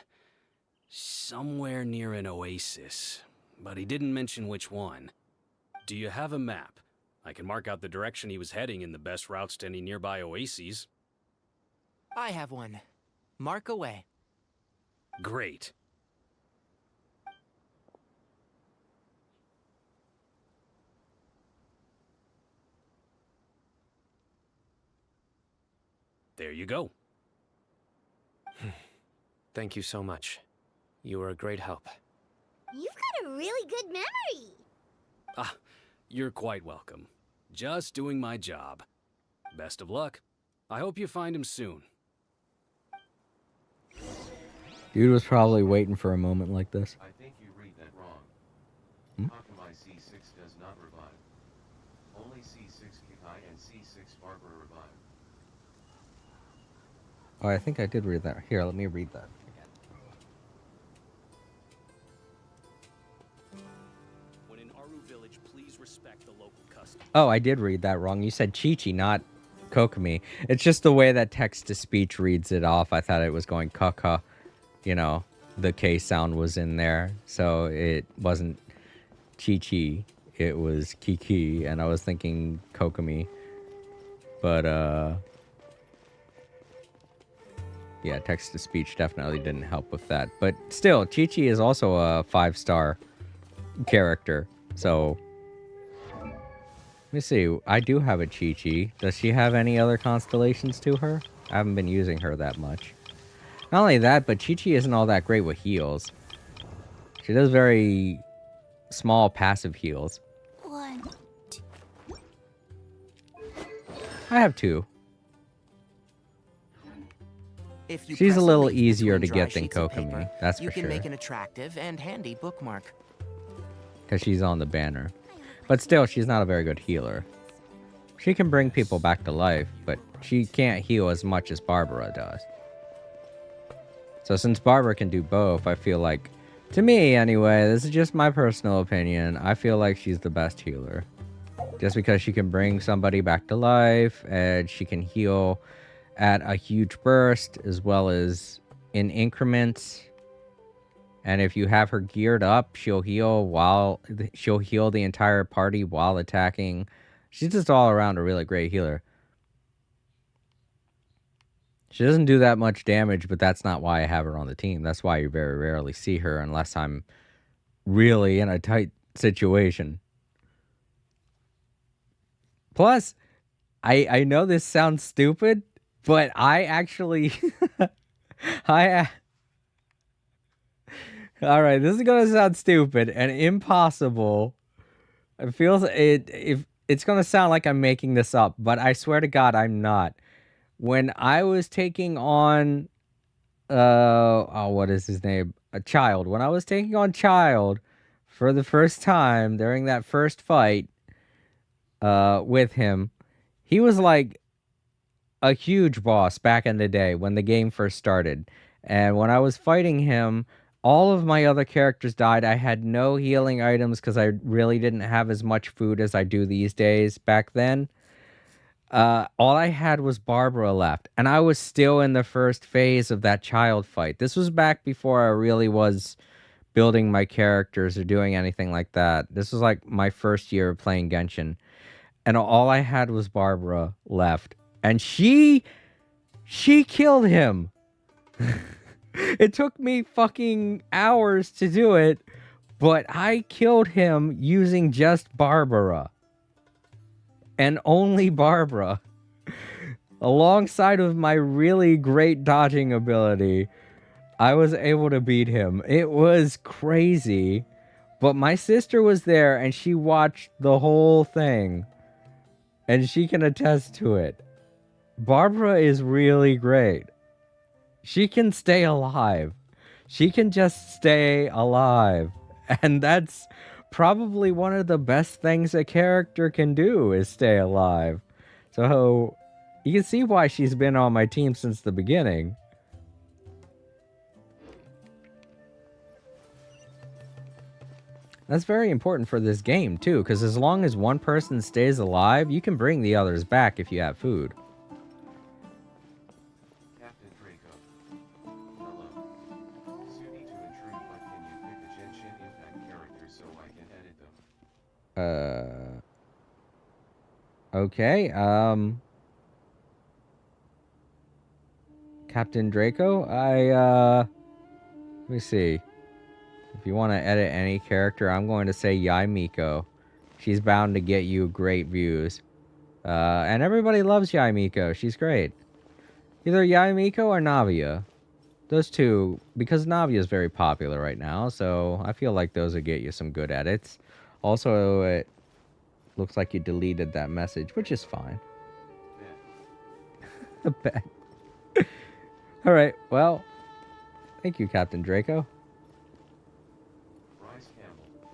somewhere near an oasis, but he didn't mention which one. Do you have a map? I can mark out the direction he was heading and the best routes to any nearby oases. I have one. Mark away. Great. There you go. Thank you so much. You were a great help. You've got a really good memory. Ah, you're quite welcome. Just doing my job. Best of luck. I hope you find him soon. Dude was probably waiting for a moment like this. I think you read that wrong. Hakamai C6 does not revive. Only C6 Kikai and C6 Barbara revive. Oh, I think I did read that. Here, let me read that again. Oh, I did read that wrong. You said Chi-Chi, not Kokomi. It's just the way that text-to-speech reads it off. I thought it was going Kaka. You know, the K sound was in there. So it wasn't Chi-Chi. It was Kiki. And I was thinking Kokomi. But, yeah, text-to-speech definitely didn't help with that. But still, Chi-Chi is also a 5-star character. So... let me see. I do have a Chi-Chi. Does she have any other constellations to her? I haven't been using her that much. Not only that, but Chi-Chi isn't all that great with heals. She does very small passive heals. One. I have 2. If you She's press a little leaf easier to between dry get than sheets of Kokomi, paper, that's you for can sure. make an attractive and handy bookmark. Because she's on the banner. But still, she's not a very good healer. She can bring people back to life, but she can't heal as much as Barbara does. So since Barbara can do both, I feel like, to me anyway, this is just my personal opinion, I feel like she's the best healer. Just because she can bring somebody back to life, and she can heal at a huge burst, as well as in increments. And if you have her geared up, she'll heal the entire party while attacking. She's just all around a really great healer. She doesn't do that much damage, but that's not why I have her on the team. That's why you very rarely see her unless I'm really in a tight situation. Plus, I know this sounds stupid, but I actually... Alright, this is gonna sound stupid and impossible. It's gonna sound like I'm making this up, but I swear to God, I'm not. When I was taking on, what is his name? Child. When I was taking on Child for the first time during that first fight, with him, he was like a huge boss back in the day when the game first started. And when I was fighting him, all of my other characters died. I had no healing items because I really didn't have as much food as I do these days back then. All I had was Barbara left, and I was still in the first phase of that Child fight. This was back before I really was building my characters or doing anything like that. This was like my first year of playing Genshin, and all I had was Barbara left, and she killed him. It took me fucking hours to do it, but I killed him using just Barbara. And only Barbara. Alongside of my really great dodging ability, I was able to beat him. It was crazy. But my sister was there and she watched the whole thing. And she can attest to it. Barbara is really great. She can stay alive. She can just stay alive. And that's probably one of the best things a character can do is stay alive. So you can see why she's been on my team since the beginning. That's very important for this game too, because as long as one person stays alive, you can bring the others back if you have food. Captain Draco. Hello. Sorry to intrude, but can you pick a Genshin Impact character so I can edit them? Okay, Captain Draco, let me see. If you want to edit any character, I'm going to say Yai Miko. She's bound to get you great views. And everybody loves Yai Miko. She's great. Either Yai Miko or Navia. Those two, because Navia is very popular right now, so I feel like those would get you some good edits. Also, it looks like you deleted that message, which is fine. A bet. Alright, well, thank you, Captain Draco. Bryce Campbell.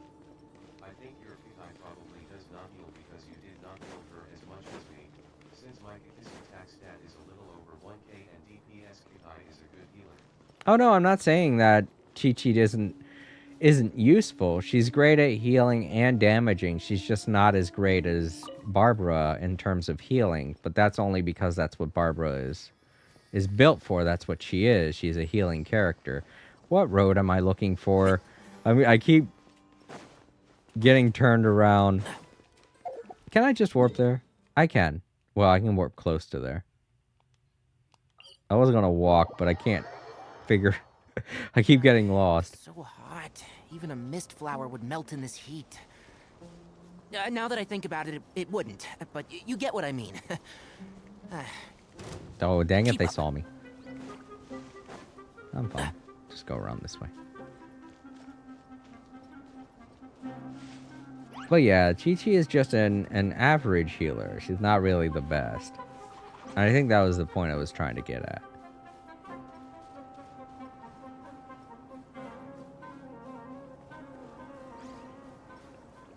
I think your Kitai probably does not heal because you did not heal her as much as me. Since my Kikisi attack stat is a little over 1k and DPS Kitai is a good healer. Oh no, I'm not saying that Chi-Chi isn't useful. She's great at healing and damaging. She's just not as great as Barbara in terms of healing. But that's only because that's what Barbara is built for. That's what she is. She's a healing character. What road am I looking for? I mean, I keep getting turned around. Can I just warp there? I can. Well, I can warp close to there. I was gonna walk, but I can't figure. I keep getting lost. So hot. Even a mist flower would melt in this heat. Now that I think about it, it wouldn't. But you get what I mean. Oh, dang it, they saw me. I'm fine. Just go around this way. But yeah, Chi-Chi is just an average healer. She's not really the best. And I think that was the point I was trying to get at.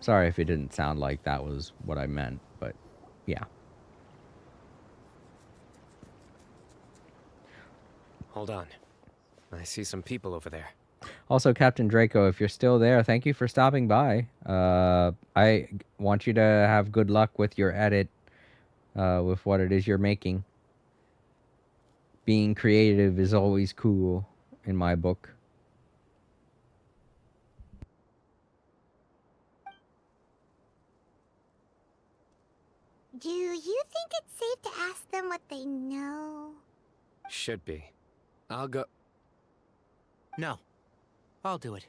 Sorry if it didn't sound like that was what I meant, but yeah. Hold on. I see some people over there. Also, Captain Draco, if you're still there, thank you for stopping by. I want you to have good luck with your edit, with what it is you're making. Being creative is always cool in my book. Do you think it's safe to ask them what they know? Should be. I'll go. No. I'll do it.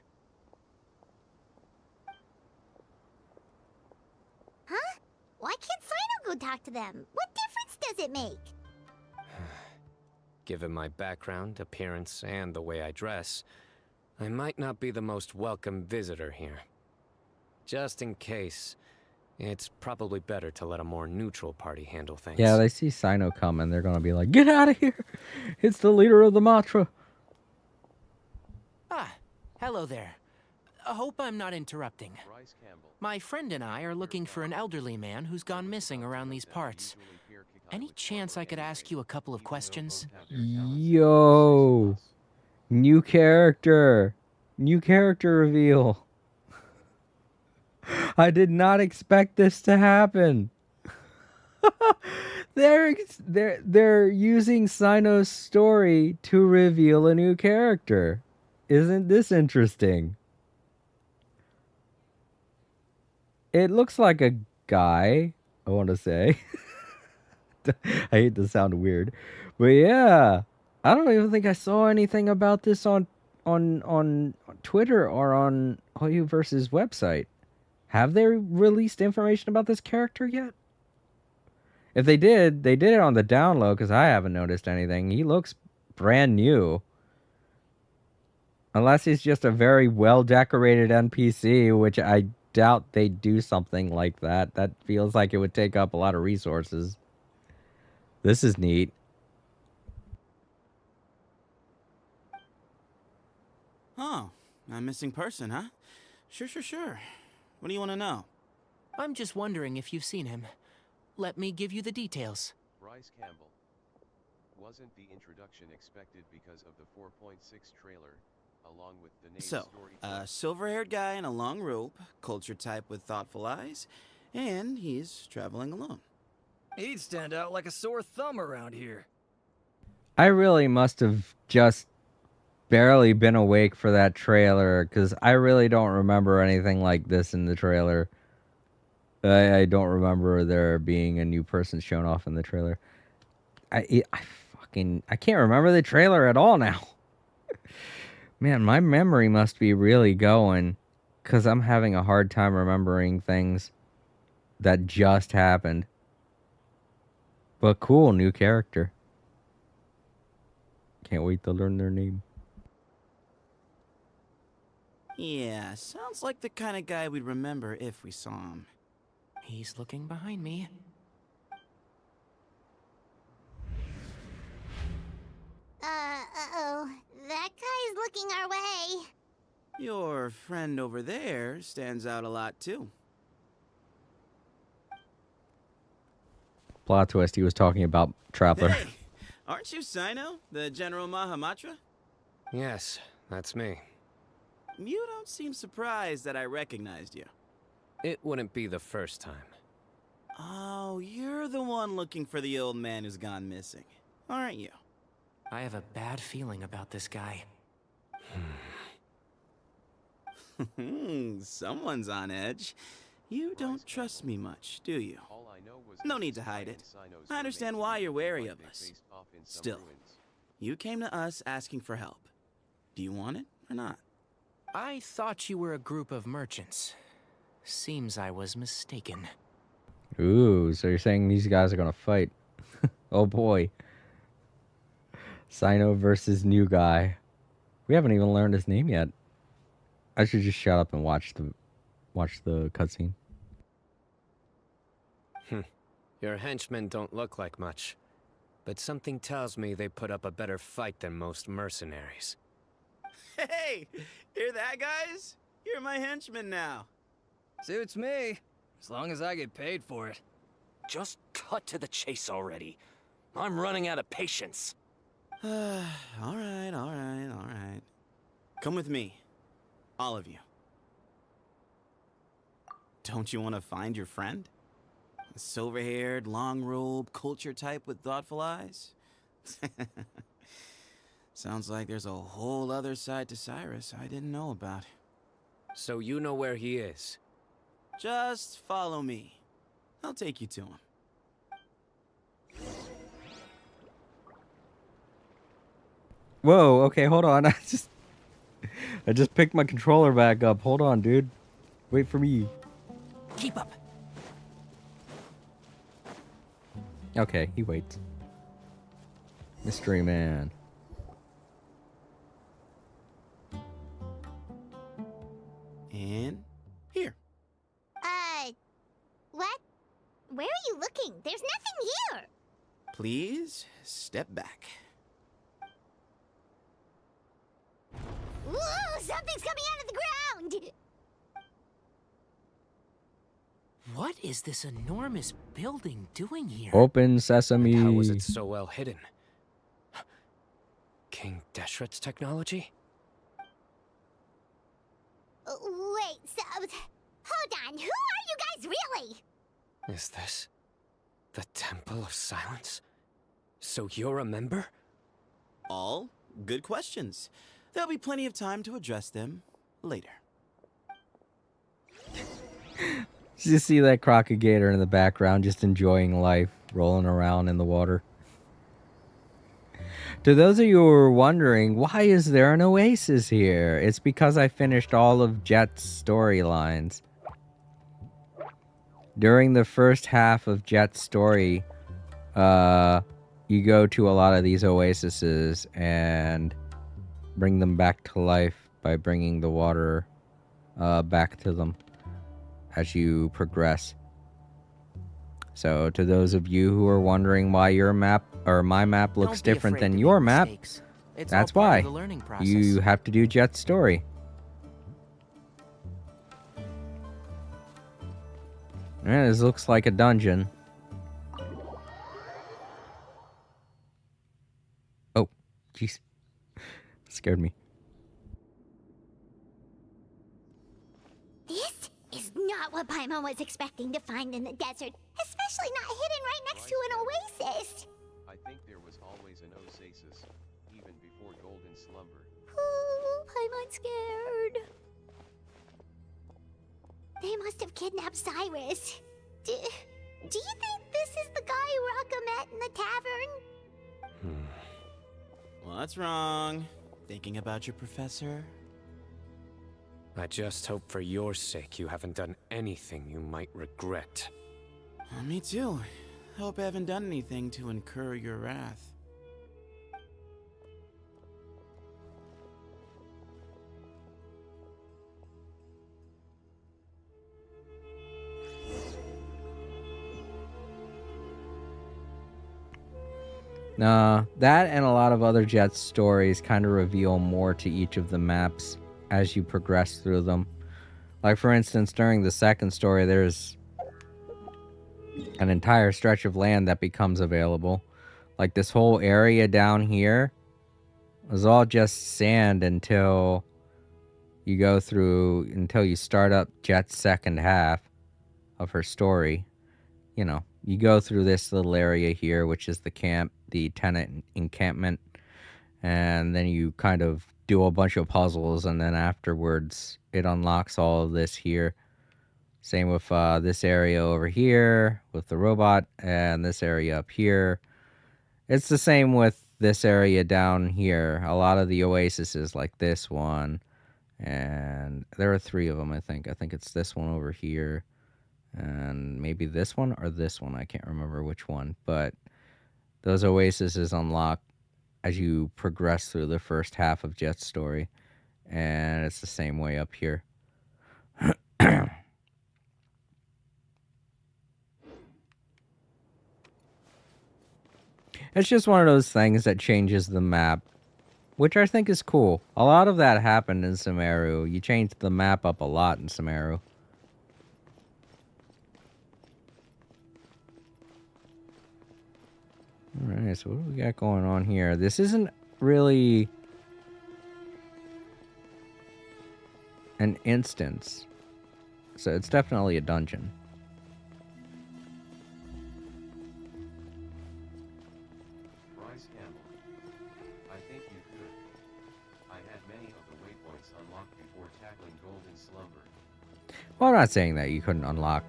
Huh? Why can't Cyno go talk to them? What difference does it make? Given my background, appearance, and the way I dress, I might not be the most welcome visitor here. Just in case, it's probably better to let a more neutral party handle things. Yeah, they see Cyno come and they're gonna be like, "Get out of here! It's the leader of the Matra." Ah, hello there. I hope I'm not interrupting. My friend and I are looking for an elderly man who's gone missing around these parts. Any chance I could ask you a couple of questions? Yo! New character! New character reveal! I did not expect this to happen. They're using Cyno's story to reveal a new character. Isn't this interesting? It looks like a guy, I want to say. I hate to sound weird. But yeah, I don't even think I saw anything about this on Twitter or on Hoyoverse's website. Have they released information about this character yet? If they did it on the download because I haven't noticed anything. He looks brand new. Unless he's just a very well-decorated NPC, which I doubt they do something like that. That feels like it would take up a lot of resources. This is neat. Oh, a missing person, huh? Sure. What do you want to know? I'm just wondering if you've seen him. Let me give you the details. Bryce Campbell. Wasn't the introduction expected because of the 4.6 trailer, along with the name story? A silver-haired guy in a long robe, culture type with thoughtful eyes, and he's traveling alone. He'd stand out like a sore thumb around here. I really must have just barely been awake for that trailer, because I really don't remember anything like this in the trailer. I don't remember there being a new person shown off in the trailer. I can't remember the trailer at all now. Man, my memory must be really going, because I'm having a hard time remembering things that just happened. But cool, new character. Can't wait to learn their name. Yeah, sounds like the kind of guy we'd remember if we saw him. He's looking behind me. Uh-oh. That guy's looking our way. Your friend over there stands out a lot, too. Plot twist, he was talking about Traveler. Hey, aren't you Cyno, the General Mahamatra? Yes, that's me. You don't seem surprised that I recognized you. It wouldn't be the first time. Oh, you're the one looking for the old man who's gone missing, aren't you? I have a bad feeling about this guy. Someone's on edge. You don't trust me much, do you? No need to hide it. I understand why you're wary of us. Still, you came to us asking for help. Do you want it or not? I thought you were a group of merchants. Seems I was mistaken. Ooh, so you're saying these guys are gonna fight? Oh boy. Cyno versus new guy. We haven't even learned his name yet. I should just shut up and watch the cutscene. Your henchmen don't look like much, but something tells me they put up a better fight than most mercenaries. Hey, hear that, guys? You're my henchmen now. Suits me, as long as I get paid for it. Just cut to the chase already. I'm running out of patience. All right. Come with me. All of you. Don't you want to find your friend? A silver-haired, long-robed, culture type with thoughtful eyes? Sounds like there's a whole other side to Cyrus I didn't know about. So you know where he is? Just follow me. I'll take you to him. Whoa, okay, hold on. I just picked my controller back up. Hold on, dude. Wait for me. Keep up. Okay, he waits. Mystery man. And here. What? Where are you looking? There's nothing here. Please step back. Ooh, something's coming out of the ground! What is this enormous building doing here? Open sesame. How was it so well hidden? King Deshret's technology? Wait, so... Hold on, who are you guys really? Is this the Temple of Silence? So you're a member? All good questions. There'll be plenty of time to address them later. You see that crocodile in the background just enjoying life, rolling around in the water. To those of you who are wondering, why is there an oasis here? It's because I finished all of Jet's storylines. During the first half of Jet's story, you go to a lot of these oases and bring them back to life by bringing the water back to them as you progress. So to those of you who are wondering why your map or my map looks different than your map, that's why. You have to do Jet's story. Yeah, this looks like a dungeon. Oh, jeez. Scared me. This is not what Paimon was expecting to find in the desert, especially not hidden right next to an oasis. I think there was always an oasis, even before Golden Slumber. Ooh, Paimon's scared. They must have kidnapped Cyrus. Do you think this is the guy Raka met in the tavern? What's wrong? Thinking about your professor? I just hope for your sake you haven't done anything you might regret. Me too. Hope I haven't done anything to incur your wrath. Nah, that and a lot of other Jet stories kind of reveal more to each of the maps as you progress through them. Like, for instance, during the second story, there's an entire stretch of land that becomes available. Like, this whole area down here was all just sand until You go through until you start up Jet's second half of her story. You know, you go through this little area here, which is the camp, the tenant encampment, and then you kind of do a bunch of puzzles, and then afterwards it unlocks all of this here. Same with this area over here with the robot, and this area up here. It's the same with this area down here. A lot of the oases like this one, and there are 3 of them, I think. I think it's this one over here, and maybe this one or this one. I can't remember which one, but those oases unlock as you progress through the first half of Jet's story, and it's the same way up here. It's just one of those things that changes the map, which I think is cool. A lot of that happened in Sumeru. You changed the map up a lot in Sumeru. Alright, so what do we got going on here? This isn't really an instance, so it's definitely a dungeon. Bryce Campbell. I think you could. I had many of the waypoints unlocked before tackling Golden Slumber. Well, I'm not saying that you couldn't unlock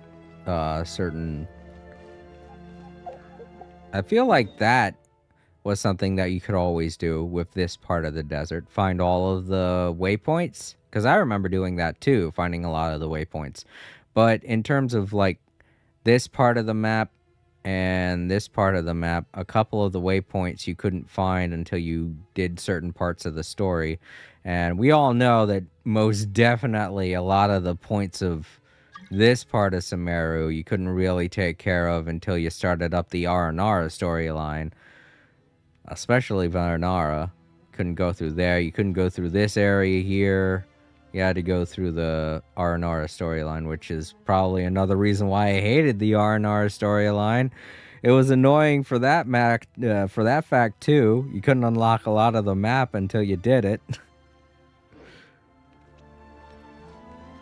certain... I feel like that was something that you could always do with this part of the desert. Find all of the waypoints. Because I remember doing that too, finding a lot of the waypoints. But in terms of like this part of the map and this part of the map, a couple of the waypoints you couldn't find until you did certain parts of the story. And we all know that most definitely a lot of the points of this part of Sumeru you couldn't really take care of until you started up the Aranara storyline. Especially Aranara. Couldn't go through there. You couldn't go through this area here. You had to go through the Aranara storyline, which is probably another reason why I hated the Aranara storyline. It was annoying for that fact too. You couldn't unlock a lot of the map until you did it.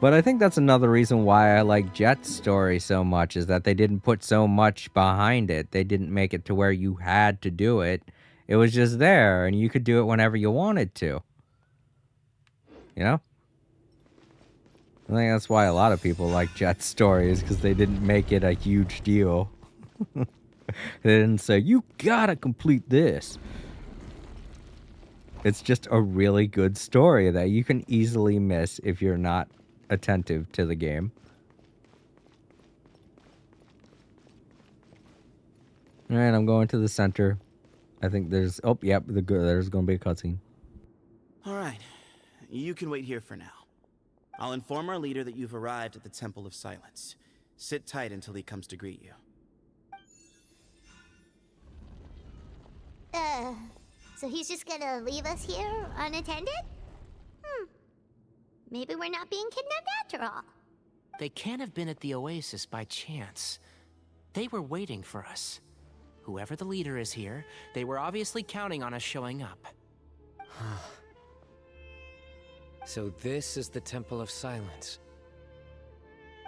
But I think that's another reason why I like Jet's story so much, is that they didn't put so much behind it. They didn't make it to where you had to do it. It was just there, and you could do it whenever you wanted to. You know? I think that's why a lot of people like Jet's stories, because they didn't make it a huge deal. They didn't say, you gotta complete this. It's just a really good story that you can easily miss if you're not attentive to the game. Alright, I'm going to the center. I think there's... Oh, yep, there's going to be a cutscene. Alright, you can wait here for now. I'll inform our leader that you've arrived at the Temple of Silence. Sit tight until he comes to greet you. So he's just gonna leave us here unattended? Maybe we're not being kidnapped after all. They can't have been at the oasis by chance. They were waiting for us. Whoever the leader is here, they were obviously counting on us showing up. So this is the Temple of Silence.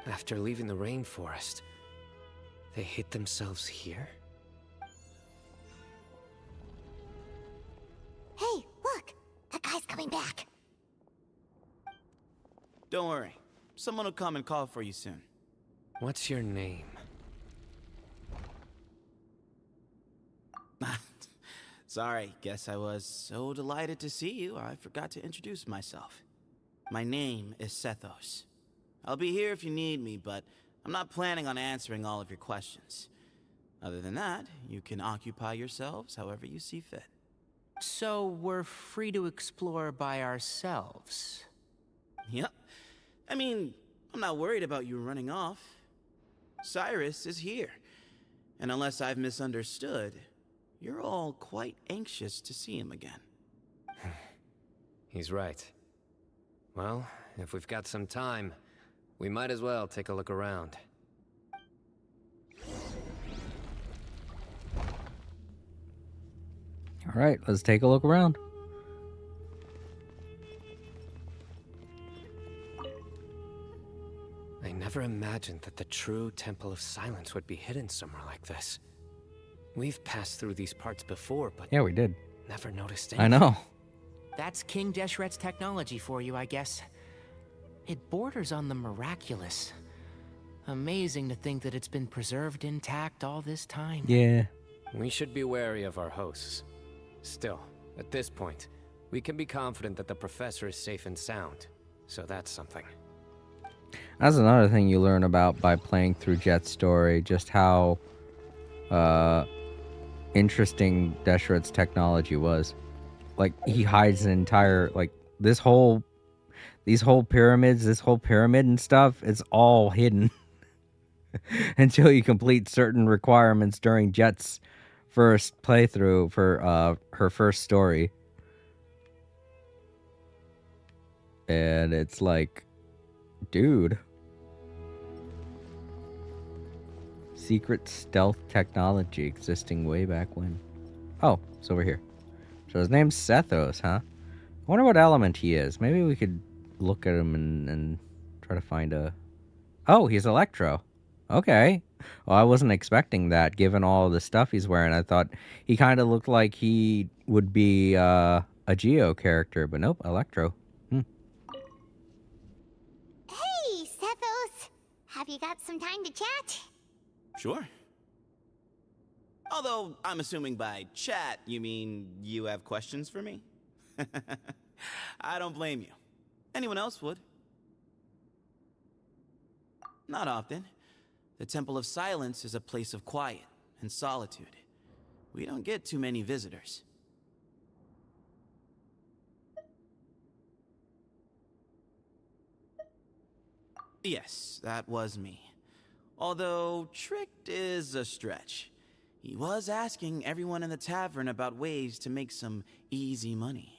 After leaving the rainforest, they hid themselves here? Hey, look! That guy's coming back. Don't worry. Someone will come and call for you soon. What's your name? Sorry, guess I was so delighted to see you, I forgot to introduce myself. My name is Sethos. I'll be here if you need me, but I'm not planning on answering all of your questions. Other than that, you can occupy yourselves however you see fit. So we're free to explore by ourselves? Yep. I mean, I'm not worried about you running off. Cyrus is here. And unless I've misunderstood, you're all quite anxious to see him again. He's right. Well, if we've got some time, we might as well take a look around. Alright, let's take a look around. never imagined that the true Temple of Silence would be hidden somewhere like this. We've passed through these parts before, but Yeah, we did. never noticed I anything. know. That's King Deshret's technology for you, I guess. It borders on the miraculous. Amazing to think that it's been preserved intact all this time. Yeah. We should be wary of our hosts. Still, at this point, we can be confident that the professor is safe and sound. So that's something. That's another thing you learn about by playing through Jet's story, just how interesting Deshret's technology was. Like, he hides an entire, like, these whole pyramids, this whole pyramid and stuff, it's all hidden until you complete certain requirements during Jet's first playthrough for her first story. And it's like, dude. Secret stealth technology existing way back when. Oh, it's over here. So his name's Sethos, huh? I wonder what element he is. Maybe we could look at him and try to find a... Oh, he's Electro. Okay. Well, I wasn't expecting that, given all the stuff he's wearing. I thought he kind of looked like he would be a Geo character, but nope, Electro. Hey, Sethos. Have you got some time to chat? Sure. Although, I'm assuming by chat, you mean you have questions for me? I don't blame you. Anyone else would. Not often. The Temple of Silence is a place of quiet and solitude. We don't get too many visitors. Yes, that was me. Although, tricked is a stretch. He was asking everyone in the tavern about ways to make some easy money.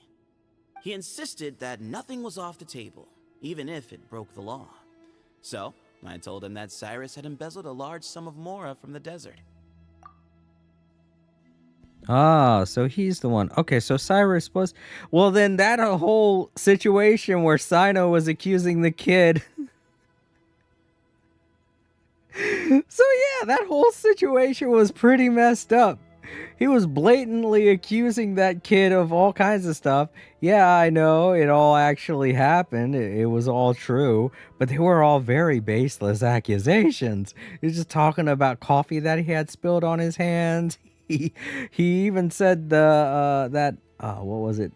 He insisted that nothing was off the table, even if it broke the law. So, I told him that Cyrus had embezzled a large sum of mora from the desert. Ah, so he's the one. Okay, so Cyrus was... Well, then that whole situation where Cyno was accusing the kid... So yeah, that whole situation was pretty messed up. He was blatantly accusing that kid of all kinds of stuff. Yeah, I know, it all actually happened. It was all true. But they were all very baseless accusations. He was just talking about coffee that he had spilled on his hands. He even said what was it?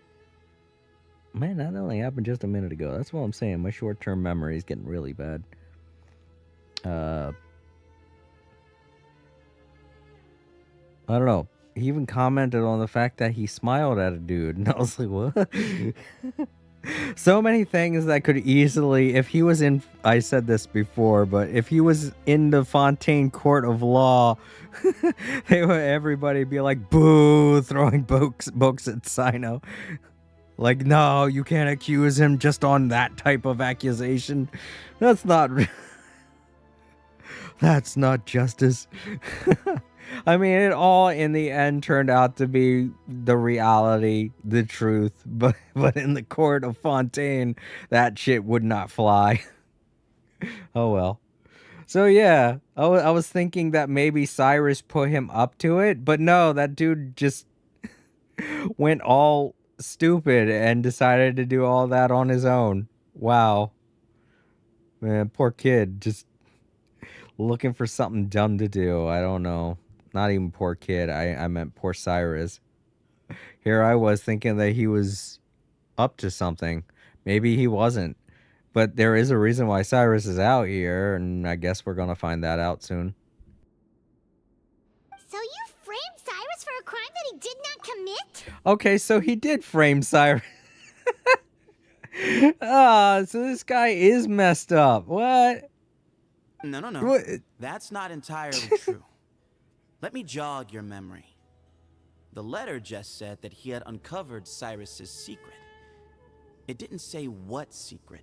Man, that only happened just a minute ago. That's what I'm saying. My short-term memory is getting really bad. I don't know. He even commented on the fact that he smiled at a dude. And I was like, what? So many things that could easily, if he was in, I said this before, but if he was in the Fontaine Court of Law, everybody be like, boo, throwing books at Cyno. Like, no, you can't accuse him just on that type of accusation. That's not justice. I mean, it all in the end turned out to be the reality, the truth, but in the court of Fontaine, that shit would not fly. Oh well. So yeah, I was thinking that maybe Cyrus put him up to it, but no, that dude just went all stupid and decided to do all that on his own. Wow. Man, poor kid, just looking for something dumb to do. I don't know. Not even poor kid. I meant poor Cyrus. Here I was thinking that he was up to something. Maybe he wasn't. But there is a reason why Cyrus is out here, and I guess we're going to find that out soon. So you framed Cyrus for a crime that he did not commit? Okay, so he did frame Cyrus. So this guy is messed up. What? No. What? That's not entirely true. Let me jog your memory. The letter just said that he had uncovered Cyrus's secret. It didn't say what secret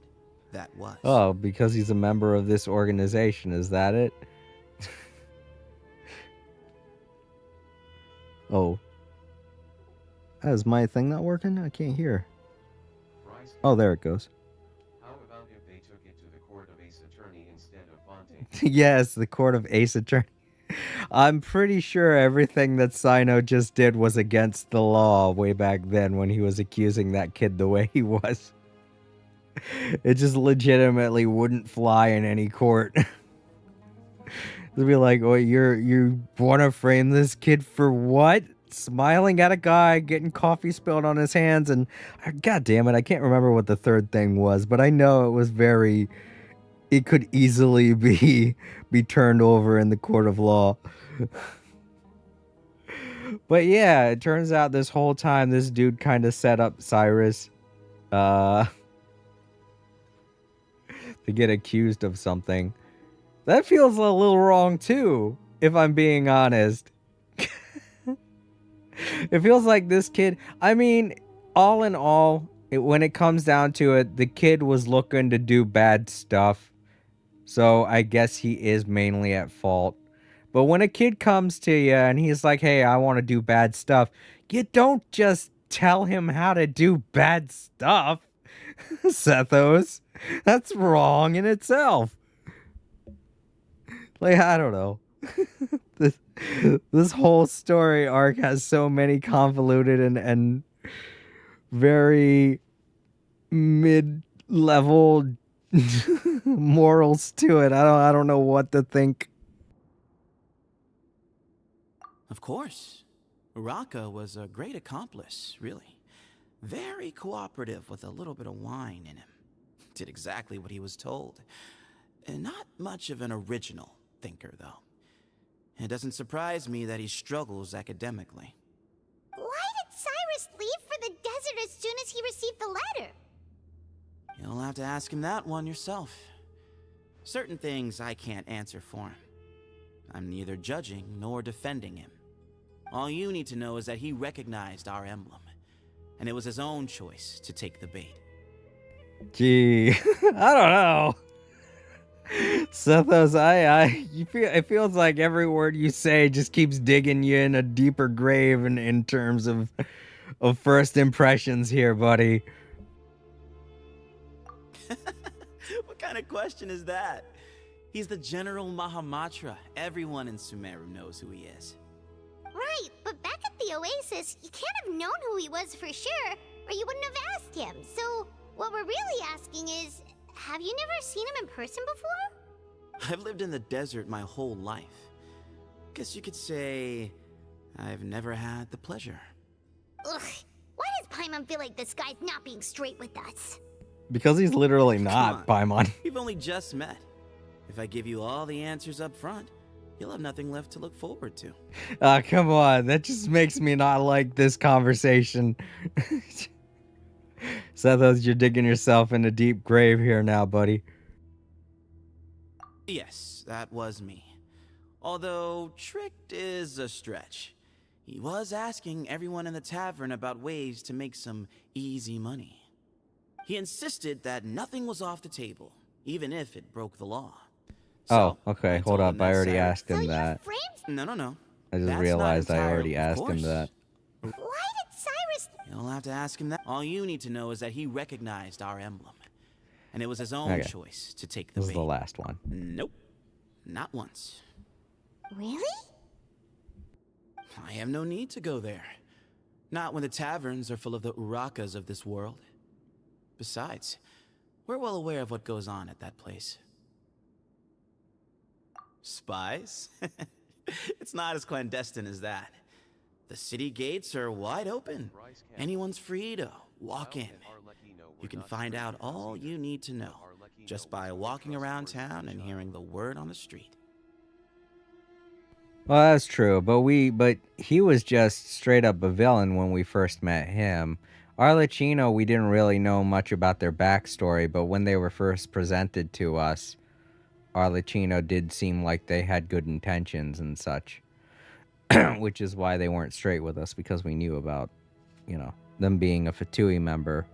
that was. Oh, because he's a member of this organization, is that it? Oh. Is my thing not working? I can't hear. Oh, there it goes. How about if they took it to the court of Ace Attorney instead of Yes, the Court of Ace Attorney. I'm pretty sure everything that Cyno just did was against the law way back then when he was accusing that kid the way he was. It just legitimately wouldn't fly in any court. They'd be like, "Oh, you want to frame this kid for what? Smiling at a guy, getting coffee spilled on his hands, and God damn it, I can't remember what the third thing was, but I know it was very. It could easily be turned over in the court of law." But yeah, it turns out this whole time this dude kind of set up Cyrus to get accused of something. That feels a little wrong too, if I'm being honest. It feels like this kid, I mean, all in all, when it comes down to it, the kid was looking to do bad stuff. So I guess he is mainly at fault. But when a kid comes to you and he's like, "Hey, I want to do bad stuff," you don't just tell him how to do bad stuff, Sethos. That's wrong in itself. Like, I don't know. This whole story arc has so many convoluted and very mid-level morals to it. I don't know what to think. Of course. Uraka was a great accomplice, really. Very cooperative with a little bit of wine in him. Did exactly what he was told. And not much of an original thinker, though. It doesn't surprise me that he struggles academically. Why did Cyrus leave for the desert as soon as he received the letter? You'll have to ask him that one yourself. Certain things I can't answer for him. I'm neither judging nor defending him. All you need to know is that he recognized our emblem, and it was his own choice to take the bait. Gee, I don't know. Sethos, it feels like every word you say just keeps digging you in a deeper grave in terms of first impressions here, buddy. What kind of question is that? He's the General Mahamatra. Everyone in Sumeru knows who he is. Right, but back at the Oasis, you can't have known who he was for sure, or you wouldn't have asked him. So, what we're really asking is, have you never seen him in person before? I've lived in the desert my whole life. Guess you could say I've never had the pleasure. Ugh, why does Paimon feel like this guy's not being straight with us? Because he's literally not, Paimon. We've only just met. If I give you all the answers up front, you'll have nothing left to look forward to. Come on. That just makes me not like this conversation. Sethos, you're digging yourself in a deep grave here now, buddy. Yes, that was me. Although, tricked is a stretch. He was asking everyone in the tavern about ways to make some easy money. He insisted that nothing was off the table, even if it broke the law. So, oh, okay. Hold up. I already asked him that. No. I just realized I already asked him that. Why did Cyrus... You'll have to ask him that. All you need to know is that he recognized our emblem. And it was his own choice to take the bait. This is the last one. Nope. Not once. Really? I have no need to go there. Not when the taverns are full of the Urakas of this world. Besides, we're well aware of what goes on at that place. Spies? It's not as clandestine as that. The city gates are wide open. Anyone's free to walk in. You can find out all you need to know just by walking around town and hearing the word on the street. Well, that's true, but he was just straight up a villain when we first met him. Arlecchino, we didn't really know much about their backstory, but when they were first presented to us, Arlecchino did seem like they had good intentions and such, which is why they weren't straight with us, because we knew about, them being a Fatui member.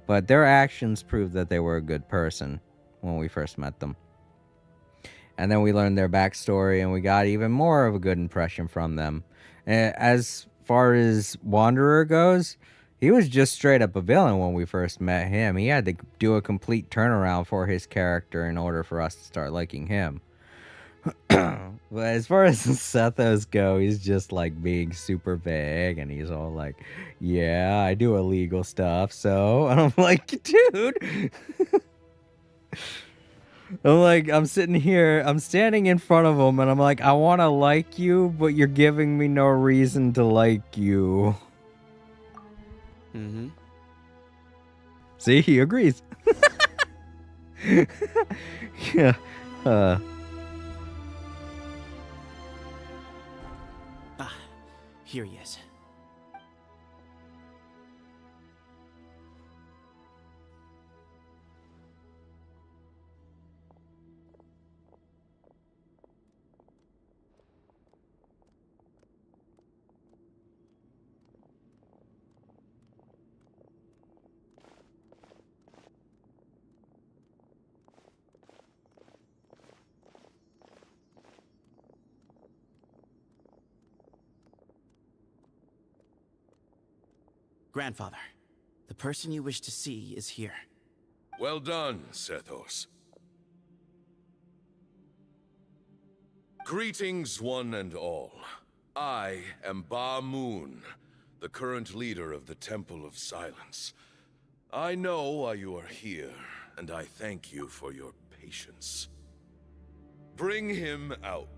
But their actions proved that they were a good person when we first met them. And then we learned their backstory, and we got even more of a good impression from them. As far as Wanderer goes, he was just straight up a villain when we first met him. He had to do a complete turnaround for his character in order for us to start liking him. But as far as Sethos go, he's just like being super vague, and he's all like, "Yeah, I do illegal stuff." So, and I'm like, dude. I'm like, I'm sitting here, I'm standing in front of him, and I'm like, I want to like you, but you're giving me no reason to like you. Mm-hmm. See, he agrees. Yeah. Here he is. Grandfather, the person you wish to see is here. Well done, Sethos. Greetings, one and all. I am Ba Moon, the current leader of the Temple of Silence. I know why you are here, and I thank you for your patience. Bring him out.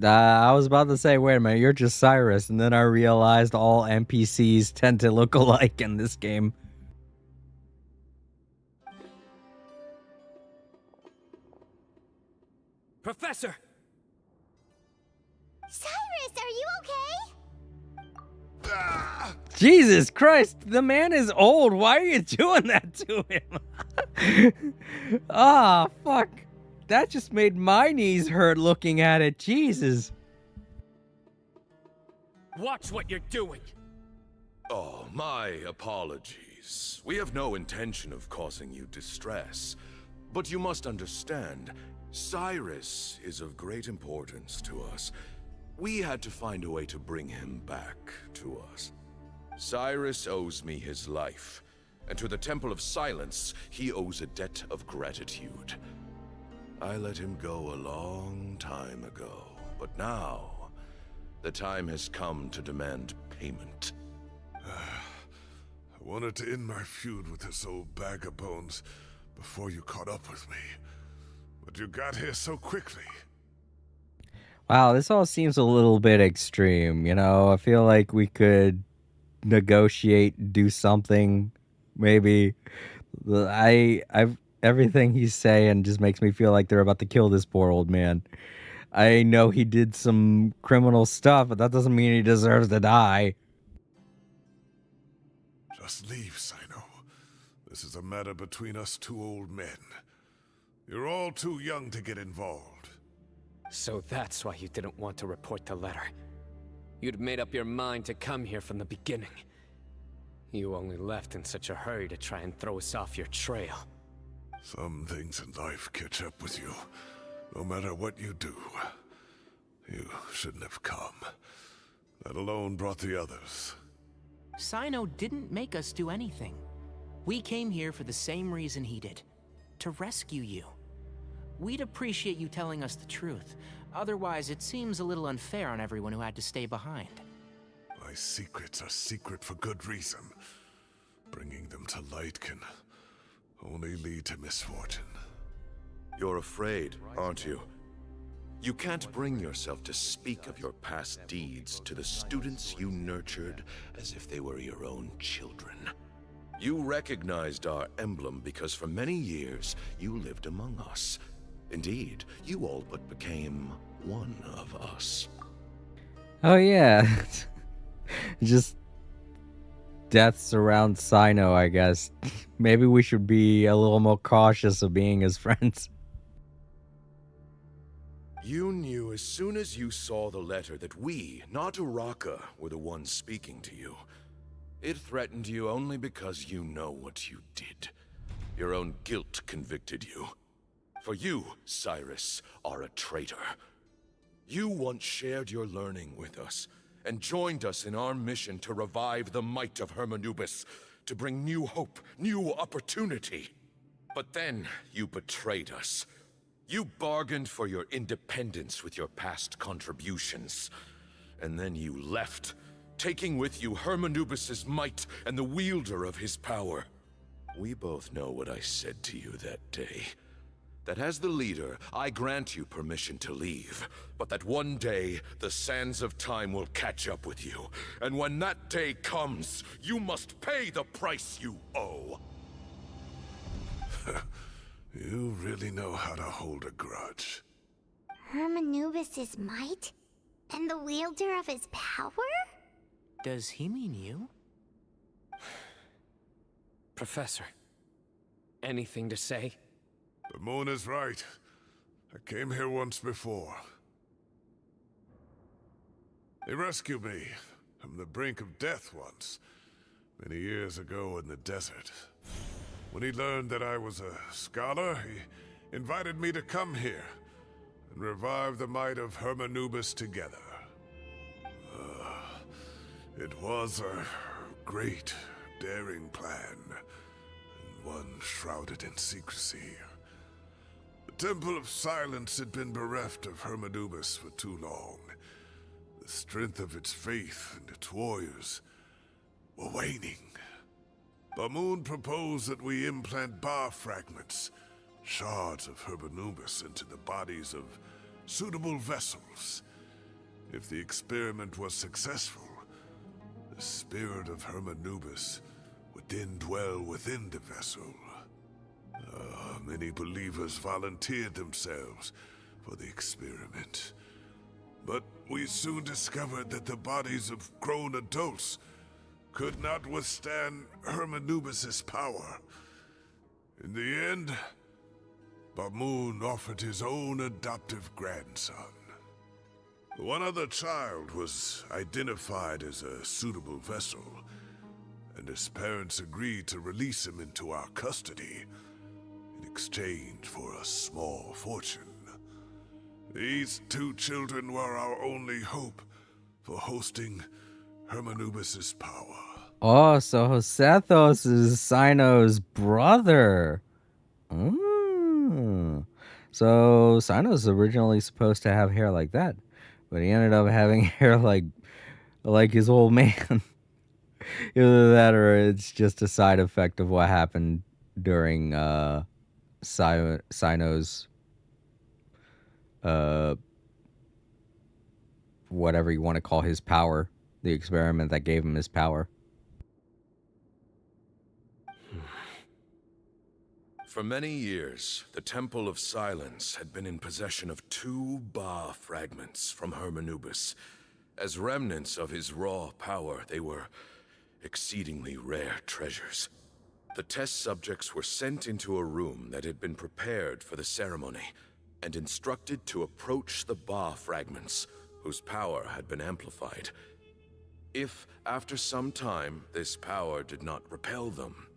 I was about to say, wait a minute, you're just Cyrus, and then I realized all NPCs tend to look alike in this game. Professor! Cyrus, are you okay? Jesus Christ, the man is old. Why are you doing that to him? Ah, fuck. That just made my knees hurt looking at it. Jesus. Watch what you're doing. Oh, my apologies. We have no intention of causing you distress. But you must understand, Cyrus is of great importance to us. We had to find a way to bring him back to us. Cyrus owes me his life, and to the Temple of Silence, he owes a debt of gratitude. I let him go a long time ago, but now, the time has come to demand payment. I wanted to end my feud with this old bag of bones before you caught up with me, but you got here so quickly. Wow, this all seems a little bit extreme, you know? I feel like we could negotiate, do something, maybe. Everything he's saying just makes me feel like they're about to kill this poor old man. I know he did some criminal stuff, but that doesn't mean he deserves to die. Just leave, Cyno. This is a matter between us two old men. You're all too young to get involved. So that's why you didn't want to report the letter. You'd made up your mind to come here from the beginning. You only left in such a hurry to try and throw us off your trail. Some things in life catch up with you, no matter what you do. You shouldn't have come. That alone brought the others. Cyno didn't make us do anything. We came here for the same reason he did. To rescue you. We'd appreciate you telling us the truth. Otherwise, it seems a little unfair on everyone who had to stay behind. My secrets are secret for good reason. Bringing them to light can only lead to misfortune. You're afraid, aren't you? You can't bring yourself to speak of your past deeds to the students you nurtured as if they were your own children. You recognized our emblem because for many years you lived among us. Indeed, you all but became one of us. Oh yeah. Just deaths around Cyno, I guess. Maybe we should be a little more cautious of being his friends. You knew as soon as you saw the letter that we, not Uraka, were the ones speaking to you. It threatened you only because you know what you did. Your own guilt convicted you. For you, Cyrus, are a traitor. You once shared your learning with us, and joined us in our mission to revive the might of Hermanubis, to bring new hope, new opportunity. But then you betrayed us. You bargained for your independence with your past contributions. And then you left, taking with you Hermanubis' might and the wielder of his power. We both know what I said to you that day. That as the leader, I grant you permission to leave, but that one day, the sands of time will catch up with you. And when that day comes, you must pay the price you owe. You really know how to hold a grudge. Hermanubis' might? And the wielder of his power? Does he mean you? Professor, anything to say? The moon is right. I came here once before. He rescued me from the brink of death once, many years ago in the desert. When he learned that I was a scholar, he invited me to come here and revive the might of Hermanubis together. It was a great, daring plan, and one shrouded in secrecy. The Temple of Silence had been bereft of Hermanubis for too long. The strength of its faith and its warriors were waning. Bamoon proposed that we implant bar fragments, shards of Hermanubis, into the bodies of suitable vessels. If the experiment was successful, the spirit of Hermanubis would then dwell within the vessel. Many believers volunteered themselves for the experiment. But we soon discovered that the bodies of grown adults could not withstand Hermanubis' power. In the end, Bamoon offered his own adoptive grandson. One other child was identified as a suitable vessel, and his parents agreed to release him into our custody in exchange for a small fortune. These two children were our only hope for hosting Hermanubis' power. Oh, so Sethos is Cyno's brother. So Cyno's originally supposed to have hair like that, but he ended up having hair like his old man. Either that or it's just a side effect of what happened during Cyno's whatever you want to call his power, the experiment that gave him his power. For many years, the Temple of Silence had been in possession of 2 Ba fragments from Hermanubis. As remnants of his raw power, they were exceedingly rare treasures. The test subjects were sent into a room that had been prepared for the ceremony and instructed to approach the Ba fragments, whose power had been amplified. If, after some time, this power did not repel them,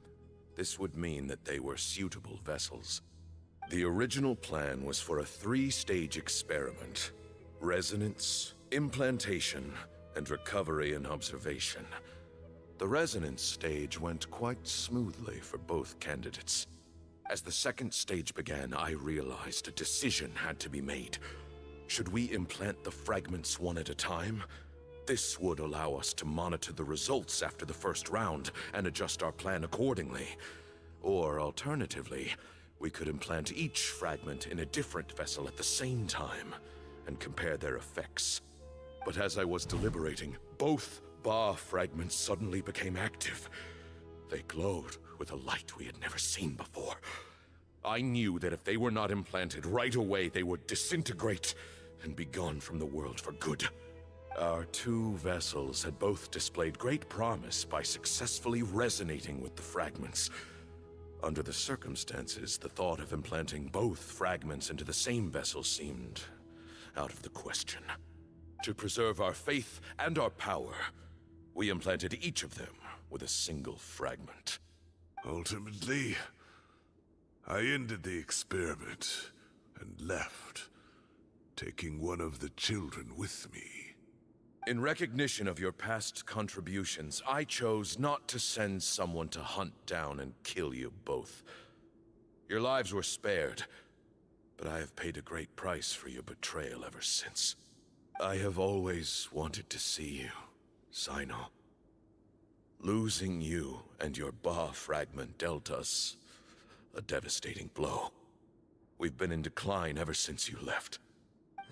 this would mean that they were suitable vessels. The original plan was for a 3-stage experiment: resonance, implantation, and recovery and observation. The resonance stage went quite smoothly for both candidates. As the 2nd stage began, I realized a decision had to be made. Should we implant the fragments one at a time? This would allow us to monitor the results after the first round and adjust our plan accordingly. Or alternatively, we could implant each fragment in a different vessel at the same time and compare their effects. But as I was deliberating, both Ba fragments suddenly became active. They glowed with a light we had never seen before. I knew that if they were not implanted right away, they would disintegrate and be gone from the world for good. Our 2 vessels had both displayed great promise by successfully resonating with the fragments. Under the circumstances, the thought of implanting both fragments into the same vessel seemed out of the question. To preserve our faith and our power, we implanted each of them with a single fragment. Ultimately, I ended the experiment and left, taking one of the children with me. In recognition of your past contributions, I chose not to send someone to hunt down and kill you both. Your lives were spared, but I have paid a great price for your betrayal ever since. I have always wanted to see you, Cyno. Losing you and your Ba fragment dealt us a devastating blow. We've been in decline ever since you left.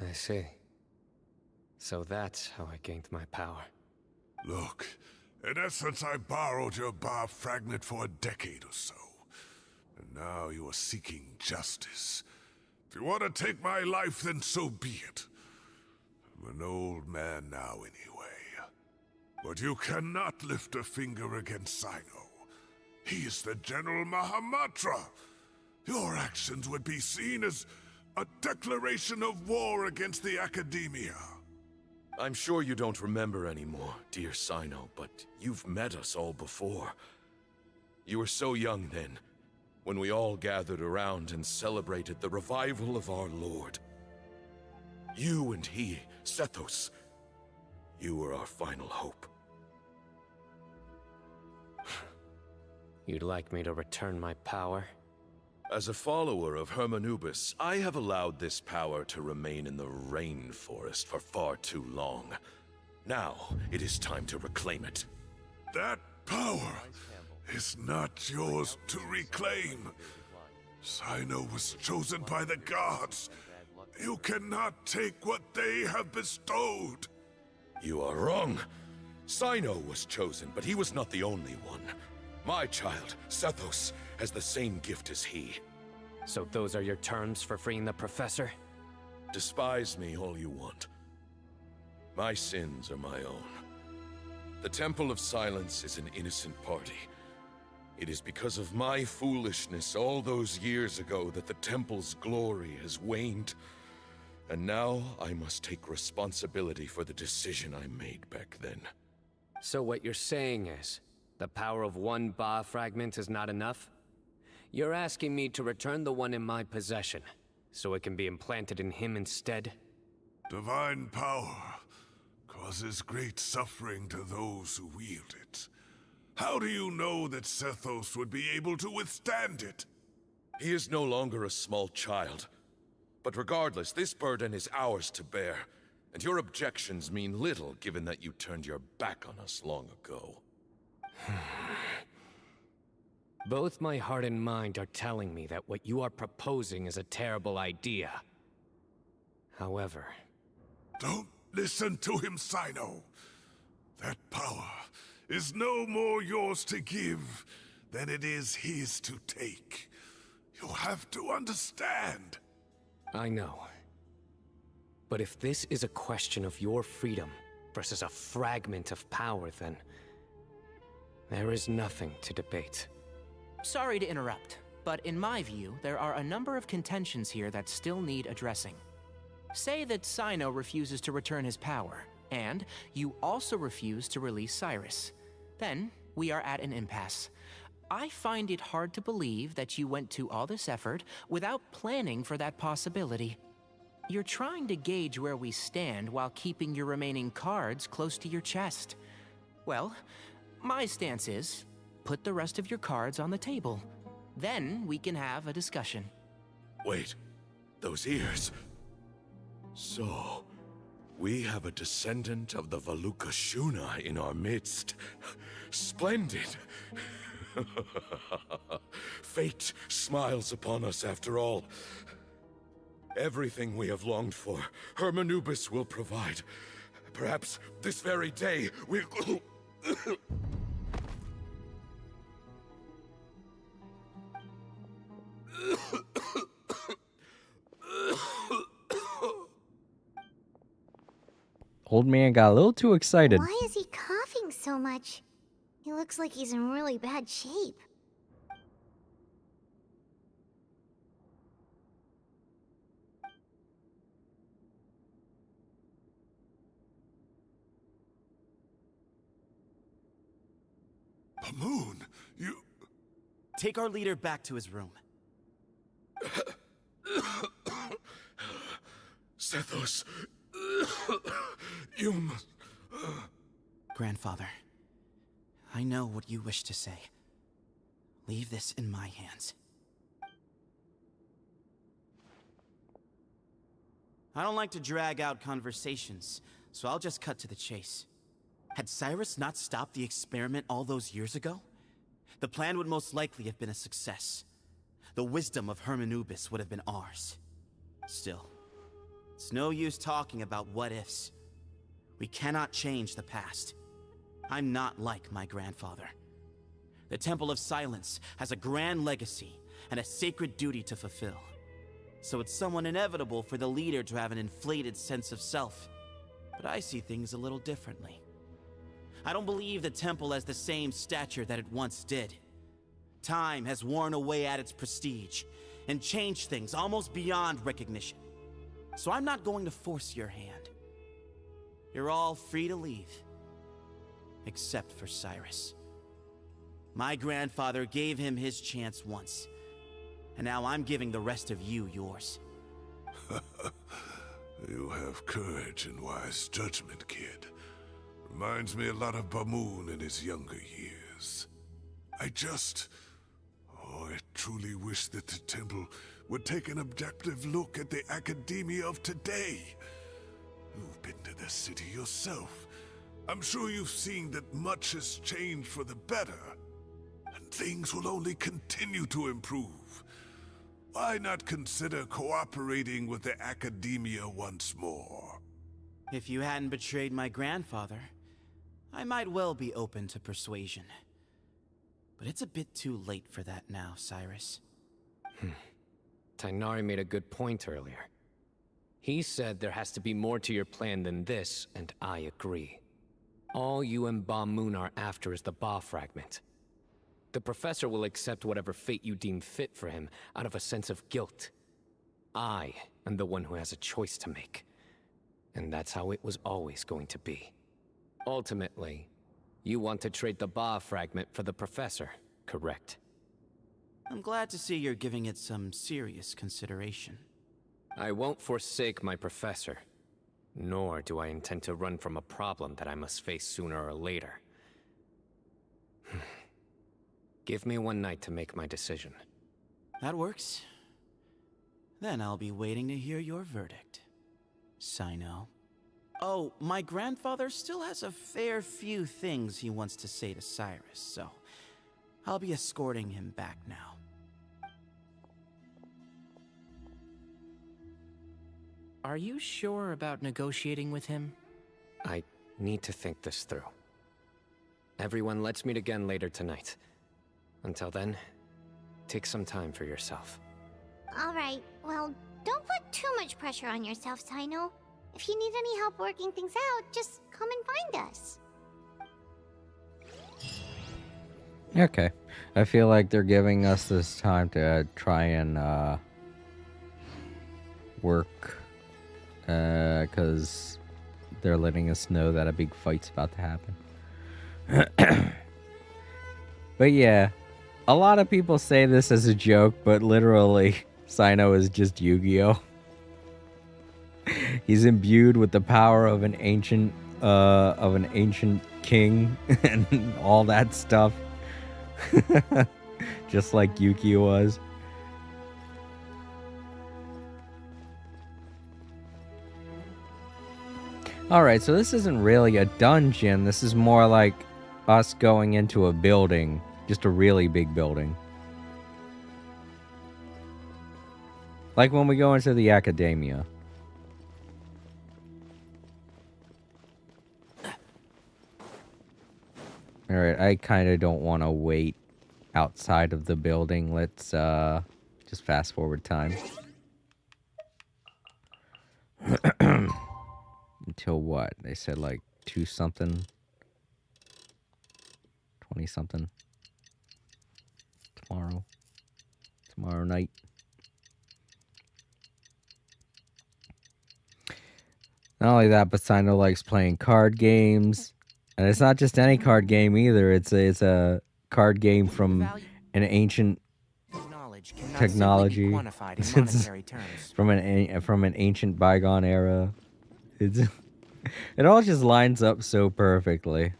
I see. So that's how I gained my power. Look, in essence, I borrowed your Ba fragment for a decade or so. And now you are seeking justice. If you want to take my life, then so be it. I'm an old man now anyway. But you cannot lift a finger against Cyno. He is the General Mahamatra. Your actions would be seen as a declaration of war against the Academia. I'm sure you don't remember anymore, dear Cyno, but you've met us all before. You were so young then, when we all gathered around and celebrated the revival of our Lord. You and he, Sethos, you were our final hope. You'd like me to return my power? As a follower of Hermanubis, I have allowed this power to remain in the rainforest for far too long. Now, it is time to reclaim it. That power is not yours to reclaim. Cyno was chosen by the gods. You cannot take what they have bestowed. You are wrong. Cyno was chosen, but he was not the only one. My child, Sethos, has the same gift as he. So those are your terms for freeing the professor? Despise me all you want. My sins are my own. The Temple of Silence is an innocent party. It is because of my foolishness all those years ago that the Temple's glory has waned. And now I must take responsibility for the decision I made back then. So what you're saying is, the power of one Ba fragment is not enough? You're asking me to return the one in my possession, so it can be implanted in him instead? Divine power causes great suffering to those who wield it. How do you know that Sethos would be able to withstand it? He is no longer a small child. But regardless, this burden is ours to bear, and your objections mean little given that you turned your back on us long ago. Both my heart and mind are telling me that what you are proposing is a terrible idea. However... Don't listen to him, Cyno. That power is no more yours to give than it is his to take. You have to understand. I know. But if this is a question of your freedom versus a fragment of power, then... there is nothing to debate. Sorry to interrupt, but in my view, there are a number of contentions here that still need addressing. Say that Cyno refuses to return his power, and you also refuse to release Cyrus. Then, we are at an impasse. I find it hard to believe that you went to all this effort without planning for that possibility. You're trying to gauge where we stand while keeping your remaining cards close to your chest. Well, my stance is, put the rest of your cards on the table. Then we can have a discussion. Wait, those ears... So, we have a descendant of the Valukashuna in our midst. Splendid! Fate smiles upon us after all. Everything we have longed for, Hermanubis will provide. Perhaps this very day we'll... Old man got a little too excited. Why is he coughing so much? He looks like he's in really bad shape. Moon, you... Take our leader back to his room. Sethos... You must... Grandfather, I know what you wish to say. Leave this in my hands. I don't like to drag out conversations, so I'll just cut to the chase. Had Cyrus not stopped the experiment all those years ago, the plan would most likely have been a success. The wisdom of Hermanubis would have been ours. Still, it's no use talking about what-ifs. We cannot change the past. I'm not like my grandfather. The Temple of Silence has a grand legacy and a sacred duty to fulfill. So it's somewhat inevitable for the leader to have an inflated sense of self. But I see things a little differently. I don't believe the temple has the same stature that it once did. Time has worn away at its prestige and changed things almost beyond recognition. So I'm not going to force your hand. You're all free to leave. Except for Cyrus. My grandfather gave him his chance once. And now I'm giving the rest of you yours. You have courage and wise judgment, kid. Reminds me a lot of Bamoon in his younger years. I truly wish that the temple would take an objective look at the academia of today. You've been to the city yourself. I'm sure you've seen that much has changed for the better. And things will only continue to improve. Why not consider cooperating with the academia once more? If you hadn't betrayed my grandfather, I might well be open to persuasion. But it's a bit too late for that now, Cyrus. Tighnari made a good point earlier. He said there has to be more to your plan than this, and I agree. All you and Ba Moon are after is the Ba fragment. The professor will accept whatever fate you deem fit for him out of a sense of guilt. I am the one who has a choice to make. And that's how it was always going to be. Ultimately, you want to trade the Ba fragment for the professor, correct? I'm glad to see you're giving it some serious consideration. I won't forsake my professor. Nor do I intend to run from a problem that I must face sooner or later. Give me one night to make my decision. That works. Then I'll be waiting to hear your verdict, Cyno. Oh, my grandfather still has a fair few things he wants to say to Cyrus, so I'll be escorting him back now. Are you sure about negotiating with him? I need to think this through. Everyone, let's meet again later tonight. Until then, take some time for yourself. Alright, well, don't put too much pressure on yourself, Cyno. If you need any help working things out, just come and find us. Okay. I feel like they're giving us this time to try and work, because they're letting us know that a big fight's about to happen. But yeah, a lot of people say this as a joke, but literally, Cyno is just Yu-Gi-Oh! He's imbued with the power of an ancient king and all that stuff. Just like Yuki was. Alright, so this isn't really a dungeon. This is more like us going into a building. Just a really big building. Like when we go into the academia. Alright, I kind of don't want to wait outside of the building. Let's just fast forward time. Until what? They said like 2 something. 20 something. Tomorrow night. Not only that, but Cyno likes playing card games. And it's not just any card game either. It's a card game from an ancient technology. From an ancient bygone era. It all just lines up so perfectly.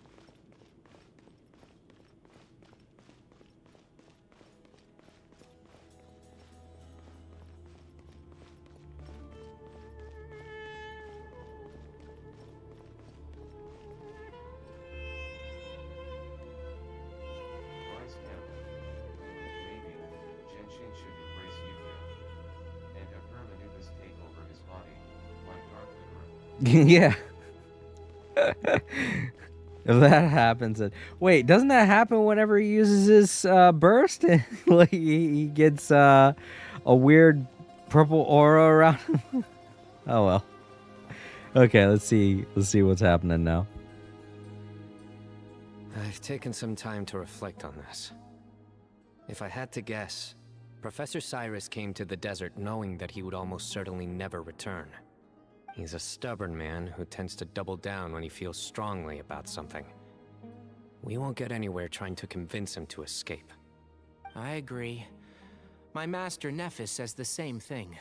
Yeah. If that happens, then wait, doesn't that happen whenever he uses his burst? Like he gets a weird purple aura around him. Oh well. Okay, let's see what's happening now. I've taken some time to reflect on this. If I had to guess, Professor Cyrus came to the desert knowing that he would almost certainly never return. He's a stubborn man who tends to double down when he feels strongly about something. We won't get anywhere trying to convince him to escape. I agree. My master Nephis says the same thing.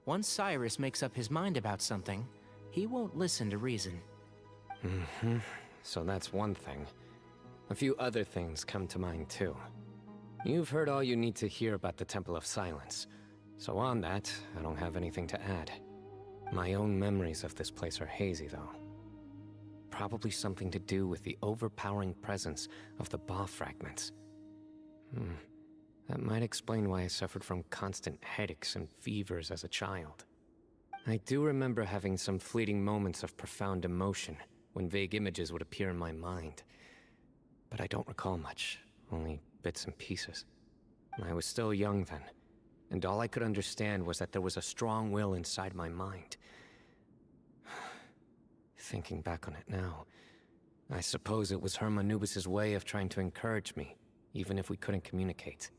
Once Cyrus makes up his mind about something, he won't listen to reason. So that's one thing. A few other things come to mind too. You've heard all you need to hear about the Temple of Silence, so on that, I don't have anything to add. My own memories of this place are hazy, though. Probably something to do with the overpowering presence of the Ba fragments. That might explain why I suffered from constant headaches and fevers as a child. I do remember having some fleeting moments of profound emotion when vague images would appear in my mind. But I don't recall much, only bits and pieces. I was still young then, and all I could understand was that there was a strong will inside my mind. Thinking back on it now, I suppose it was Herm Anubis' way of trying to encourage me, even if we couldn't communicate.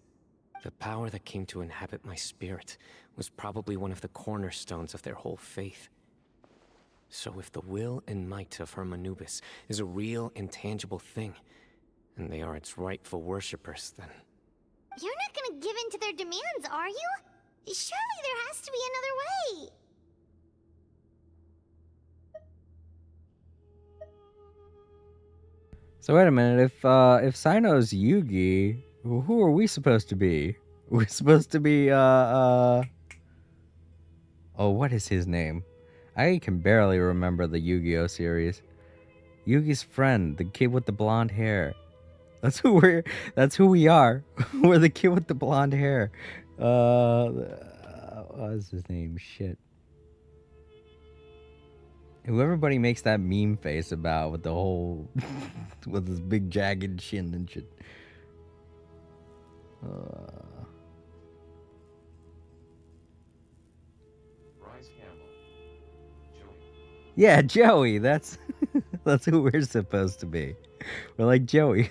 The power that came to inhabit my spirit was probably one of the cornerstones of their whole faith. So if the will and might of Herm Anubis is a real, intangible thing, and they are its rightful worshippers, then... You're not gonna give in to their demands, are you? Surely there has to be another way. So wait a minute, if Cyno's Yugi, who are we supposed to be? We're supposed to be oh, what is his name? I can barely remember the Yu-Gi-Oh series. Yugi's friend, the kid with the blonde hair. That's who we are. We're the kid with the blonde hair. What is his name? Shit. Who everybody makes that meme face about with the whole with his big jagged shin and shit. Yeah, Joey. That's who we're supposed to be. We're like Joey.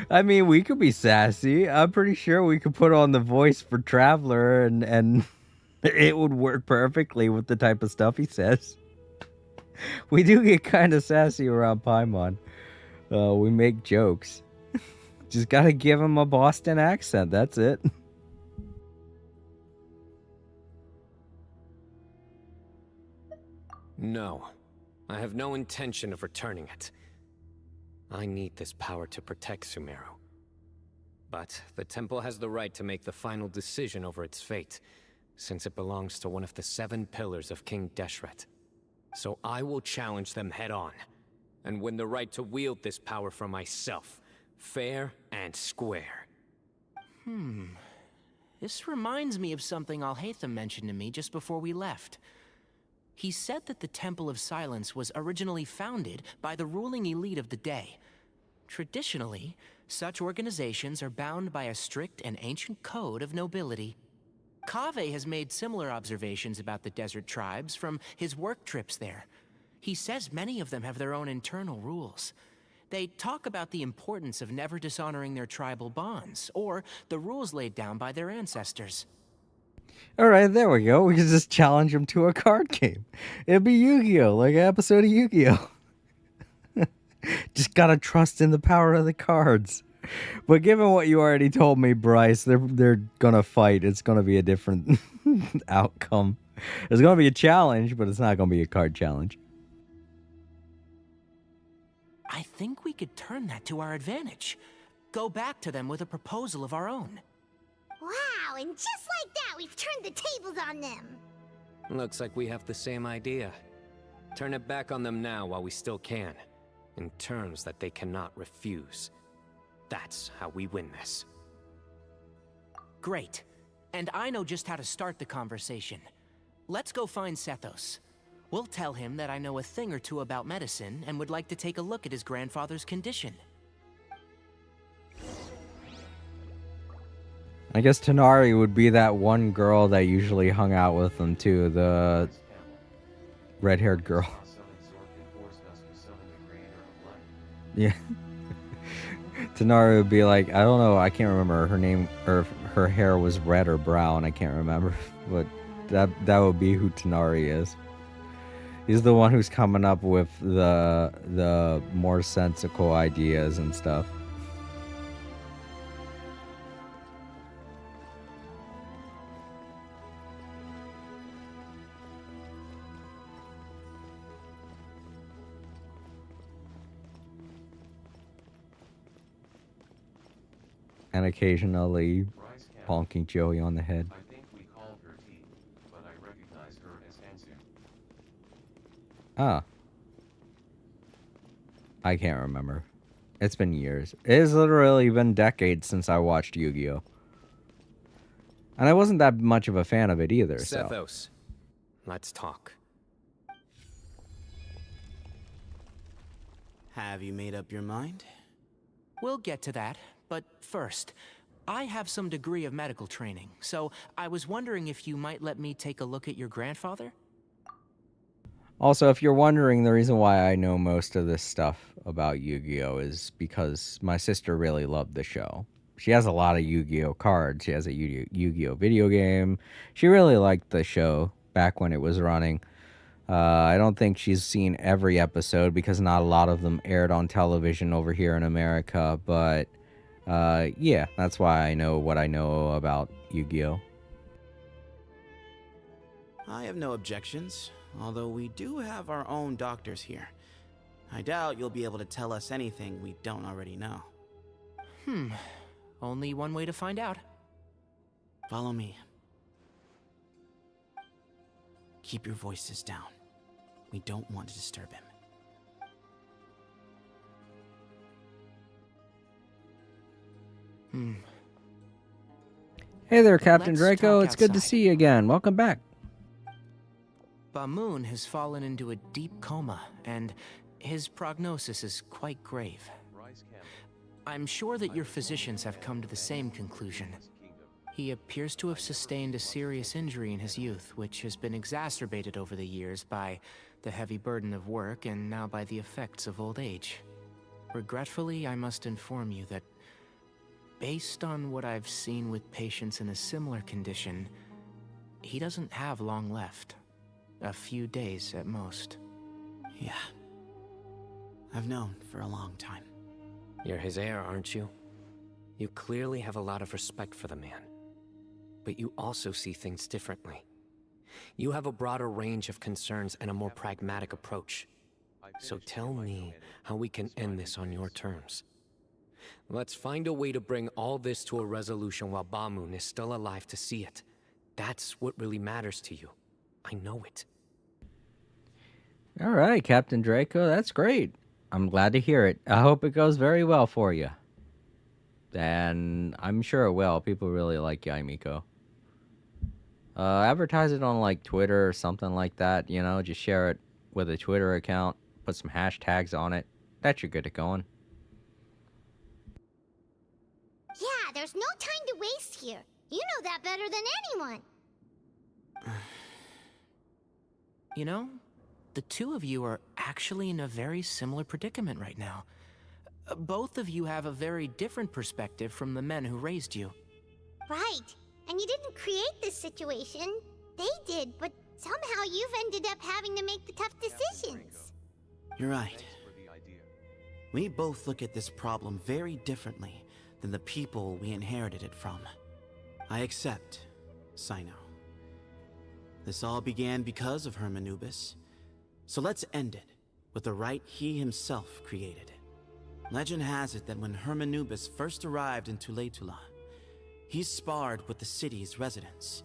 I mean, we could be sassy. I'm pretty sure we could put on the voice for Traveler and it would work perfectly with the type of stuff he says. We do get kind of sassy around Paimon. We make jokes. Just gotta give him a Boston accent. That's it. No. I have no intention of returning it. I need this power to protect Sumeru. But the temple has the right to make the final decision over its fate, since it belongs to one of the 7 pillars of King Deshret. So I will challenge them head-on, and win the right to wield this power for myself, fair and square. This reminds me of something Alhaitham mentioned to me just before we left. He said that the Temple of Silence was originally founded by the ruling elite of the day. Traditionally, such organizations are bound by a strict and ancient code of nobility. Kaveh has made similar observations about the desert tribes from his work trips there. He says many of them have their own internal rules. They talk about the importance of never dishonoring their tribal bonds, or the rules laid down by their ancestors. Alright, there we go. We can just challenge him to a card game. It'd be Yu-Gi-Oh! Like an episode of Yu-Gi-Oh! Just gotta trust in the power of the cards. But given what you already told me, Bryce, they're gonna fight. It's gonna be a different outcome. There's gonna be a challenge, but it's not gonna be a card challenge. I think we could turn that to our advantage. Go back to them with a proposal of our own. Wow, and just like that, we've turned the tables on them. Looks like we have the same idea. Turn it back on them now while we still can, in terms that they cannot refuse. That's how we win this. Great. And I know just how to start the conversation. Let's go find Sethos. We'll tell him that I know a thing or two about medicine and would like to take a look at his grandfather's condition. I guess Tanari would be that one girl that usually hung out with them too, the red-haired girl. Yeah. Tanari would be like, I don't know, I can't remember her name, or if her hair was red or brown, I can't remember, but that would be who Tanari is. He's the one who's coming up with the more sensical ideas and stuff. And occasionally bonking Joey on the head. I think we called her T, but I recognize her as Hansu. Ah. I can't remember. It's been years. It has literally been decades since I watched Yu-Gi-Oh! And I wasn't that much of a fan of it either, so... Sethos, let's talk. Have you made up your mind? We'll get to that, but first, I have some degree of medical training, so I was wondering if you might let me take a look at your grandfather? Also, if you're wondering, the reason why I know most of this stuff about Yu-Gi-Oh! Is because my sister really loved the show. She has a lot of Yu-Gi-Oh! Cards. She has a Yu-Gi-Oh! Video game. She really liked the show back when it was running. I don't think she's seen every episode because not a lot of them aired on television over here in America, but yeah, that's why I know what I know about Yu-Gi-Oh! I have no objections, although we do have our own doctors here. I doubt you'll be able to tell us anything we don't already know. Only one way to find out. Follow me. Keep your voices down. We don't want to disturb him. Hey there, Captain Let's Draco. talk It's good to outside. see you again. Welcome back. Bamoon has fallen into a deep coma, and his prognosis is quite grave. I'm sure that your physicians have come to the same conclusion. He appears to have sustained a serious injury in his youth, which has been exacerbated over the years by the heavy burden of work and now by the effects of old age. Regretfully, I must inform you that based on what I've seen with patients in a similar condition, he doesn't have long left. A few days at most. Yeah. I've known for a long time. You're his heir, aren't you? You clearly have a lot of respect for the man. But you also see things differently. You have a broader range of concerns and a more pragmatic approach. So tell me how we can end this on your terms. Let's find a way to bring all this to a resolution while Bamoon is still alive to see it. That's what really matters to you. I know it. All right, Captain Draco. That's great. I'm glad to hear it. I hope it goes very well for you. And I'm sure it will. People really like Yaimiko. Advertise it on like Twitter or something like that, you know, just share it with a Twitter account, put some hashtags on it. That should get it going. Yeah, there's no time to waste here. You know that better than anyone. You know, the two of you are actually in a very similar predicament right now. Both of you have a very different perspective from the men who raised you. Right. And you didn't create this situation. They did, but somehow you've ended up having to make the tough decisions. You're right. We both look at this problem very differently than the people we inherited it from. I accept, Cyno. This all began because of Hermanubis. So let's end it with the rite he himself created. Legend has it that when Hermanubis first arrived in Tuletula, he sparred with the city's residents.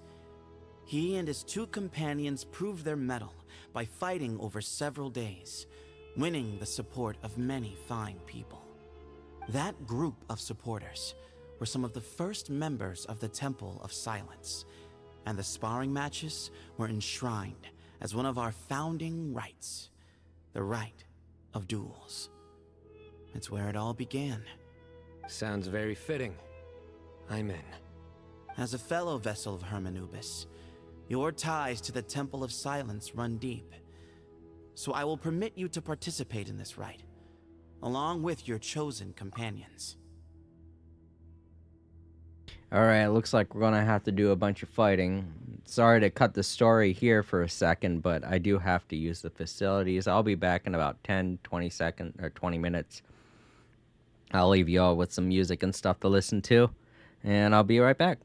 He and his two companions proved their mettle by fighting over several days, winning the support of many fine people. That group of supporters were some of the first members of the Temple of Silence, and the sparring matches were enshrined as one of our founding rights, the right of duels. It's where it all began. Sounds very fitting. I'm in. As a fellow vessel of Hermanubis, your ties to the Temple of Silence run deep. So I will permit you to participate in this rite, along with your chosen companions. Alright, looks like we're gonna have to do a bunch of fighting. Sorry to cut the story here for a second, but I do have to use the facilities. I'll be back in about 10, 20 seconds, or 20 minutes. I'll leave you all with some music and stuff to listen to, and I'll be right back.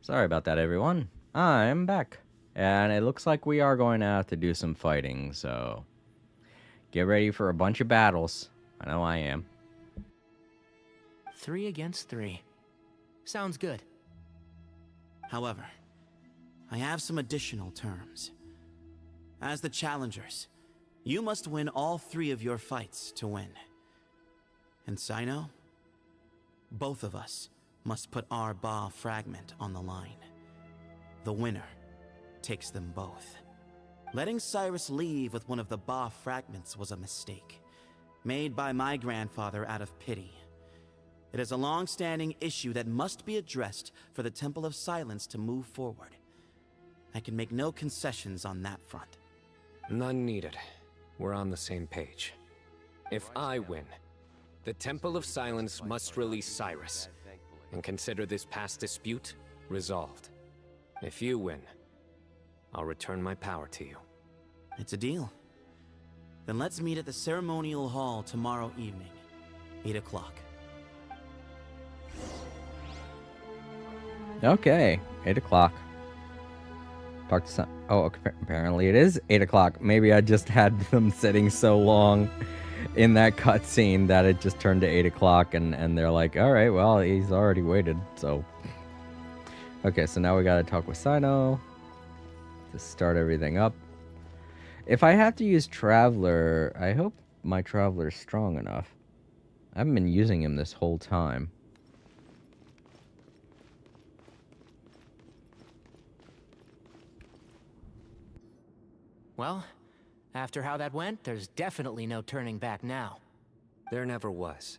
Sorry about that, everyone. I'm back. And it looks like we are going to have to do some fighting, so get ready for a bunch of battles. I know I am. 3 against 3. Sounds good. However, I have some additional terms. As the challengers, you must win all 3 of your fights to win. And Cyno, both of us must put our Ba fragment on the line. The winner takes them both. Letting Cyrus leave with one of the Ba fragments was a mistake, made by my grandfather out of pity. It is a long-standing issue that must be addressed for the Temple of Silence to move forward. I can make no concessions on that front. None needed. We're on the same page. If I win, the Temple of Silence must release Cyrus, and consider this past dispute resolved. If you win, I'll return my power to you. It's a deal. Then let's meet at the ceremonial hall tomorrow evening, 8 o'clock. Okay, 8 o'clock. Talk to some. Oh, okay, apparently it is 8 o'clock. Maybe I just had them sitting so long in that cutscene that it just turned to 8 o'clock, and they're like, all right, well, he's already waited, so. Okay, so now we gotta talk with Cyno to start everything up. If I have to use Traveler, I hope my Traveler's strong enough. I haven't been using him this whole time. Well, after how that went, there's definitely no turning back now. There never was.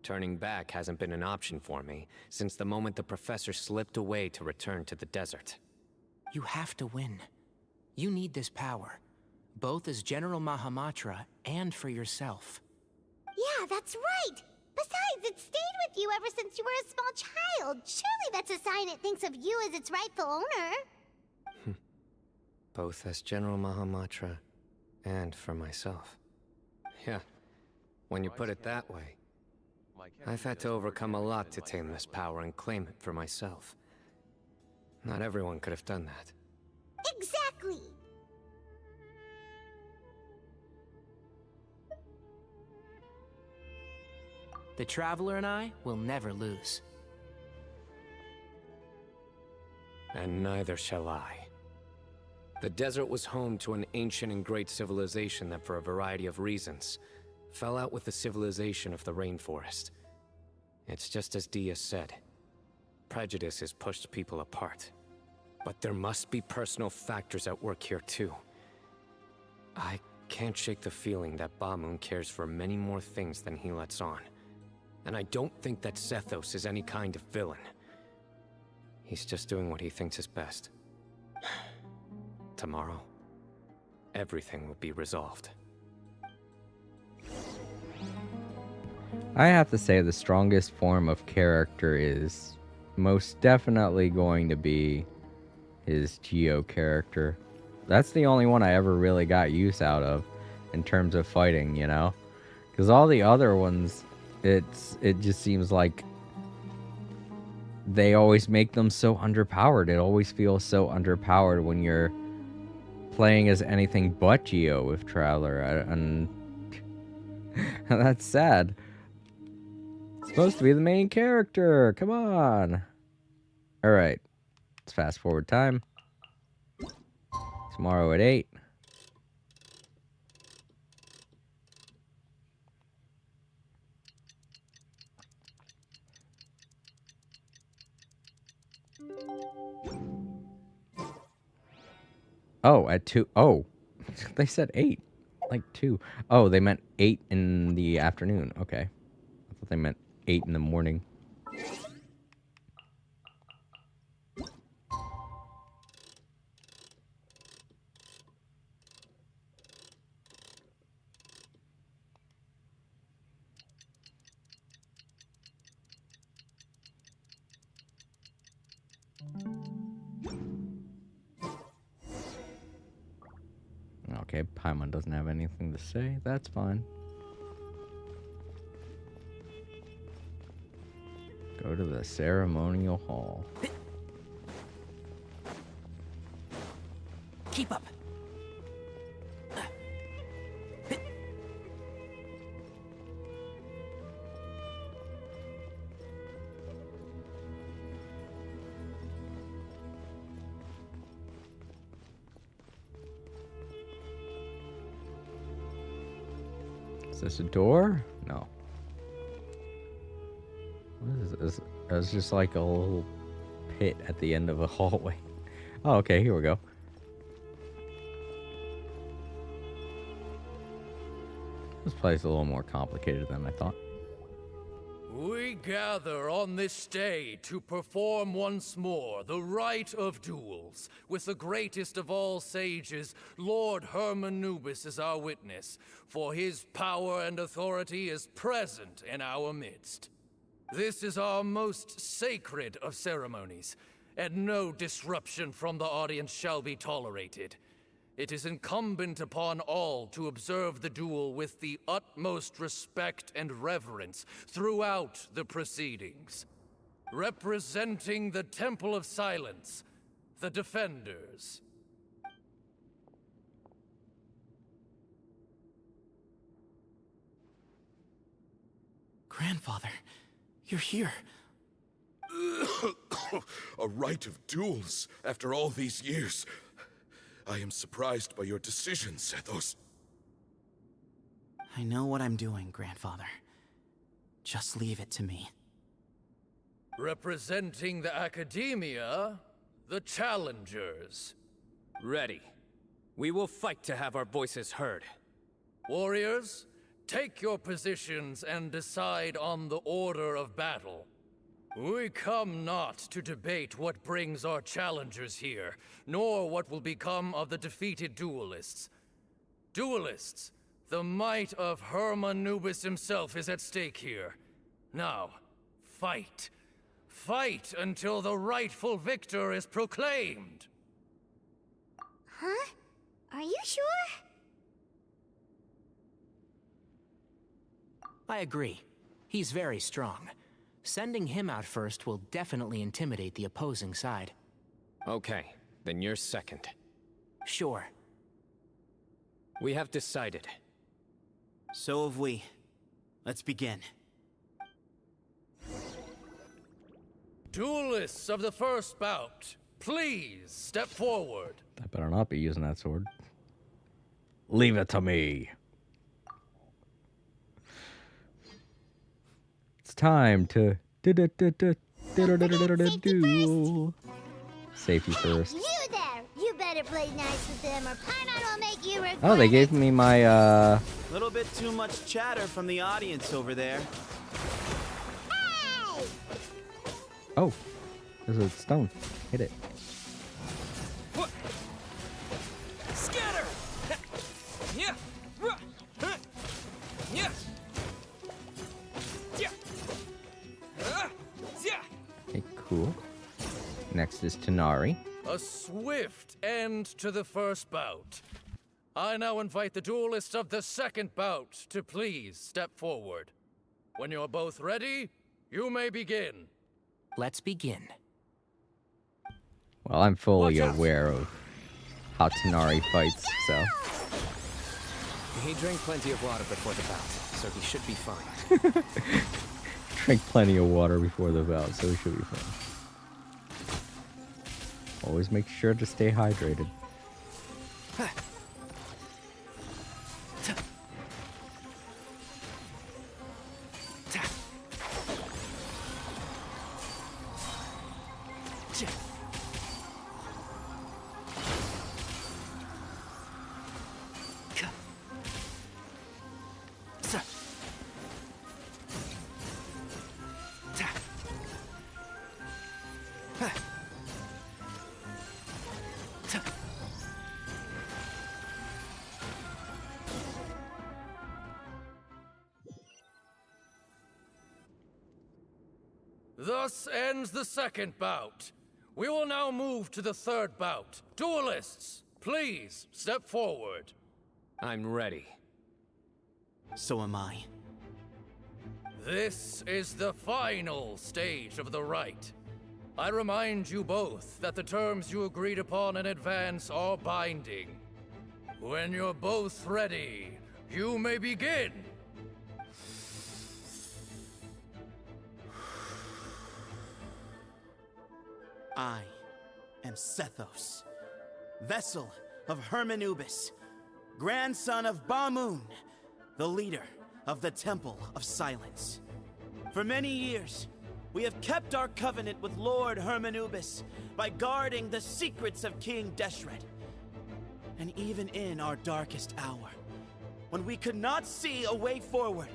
Turning back hasn't been an option for me since the moment the professor slipped away to return to the desert. You have to win. You need this power, both as General Mahamatra and for yourself. Yeah, that's right. Besides, it stayed with you ever since you were a small child. Surely that's a sign it thinks of you as its rightful owner. Both as General Mahamatra and for myself. Yeah, when you put it that way. I've had to overcome a lot to tame this power and claim it for myself. Not everyone could have done that. Exactly. The Traveler and I will never lose. And neither shall I. The desert was home to an ancient and great civilization that, for a variety of reasons, fell out with the civilization of the rainforest. It's just as Dia said. Prejudice has pushed people apart. But there must be personal factors at work here too. I can't shake the feeling that Bamoon cares for many more things than he lets on. And I don't think that Zethos is any kind of villain. He's just doing what he thinks is best. Tomorrow, everything will be resolved. I have to say the strongest form of character is most definitely going to be his Geo character. That's the only one I ever really got use out of in terms of fighting, you know? Because all the other ones, it just seems like they always make them so underpowered. It always feels so underpowered when you're playing as anything but Geo with Traveler, and that's sad. It's supposed to be the main character. Come on. All right. It's fast forward time. Tomorrow at 8. Oh, at 2. Oh, they said 8. Like 2. Oh, they meant 8 in the afternoon. Okay. I thought they meant 8 in the morning. Okay, Paimon doesn't have anything to say. That's fine. Go to the ceremonial hall. Keep up. Is this a door? No. What is this? It's just like a little pit at the end of a hallway. Oh, okay, here we go. This place is a little more complicated than I thought. We gather on this day to perform once more the rite of duels, with the greatest of all sages, Lord Hermanubis, as our witness, for his power and authority is present in our midst. This is our most sacred of ceremonies, and no disruption from the audience shall be tolerated. It is incumbent upon all to observe the duel with the utmost respect and reverence throughout the proceedings. Representing the Temple of Silence, the Defenders. Grandfather, you're here. A rite of duels after all these years. I am surprised by your decisions, Zethos. I know what I'm doing, Grandfather. Just leave it to me. Representing the Academia, the Challengers. Ready. We will fight to have our voices heard. Warriors, take your positions and decide on the order of battle. We come not to debate what brings our challengers here, nor what will become of the defeated duelists. Duelists, the might of Hermanubis himself is at stake here. Now, fight. Fight until the rightful victor is proclaimed. Huh? Are you sure? I agree. He's very strong. Sending him out first will definitely intimidate the opposing side. Okay, then you're second. Sure. We have decided. So have we. Let's begin. Duelists of the first bout, please step forward. I better not be using that sword. Leave it to me. It's time to duel. Safety first. You there! You better play nice with them or Paimon will make you regret Oh, they gave me my Little bit too much chatter from the audience over there. Hey! Oh, there's a stone. Hit it. Scatter! Yeah! Yeah! Okay, cool. Next is Tanari. A swift end to the first bout. I now invite the duelists of the second bout to please step forward. When you're both ready, you may begin. Let's begin. Well, I'm fully aware of how Tanari fights, so. He drank plenty of water before the bout, so he should be fine. Drink plenty of water before the bout, so we should be fine. Always make sure to stay hydrated. Thus ends the second bout. We will now move to the third bout. Duelists, please step forward. I'm ready. So am I. This is the final stage of the rite. I remind you both that the terms you agreed upon in advance are binding. When you're both ready, you may begin. I am Sethos, vessel of Hermanubis, grandson of Bamoon, the leader of the Temple of Silence. For many years, we have kept our covenant with Lord Hermanubis by guarding the secrets of King Deshret. And even in our darkest hour, when we could not see a way forward,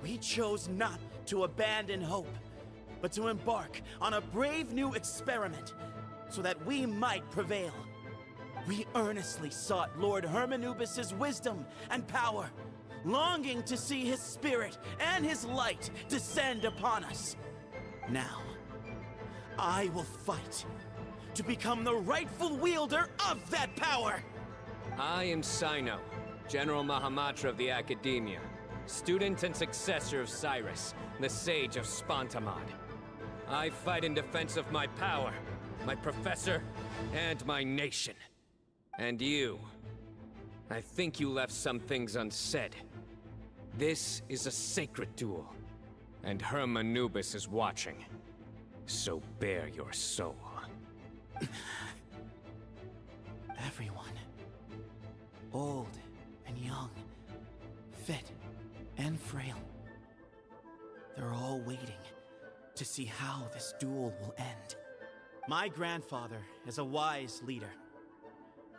we chose not to abandon hope, but to embark on a brave new experiment so that we might prevail. We earnestly sought Lord Hermanubis' wisdom and power, longing to see his spirit and his light descend upon us. Now, I will fight to become the rightful wielder of that power! I am Cyno, General Mahamatra of the Academia, student and successor of Cyrus, the Sage of Spontamod. I fight in defense of my power, my professor, and my nation. And you, I think you left some things unsaid. This is a sacred duel, and Hermanubis is watching. So bare your soul. Everyone, old and young, fit and frail, they're all waiting to see how this duel will end. My grandfather is a wise leader.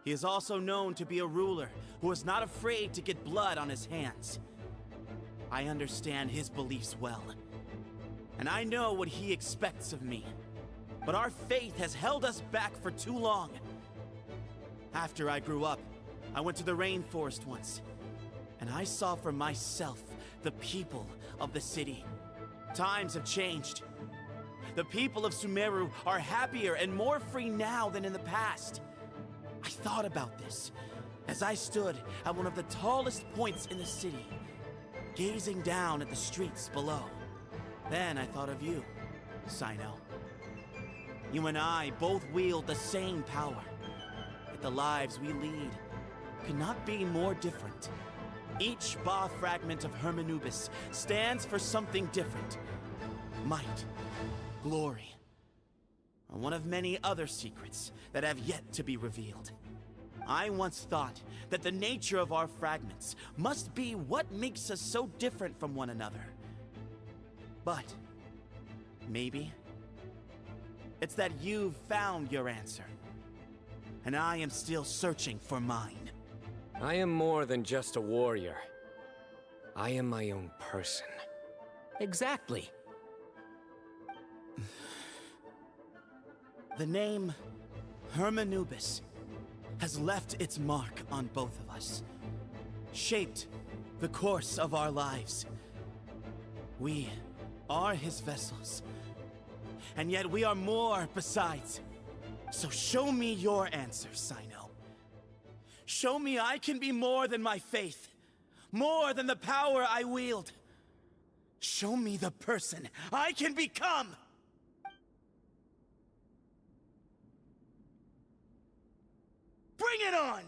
He is also known to be a ruler who is not afraid to get blood on his hands. I understand his beliefs well, and I know what he expects of me. But our faith has held us back for too long. After I grew up, I went to the rainforest once, and I saw for myself the people of the city. Times have changed. The people of Sumeru are happier and more free now than in the past. I thought about this as I stood at one of the tallest points in the city, gazing down at the streets below. Then I thought of you, Cyno. You and I both wield the same power, yet the lives we lead could not be more different. Each Ba fragment of Hermanubis stands for something different. Might, glory, or one of many other secrets that have yet to be revealed. I once thought that the nature of our fragments must be what makes us so different from one another. But maybe it's that you've found your answer, and I am still searching for mine. I am more than just a warrior. I am my own person. Exactly. The name Hermanubis has left its mark on both of us, shaped the course of our lives. We are his vessels, and yet we are more besides. So show me your answer, Cyno. Show me I can be more than my faith, more than the power I wield. Show me the person I can become! Bring it on!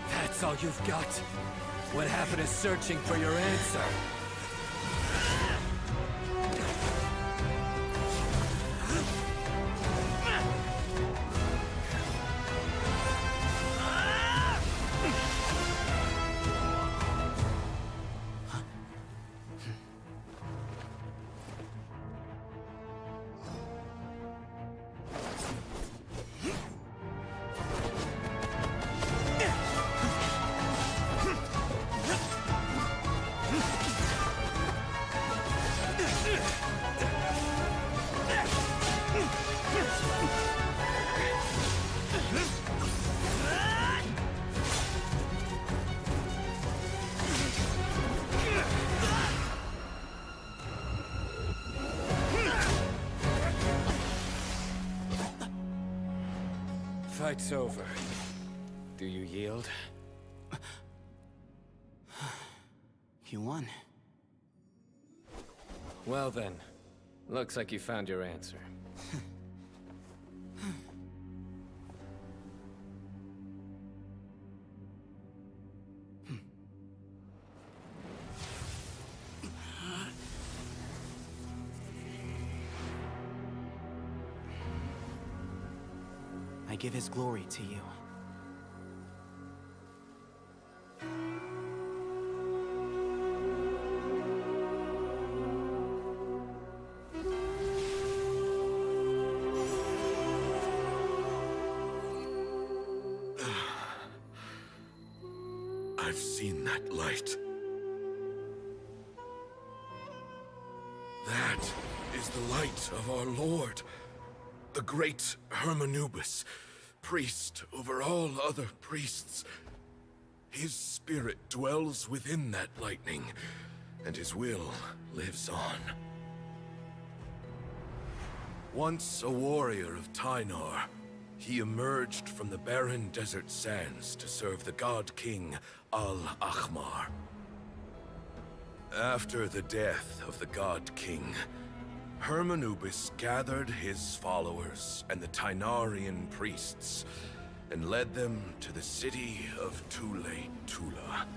That's all you've got? What happened is searching for your answer. fight's over. Do you yield? You won. Well then, looks like you found your answer. I give his glory to you. I've seen that light. That is the light of our Lord, the great Hermanubis, priest over all other priests. His spirit dwells within that lightning, and his will lives on. Once a warrior of Tynar, he emerged from the barren desert sands to serve the god king Al-Ahmar. After the death of the god king, Hermanubis gathered his followers and the Tynarian priests and led them to the city of Tule-Tula.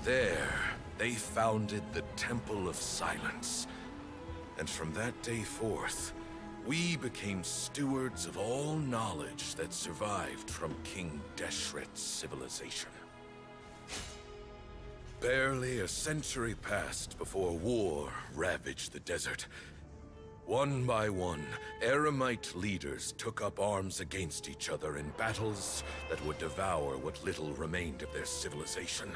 There, they founded the Temple of Silence, and from that day forth, we became stewards of all knowledge that survived from King Deshret's civilization. Barely a century passed before war ravaged the desert. One by one, Eremite leaders took up arms against each other in battles that would devour what little remained of their civilization.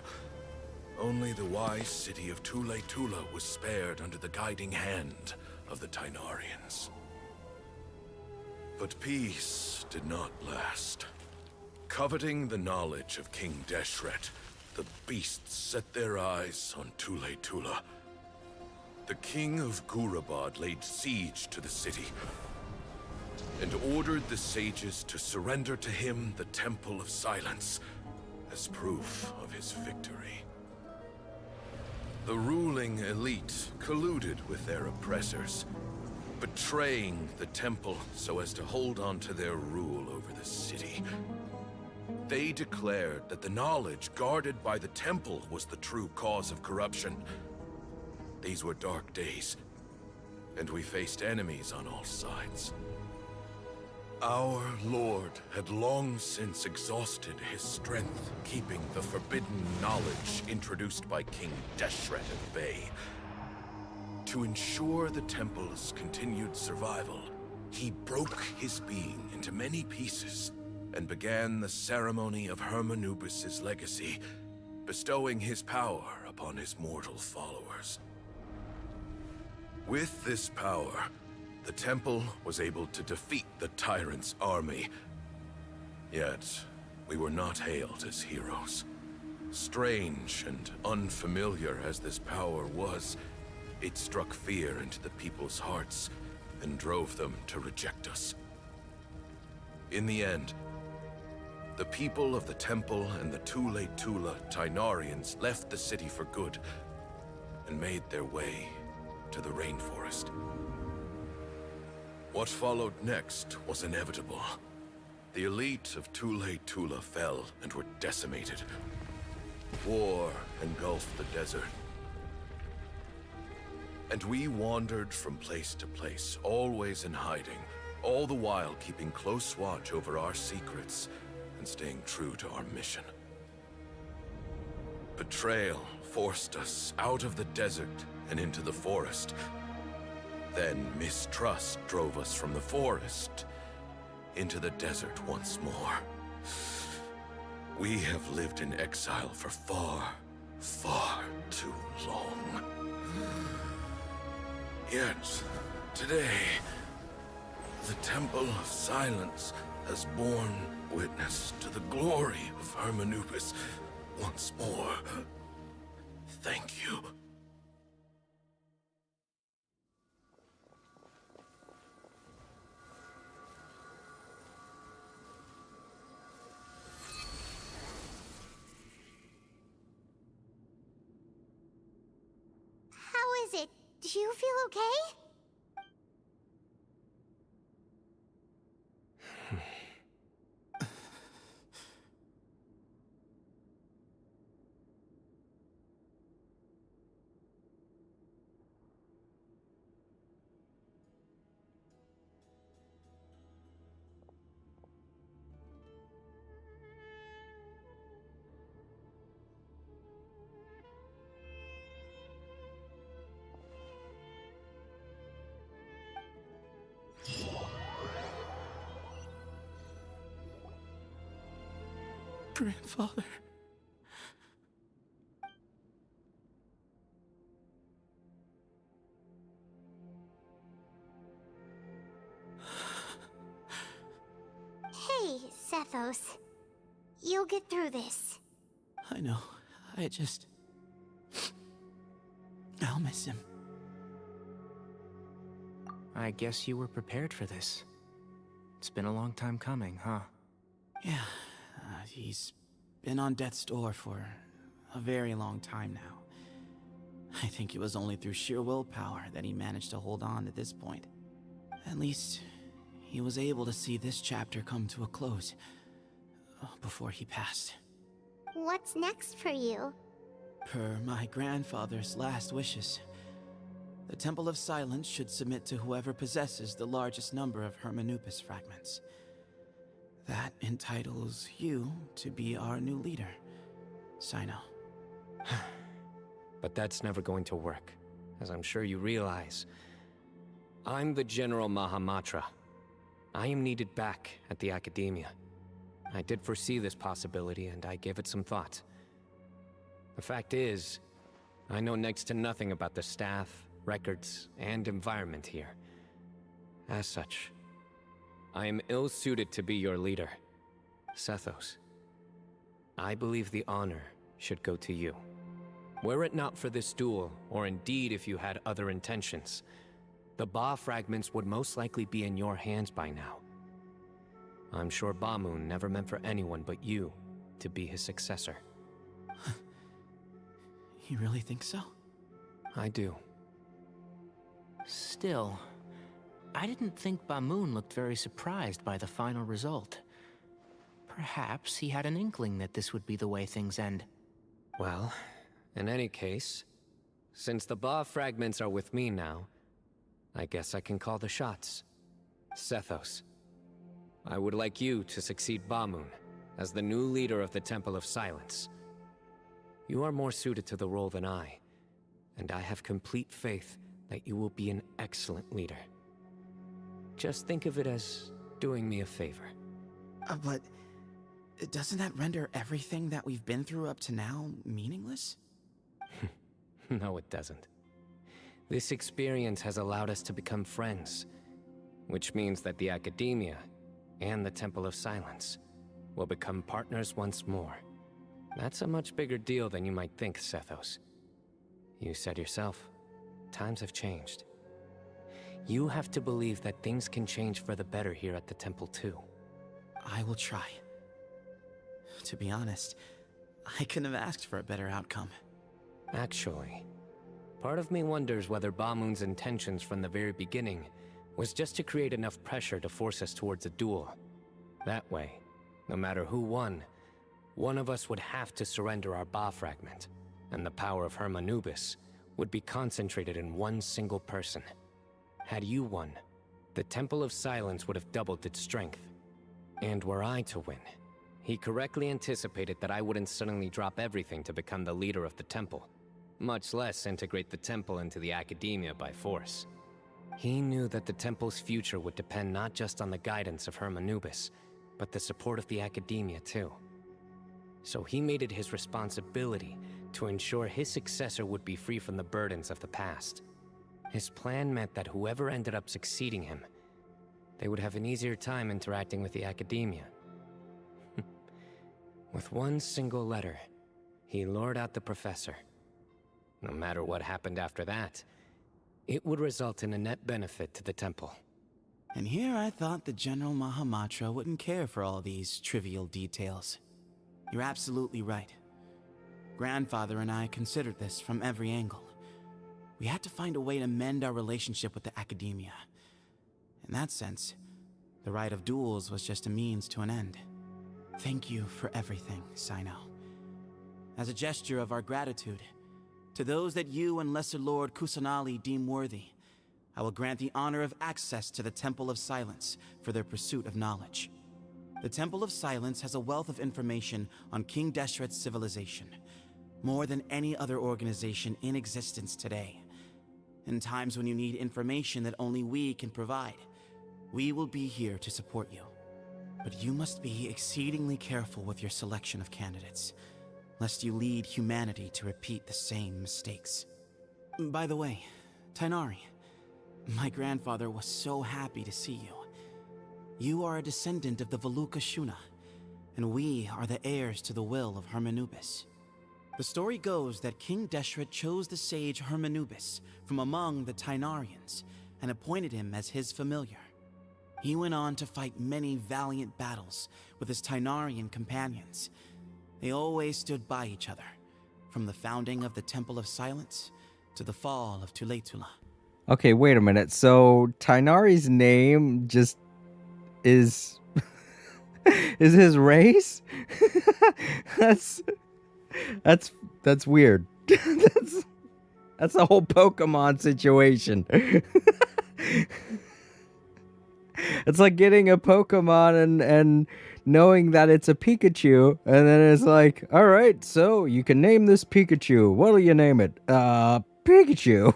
Only the wise city of Tule-Tula was spared under the guiding hand of the Tynarians. But peace did not last. Coveting the knowledge of King Deshret, the beasts set their eyes on Tule-Tula. The king of Gurabad laid siege to the city and ordered the sages to surrender to him the Temple of Silence as proof of his victory. The ruling elite colluded with their oppressors, betraying the temple so as to hold on to their rule over the city. They declared that the knowledge guarded by the temple was the true cause of corruption. These were dark days, and we faced enemies on all sides. Our Lord had long since exhausted his strength, keeping the forbidden knowledge introduced by King Deshret at bay. To ensure the temple's continued survival, he broke his being into many pieces and began the ceremony of Hermanubis' legacy, bestowing his power upon his mortal followers. With this power, the temple was able to defeat the tyrant's army. Yet, we were not hailed as heroes. Strange and unfamiliar as this power was, it struck fear into the people's hearts and drove them to reject us. In the end, the people of the temple and the Tule-Tula Tynarians left the city for good and made their way to the rainforest. What followed next was inevitable. The elite of Tule-Tula fell and were decimated. War engulfed the desert. And we wandered from place to place, always in hiding, all the while keeping close watch over our secrets and staying true to our mission. Betrayal forced us out of the desert and into the forest. Then mistrust drove us from the forest into the desert once more. We have lived in exile for far, far too long. Yet, today, the Temple of Silence has borne witness to the glory of Hermanubis once more. Thank you. is it? Do you feel okay? Grandfather. Hey, Sethos. You'll get through this. I know. I'll miss him. I guess you were prepared for this. It's been a long time coming, huh? Yeah, he's been on death's door for a very long time now. I think it was only through sheer willpower that he managed to hold on to this point. At least, he was able to see this chapter come to a close before he passed. What's next for you? Per my grandfather's last wishes, the Temple of Silence should submit to whoever possesses the largest number of Hermanupis fragments. That entitles you to be our new leader, Cyno. But that's never going to work, as I'm sure you realize. I'm the General Mahamatra. I am needed back at the Academia. I did foresee this possibility, and I gave it some thought. The fact is, I know next to nothing about the staff, records, and environment here. As such, I am ill-suited to be your leader, Sethos. I believe the honor should go to you. Were it not for this duel, or indeed if you had other intentions, the Ba fragments would most likely be in your hands by now. I'm sure Bamoon never meant for anyone but you to be his successor. You really think so? I do. Still, I didn't think Bamoon looked very surprised by the final result. Perhaps he had an inkling that this would be the way things end. Well, in any case, since the Ba fragments are with me now, I guess I can call the shots. Sethos, I would like you to succeed Bamoon as the new leader of the Temple of Silence. You are more suited to the role than I, and I have complete faith that you will be an excellent leader. Just think of it as doing me a favor. But doesn't that render everything that we've been through up to now meaningless? No, it doesn't. This experience has allowed us to become friends, which means that the Academia and the Temple of Silence will become partners once more. That's a much bigger deal than you might think, Sethos. You said yourself, times have changed. You have to believe that things can change for the better here at the temple too. I will try. To be honest, I couldn't have asked for a better outcome. Actually, part of me wonders whether Bamoon's intentions from the very beginning was just to create enough pressure to force us towards a duel. That way, no matter who won, one of us would have to surrender our Ba fragment, and the power of Hermanubis would be concentrated in one single person. Had you won, the Temple of Silence would have doubled its strength. And were I to win, he correctly anticipated that I wouldn't suddenly drop everything to become the leader of the temple, much less integrate the temple into the Academia by force. He knew that the temple's future would depend not just on the guidance of Hermanubis, but the support of the Academia too. So he made it his responsibility to ensure his successor would be free from the burdens of the past. His plan meant that whoever ended up succeeding him, they would have an easier time interacting with the Academia. With one single letter, he lured out the professor. No matter what happened after that, it would result in a net benefit to the temple. And here I thought the General Mahamatra wouldn't care for all these trivial details. You're absolutely right. Grandfather and I considered this from every angle. we had to find a way to mend our relationship with the academia. In that sense, the right of duels was just a means to an end. Thank you for everything, Cyno. As a gesture of our gratitude, to those that you and Lesser Lord Kusanali deem worthy, I will grant the honor of access to the Temple of Silence for their pursuit of knowledge. The Temple of Silence has a wealth of information on King Deshret's civilization, more than any other organization in existence today. In times when you need information that only we can provide, we will be here to support you. But you must be exceedingly careful with your selection of candidates, lest you lead humanity to repeat the same mistakes. By the way, Tainari, my grandfather was so happy to see you. You are a descendant of the Veluca Shuna, and we are the heirs to the will of Hermanubis. The story goes that King Deshret chose the sage Hermanubis from among the Tainarians and appointed him as his familiar. He went on to fight many valiant battles with his Tainarian companions. They always stood by each other, from the founding of the Temple of Silence to the fall of Tuletula. Okay, wait a minute. So Tainari's name just is is his race? That's weird. that's the whole Pokemon situation. It's like getting a Pokemon and knowing that it's a Pikachu, and then it's like, all right, so you can name this Pikachu. What'll you name it? Pikachu.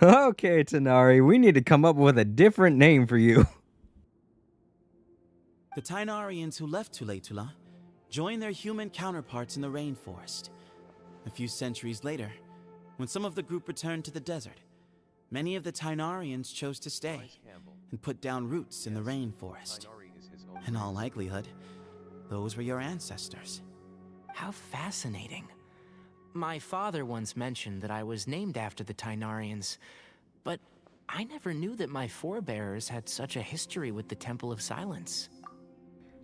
Okay, Tanari, we need to come up with a different name for you. The Tainarians who left Tuletula joined their human counterparts in the rainforest. A few centuries later, when some of the group returned to the desert, many of the Tainarians chose to stay and put down roots in the rainforest. In all likelihood, those were your ancestors. How fascinating. My father once mentioned that I was named after the Tainarians, but I never knew that my forebears had such a history with the Temple of Silence.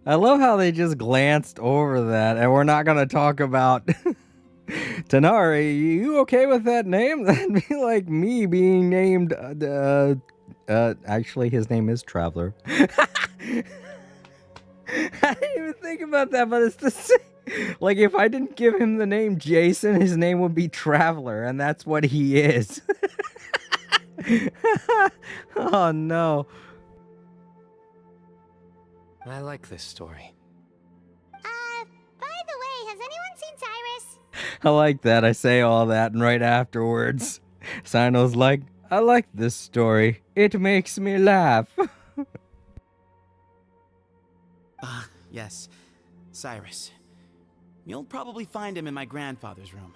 I love how they just glanced over that, and we're not going to talk about... Tanari, you okay with that name? That'd be like me being named, actually his name is Traveler. I didn't even think about that, but it's the same. Like, if I didn't give him the name Jason, his name would be Traveler, and that's what he is. Oh, no. I like this story. By the way, has anyone seen Cyrus? I like that. I say all that, and right afterwards, Cyno's like, I like this story. It makes me laugh. Yes, Cyrus. You'll probably find him in my grandfather's room.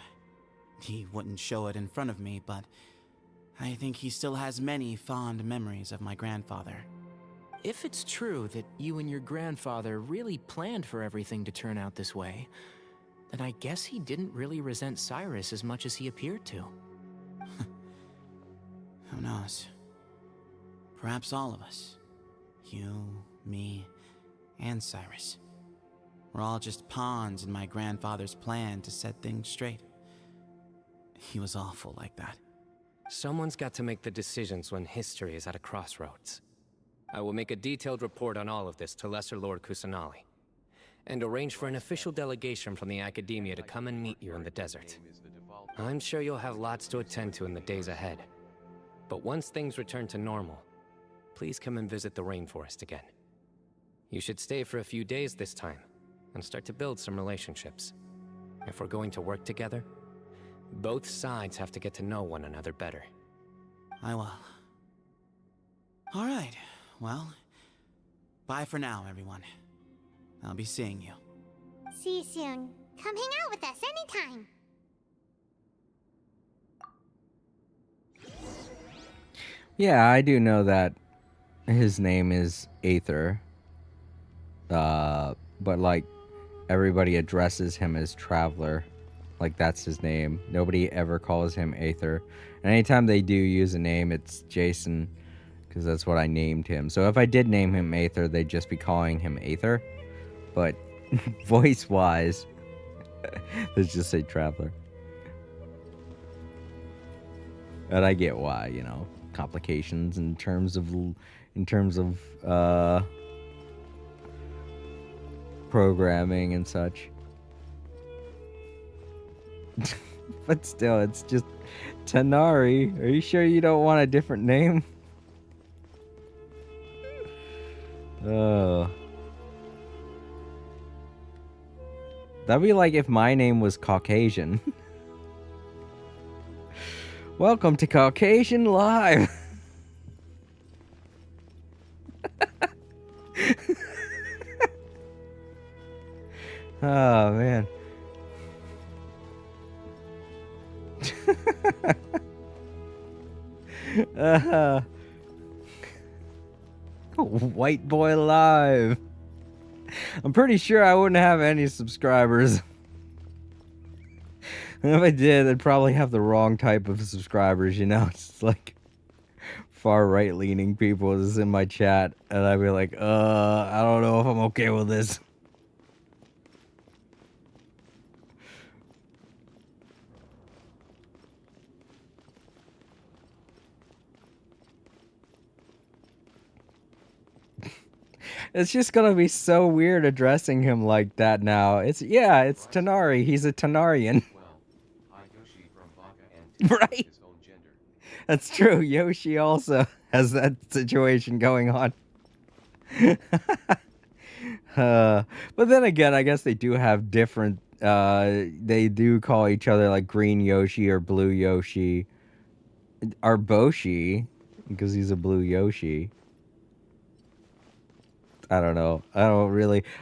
He wouldn't show it in front of me, but I think he still has many fond memories of my grandfather. If it's true that you and your grandfather really planned for everything to turn out this way, then I guess he didn't really resent Cyrus as much as he appeared to. Who knows? Perhaps all of us. You, me, and Cyrus. We're all just pawns in my grandfather's plan to set things straight. He was awful like that. Someone's got to make the decisions when history is at a crossroads. I will make a detailed report on all of this to Lesser Lord Kusanali, and arrange for an official delegation from the Academia to come and meet you in the desert. I'm sure you'll have lots to attend to in the days ahead. But once things return to normal, please come and visit the rainforest again. You should stay for a few days this time, and start to build some relationships. If we're going to work together, both sides have to get to know one another better. I will. All right, well, bye for now, everyone. I'll be seeing you. See you soon. Come hang out with us anytime. Yeah, I do know that his name is Aether. But like, everybody addresses him as Traveler. Like, that's his name. Nobody ever calls him Aether. And anytime they do use a name, it's Jason, because that's what I named him. So if I did name him Aether, they'd just be calling him Aether. But voice-wise, Let's just say traveler. And I get why, you know, complications in terms of programming and such. But still, it's just Tanari. Are you sure you don't want a different name? Oh. That'd be like if my name was Caucasian. Welcome to Caucasian Live. Oh, man. White Boy Live. I'm pretty sure I wouldn't have any subscribers. And if I did, I'd probably have the wrong type of subscribers, you know? It's like far right-leaning people is in my chat, and I'd be like, I don't know if I'm okay with this. It's just gonna be so weird addressing him like that now. It's Tanari. He's a Tanarian. Right? That's true. Yoshi also has that situation going on. But then again, I guess they do have different, they do call each other like Green Yoshi or Blue Yoshi. Or Boshi, because he's a Blue Yoshi. I don't know. I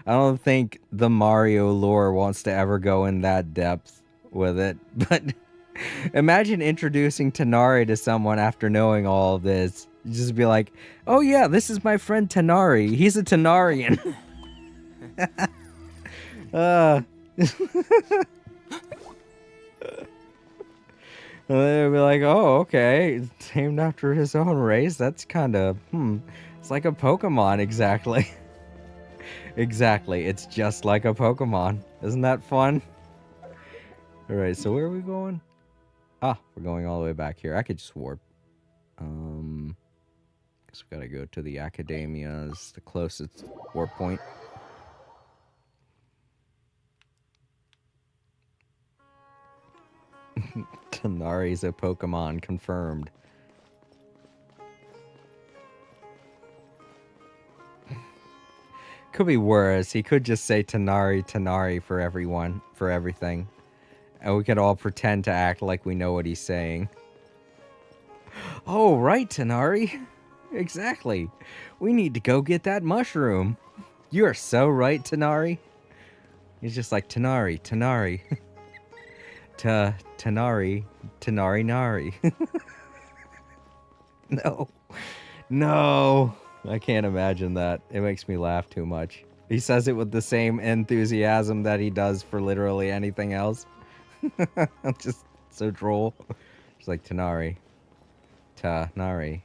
don't think the Mario lore wants to ever go in that depth with it. But imagine introducing Tanari to someone after knowing all of this. You just be like, oh yeah, this is my friend Tanari. He's a Tanarian. And they'll be like, oh, okay. It's named after his own race. That's kind of, It's like a Pokemon, exactly. Exactly. It's just like a Pokemon. Isn't that fun? Alright, so where are we going? Ah, we're going all the way back here. I could just warp. Guess we gotta go to the Academia's, the closest warp point. Tanari's a Pokemon, confirmed. Could be worse. He could just say Tanari for everyone, for everything. And we could all pretend to act like we know what he's saying. Oh, right, Tanari. Exactly. We need to go get that mushroom. You are so right, Tanari. He's just like, Tanari. Tanari Nari. No. I can't imagine that. It makes me laugh too much. He says it with the same enthusiasm that he does for literally anything else. Just so droll. It's like Tanari. Tanari.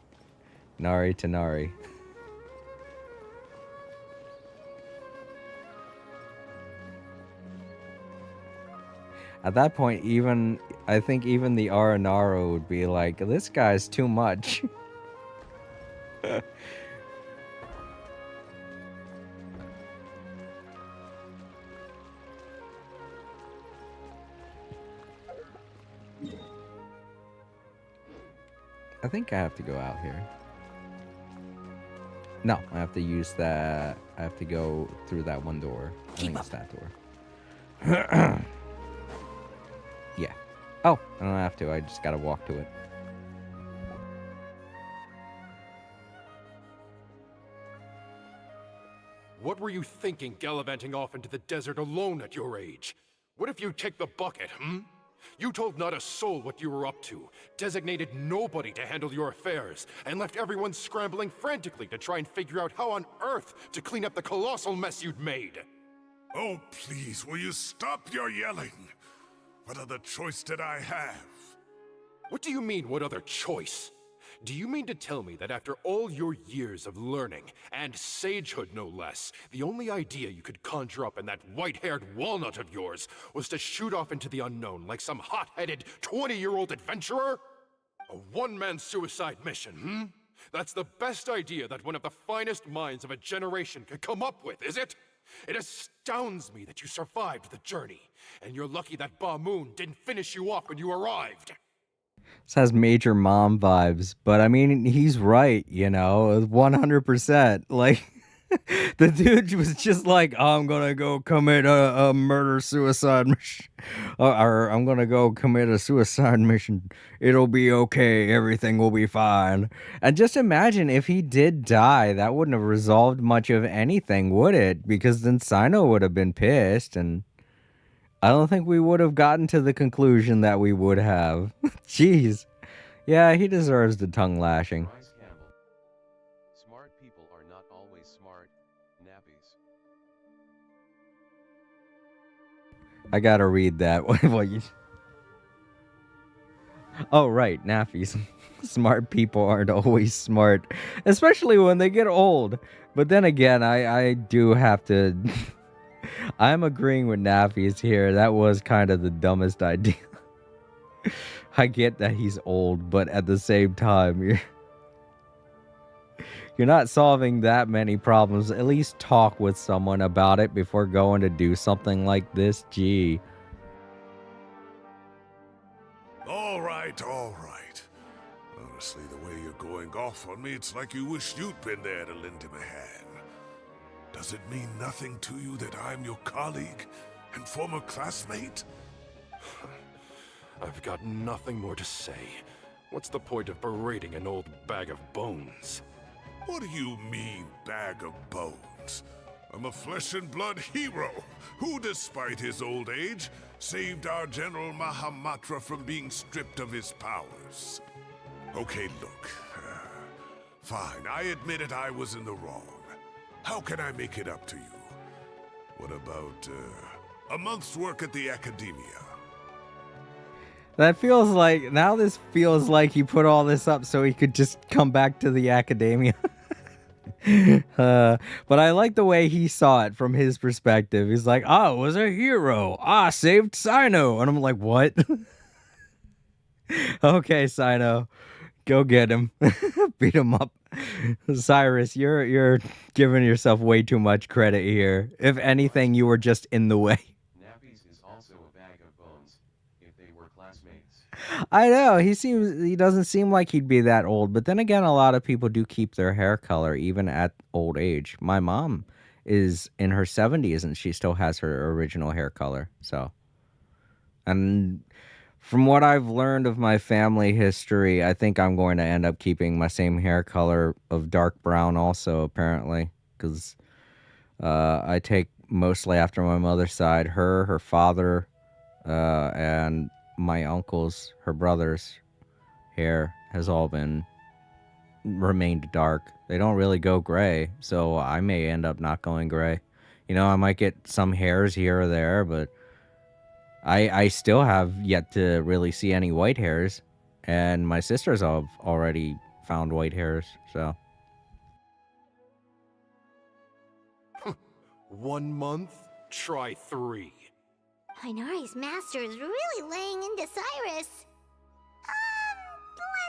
Nari Tanari. At that point, I think even the Aranaro would be like, this guy's too much. I think I have to go out here. No, I have to use that. I have to go through that one door. I think it's that door. Yeah. Oh, I don't have to. I just gotta walk to it. What were you thinking gallivanting off into the desert alone at your age? What if you take the bucket, You told not a soul what you were up to, designated nobody to handle your affairs, and left everyone scrambling frantically to try and figure out how on earth to clean up the colossal mess you'd made. Oh, please, will you stop your yelling? What other choice did I have? What do you mean, what other choice? Do you mean to tell me that after all your years of learning, and sagehood no less, the only idea you could conjure up in that white-haired walnut of yours was to shoot off into the unknown like some hot-headed 20-year-old adventurer? A one-man suicide mission, hmm? That's the best idea that one of the finest minds of a generation could come up with, is it? It astounds me that you survived the journey, and you're lucky that Ba Moon didn't finish you off when you arrived. This has major mom vibes, but I mean, he's right, 100%. Like, the dude was just like, I'm gonna go commit a murder suicide mission, or I'm gonna go commit a suicide mission. It'll be okay. Everything will be fine. And just imagine if he did die, that wouldn't have resolved much of anything, would it? Because then Cyno would have been pissed, and I don't think we would have gotten to the conclusion that we would have. Jeez. Yeah, he deserves the tongue lashing. Smart people are not always smart, nappies. I gotta read that. Oh, right, nappies. Smart people aren't always smart, especially when they get old. But then again, I do have to... I'm agreeing with nappies here. That was kind of the dumbest idea. I get that he's old, but at the same time, you're not solving that many problems. At least talk with someone about it before going to do something like this. Gee. All right, all right. Honestly, the way you're going off on me, it's like you wish you'd been there to lend him a hand. Does it mean nothing to you that I'm your colleague and former classmate? I've got nothing more to say. What's the point of berating an old bag of bones? What do you mean, bag of bones? I'm a flesh and blood hero who, despite his old age, saved our General Mahamatra from being stripped of his powers. Okay, look. Fine, I admit it, I was in the wrong. How can I make it up to you? What about, a month's work at the Academia? That feels like... Now this feels like he put all this up so he could just come back to the Academia. But I like the way he saw it from his perspective. He's like, I was a hero. I saved Cyno. And I'm like, what? Okay, Cyno. Go get him. Beat him up. Cyrus, you're giving yourself way too much credit here. If anything, you were just in the way. Nappies is also a bag of bones, if they were classmates. I know, he doesn't seem like he'd be that old, but then again, a lot of people do keep their hair color even at old age. My mom is in her 70s and she still has her original hair color. So, and from what I've learned of my family history, I think I'm going to end up keeping my same hair color of dark brown also, apparently, because I take mostly after my mother's side, her father, and my uncle's, her brother's hair has all remained dark. They don't really go gray, so I may end up not going gray. I might get some hairs here or there, but I still have yet to really see any white hairs, and my sisters have already found white hairs, so. 1 month? Try 3. Inari's master is really laying into Cyrus.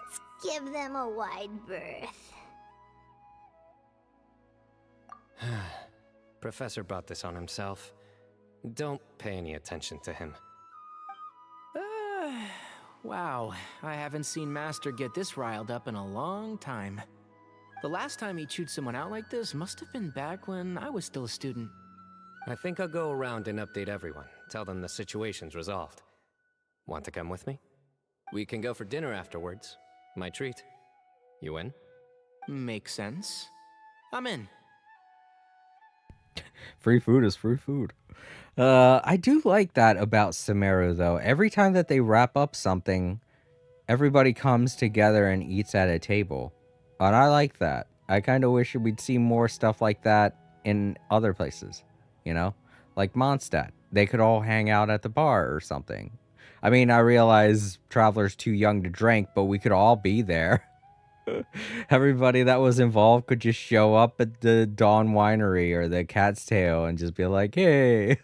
Let's give them a wide berth. Professor brought this on himself. Don't pay any attention to him. Wow, I haven't seen Master get this riled up in a long time. The last time he chewed someone out like this must have been back when I was still a student. I think I'll go around and update everyone. Tell them the situation's resolved. Want to come with me? We can go for dinner afterwards. My treat. You in? Makes sense. I'm in. Free food is free food. I do like that about Sumeru, though. Every time that they wrap up something, everybody comes together and eats at a table. And I like that. I kind of wish we'd see more stuff like that in other places, Like Mondstadt. They could all hang out at the bar or something. I mean, I realize Traveler's too young to drink, but we could all be there. Everybody that was involved could just show up at the Dawn Winery or the Cat's Tail and just be like, hey,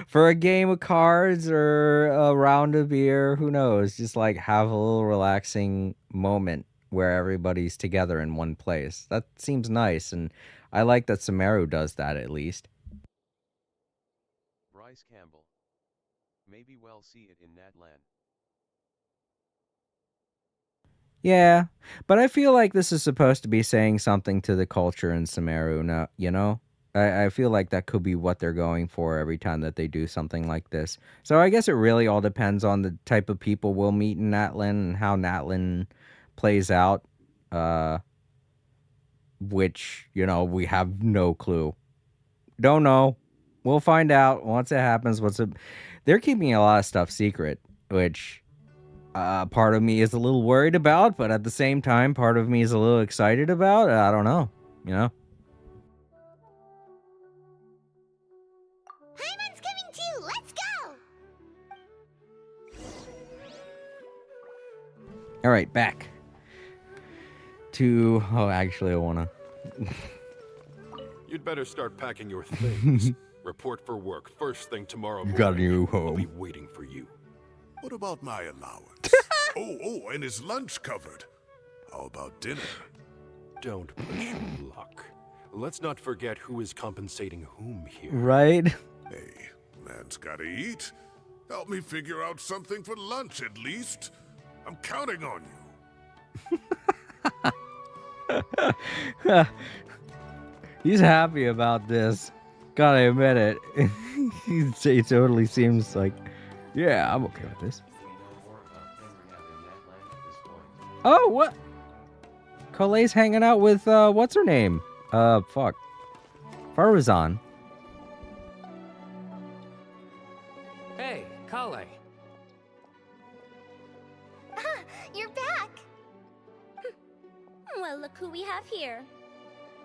for a game of cards or a round of beer, who knows? Just like have a little relaxing moment where everybody's together in one place. That seems nice, and I like that Sumeru does that at least. Bryce Campbell. Maybe we'll see it in Natlan. Yeah, but I feel like this is supposed to be saying something to the culture in Sumeru, no, you know? I feel like that could be what they're going for every time that they do something like this. So I guess it really all depends on the type of people we'll meet in Natlan and how Natlan plays out, uh, which, you know, we have no clue. Don't know. We'll find out once it happens. They're keeping a lot of stuff secret, which part of me is a little worried about, but at the same time, part of me is a little excited about. I don't know, you know? Paimon's coming too! Let's go! All right, back to... Oh, actually, I want to... You'd better start packing your things. Report for work first thing tomorrow morning. You got a new I'll home. be waiting for you. What about my allowance? oh, and is lunch covered? How about dinner? Don't push your luck. Let's not forget who is compensating whom here. Right? Hey, man's gotta eat. Help me figure out something for lunch at least. I'm counting on you. He's happy about this. Gotta admit it. He totally seems like, yeah, I'm okay with this. Oh, what? Cole's hanging out with, what's her name? Fuck. Farazan. Hey, Kale. You're back! Well, look who we have here.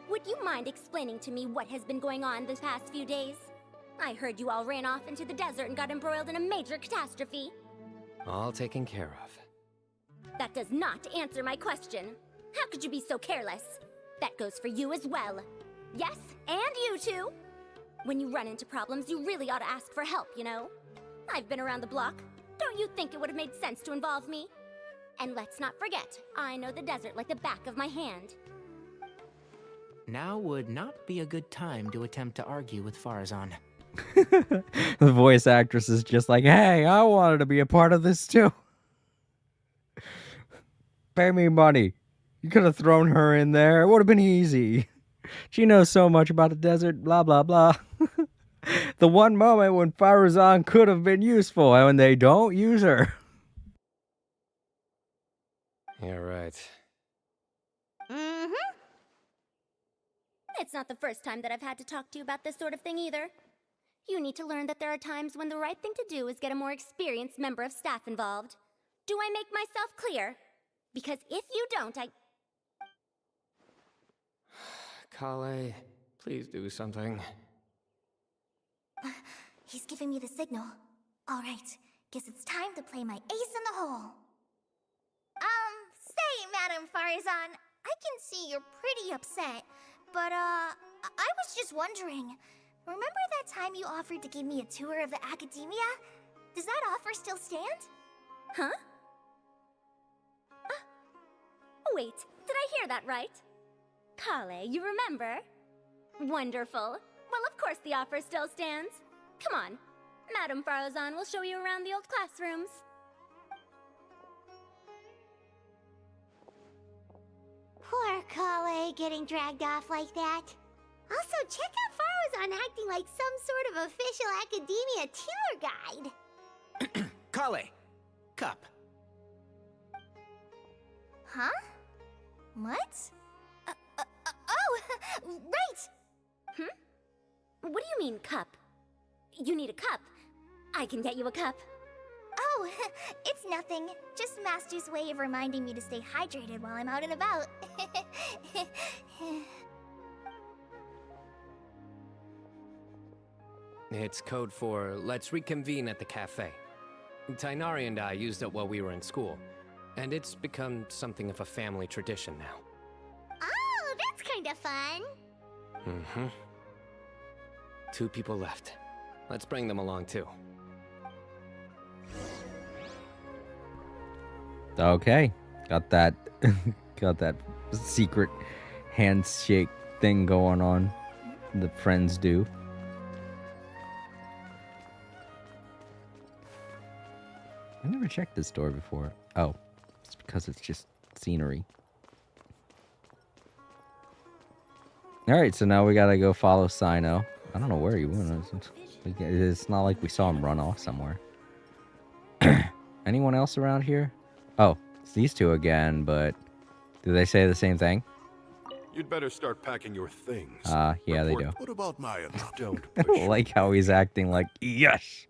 Would you mind explaining to me what has been going on the past few days? I heard you all ran off into the desert and got embroiled in a major catastrophe. All taken care of. That does not answer my question. How could you be so careless? That goes for you as well. Yes, and you too. When you run into problems, you really ought to ask for help, you know? I've been around the block. Don't you think it would have made sense to involve me? And let's not forget, I know the desert like the back of my hand. Now would not be a good time to attempt to argue with Farazan. The voice actress is just like, hey, I wanted to be a part of this too. Pay me money. You could have thrown her in there. It would have been easy. She knows so much about the desert, blah, blah, blah. The one moment when Farazan could have been useful, and when they don't use her. You're right. Mm-hmm. It's not the first time that I've had to talk to you about this sort of thing either. You need to learn that there are times when the right thing to do is get a more experienced member of staff involved. Do I make myself clear? Because if you don't, Kale, please do something. He's giving me the signal. All right, guess it's time to play my ace in the hole. Say, Madam Farazan, I can see you're pretty upset, but, I was just wondering, remember that time you offered to give me a tour of the academia? Does that offer still stand? Huh? Wait, did I hear that right? Kale, you remember? Wonderful. Well, of course the offer still stands. Come on, Madam Farazan will show you around the old classrooms. Poor Kale getting dragged off like that. Also, check out Farazan acting like some sort of official academia tour guide. Kale! Cup. Huh? What? Oh, right! What do you mean, cup? You need a cup. I can get you a cup. Oh, it's nothing. Just Master's way of reminding me to stay hydrated while I'm out and about. It's code for let's reconvene at the cafe. Tainari and I used it while we were in school. And it's become something of a family tradition now. Oh, that's kind of fun. Mm-hmm. 2 people left. Let's bring them along too. Okay, got that, got that secret handshake thing going on that friends do. I never checked this door before. Oh, it's because it's just scenery. Alright, so now we gotta go follow Cyno. I don't know where he went. It's not like we saw him run off somewhere. Anyone else around here? Oh, it's these 2 again, but do they say the same thing? You'd better start packing your things. Yeah, they do. What about my Don't I don't like how he's acting like, yes,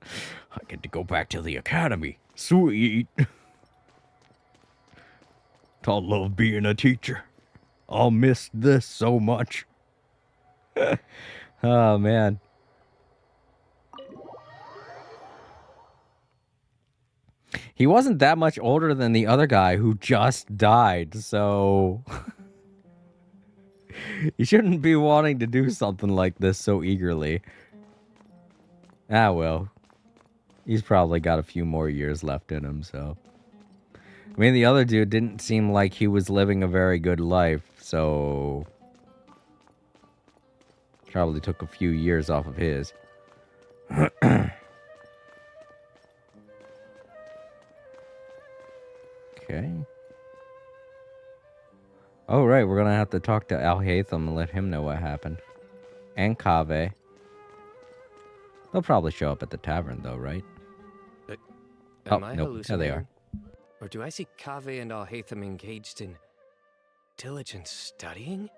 I get to go back to the academy. Sweet. I love being a teacher. I'll miss this so much. Oh, man. He wasn't that much older than the other guy who just died, so... He shouldn't be wanting to do something like this so eagerly. Ah, well. He's probably got a few more years left in him, so... I mean, the other dude didn't seem like he was living a very good life, so... Probably took a few years off of his. Okay. Oh, right, we're gonna have to talk to Alhaitham and let him know what happened. And Kaveh. They'll probably show up at the tavern, though, right? Am I nope, there they are. Or do I see Kaveh and Alhaitham engaged in diligent studying?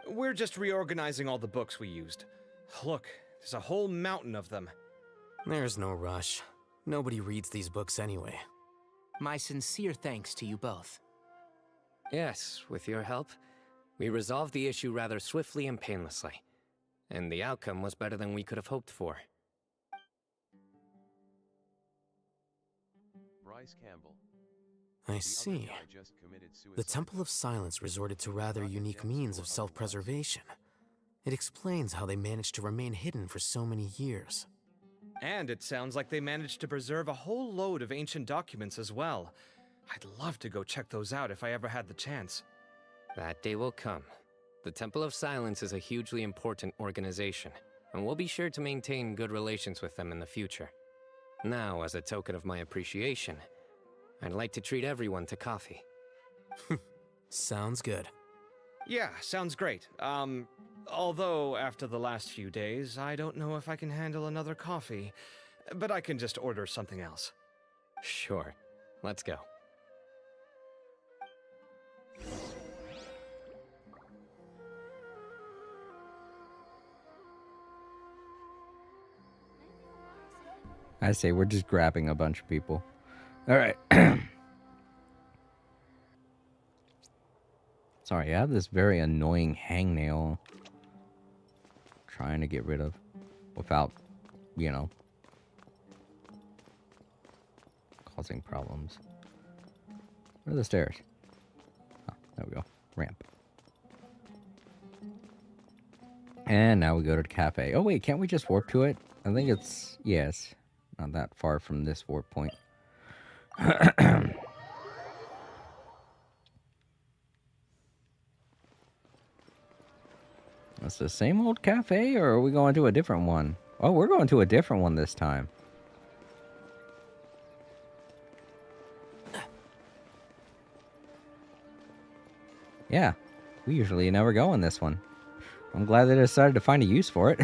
We're just reorganizing all the books we used. Look, there's a whole mountain of them. There's no rush. Nobody reads these books anyway. My sincere thanks to you both. Yes, with your help, we resolved the issue rather swiftly and painlessly. And the outcome was better than we could have hoped for. Bryce Campbell. I see. The Temple of Silence resorted to rather unique means of self-preservation. It explains how they managed to remain hidden for so many years. And it sounds like they managed to preserve a whole load of ancient documents as well. I'd love to go check those out if I ever had the chance. That day will come. The Temple of Silence is a hugely important organization, and we'll be sure to maintain good relations with them in the future. Now, as a token of my appreciation, I'd like to treat everyone to coffee. Sounds good. Yeah, sounds great. Although after the last few days, I don't know if I can handle another coffee. But I can just order something else. Sure. Let's go. I say we're just grabbing a bunch of people. All right. Sorry, I have this very annoying hangnail trying to get rid of without, you know, causing problems. Where are the stairs? Oh, there we go. Ramp. And now we go to the cafe. Oh, wait, can't we just warp to it? I think it's, yes, not that far from this warp point. It's the same old cafe, or are we going to a different one? Oh, we're going to a different one this time. Yeah, we usually never go in this one. I'm glad they decided to find a use for it.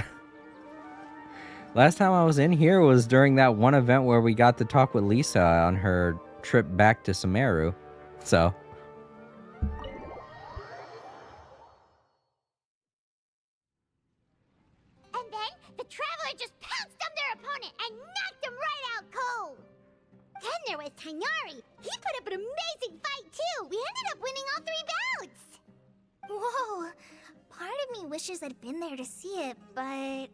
Last time I was in here was during that one event where we got to talk with Lisa on her trip back to Sumeru. So... And then the Traveler just pounced on their opponent and knocked him right out cold. Then there was Tainari. He put up an amazing fight too. We ended up winning all 3 bouts. Whoa. Part of me wishes I'd been there to see it, but I'd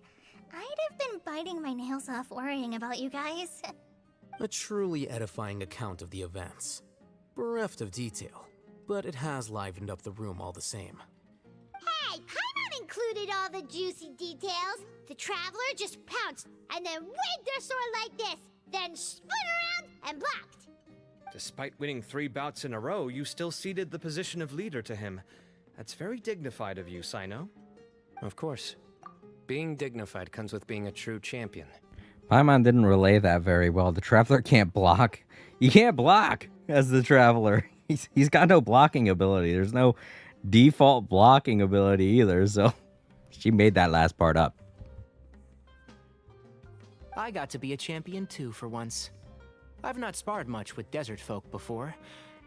have been biting my nails off worrying about you guys. A truly edifying account of the events. bereft of detail, but it has livened up the room all the same. Hey, Paimon included all the juicy details. The Traveler just pounced and then waved their sword like this, then spun around and blocked. Despite winning 3 bouts in a row, you still ceded the position of leader to him. That's very dignified of you, Cyno. Of course. Being dignified comes with being a true champion. Paimon didn't relay that very well. The Traveler can't block. You can't block as the Traveler. He's got no blocking ability. There's no default blocking ability either, so she made that last part up. I got to be a champion too for once. I've not sparred much with desert folk before.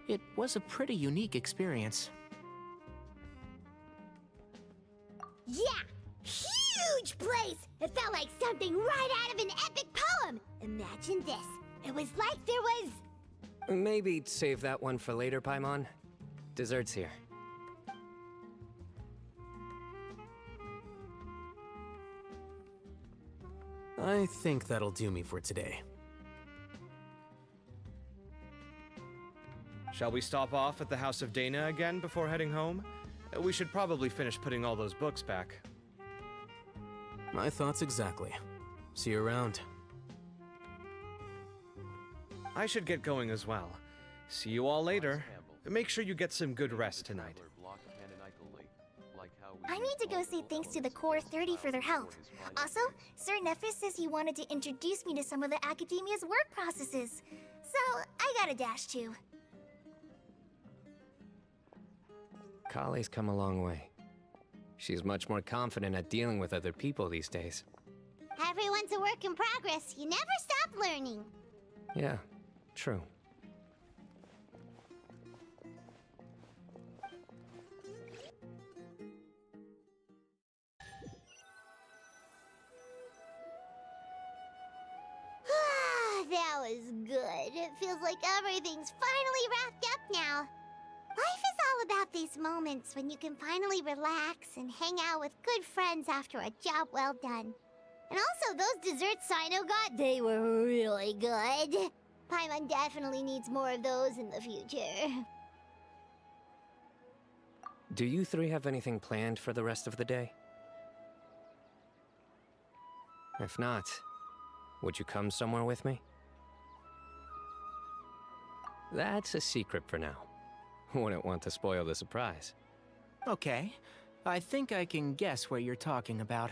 It was a pretty unique experience. Yeah, huge place! It felt like something right out of an epic poem! Imagine this. It was like there was... Maybe save that one for later, Paimon. Dessert's here. I think that'll do me for today. Shall we stop off at the House of Dana again before heading home? We should probably finish putting all those books back. My thoughts exactly. See you around. I should get going as well. See you all later. Make sure you get some good rest tonight. I need to go say thanks to the Core 30 for their help. Also, Sir Nephis says he wanted to introduce me to some of the Academia's work processes. So, I gotta dash too. Kali's come a long way. She's much more confident at dealing with other people these days. Everyone's a work in progress. You never stop learning. Yeah, true. That was good. It feels like everything's finally wrapped up now. Life is all about these moments when you can finally relax and hang out with good friends after a job well done. And also, those desserts Cyno got, they were really good. Paimon definitely needs more of those in the future. Do you three have anything planned for the rest of the day? If not, would you come somewhere with me? That's a secret for now. Wouldn't want to spoil the surprise. Okay, I think I can guess what you're talking about.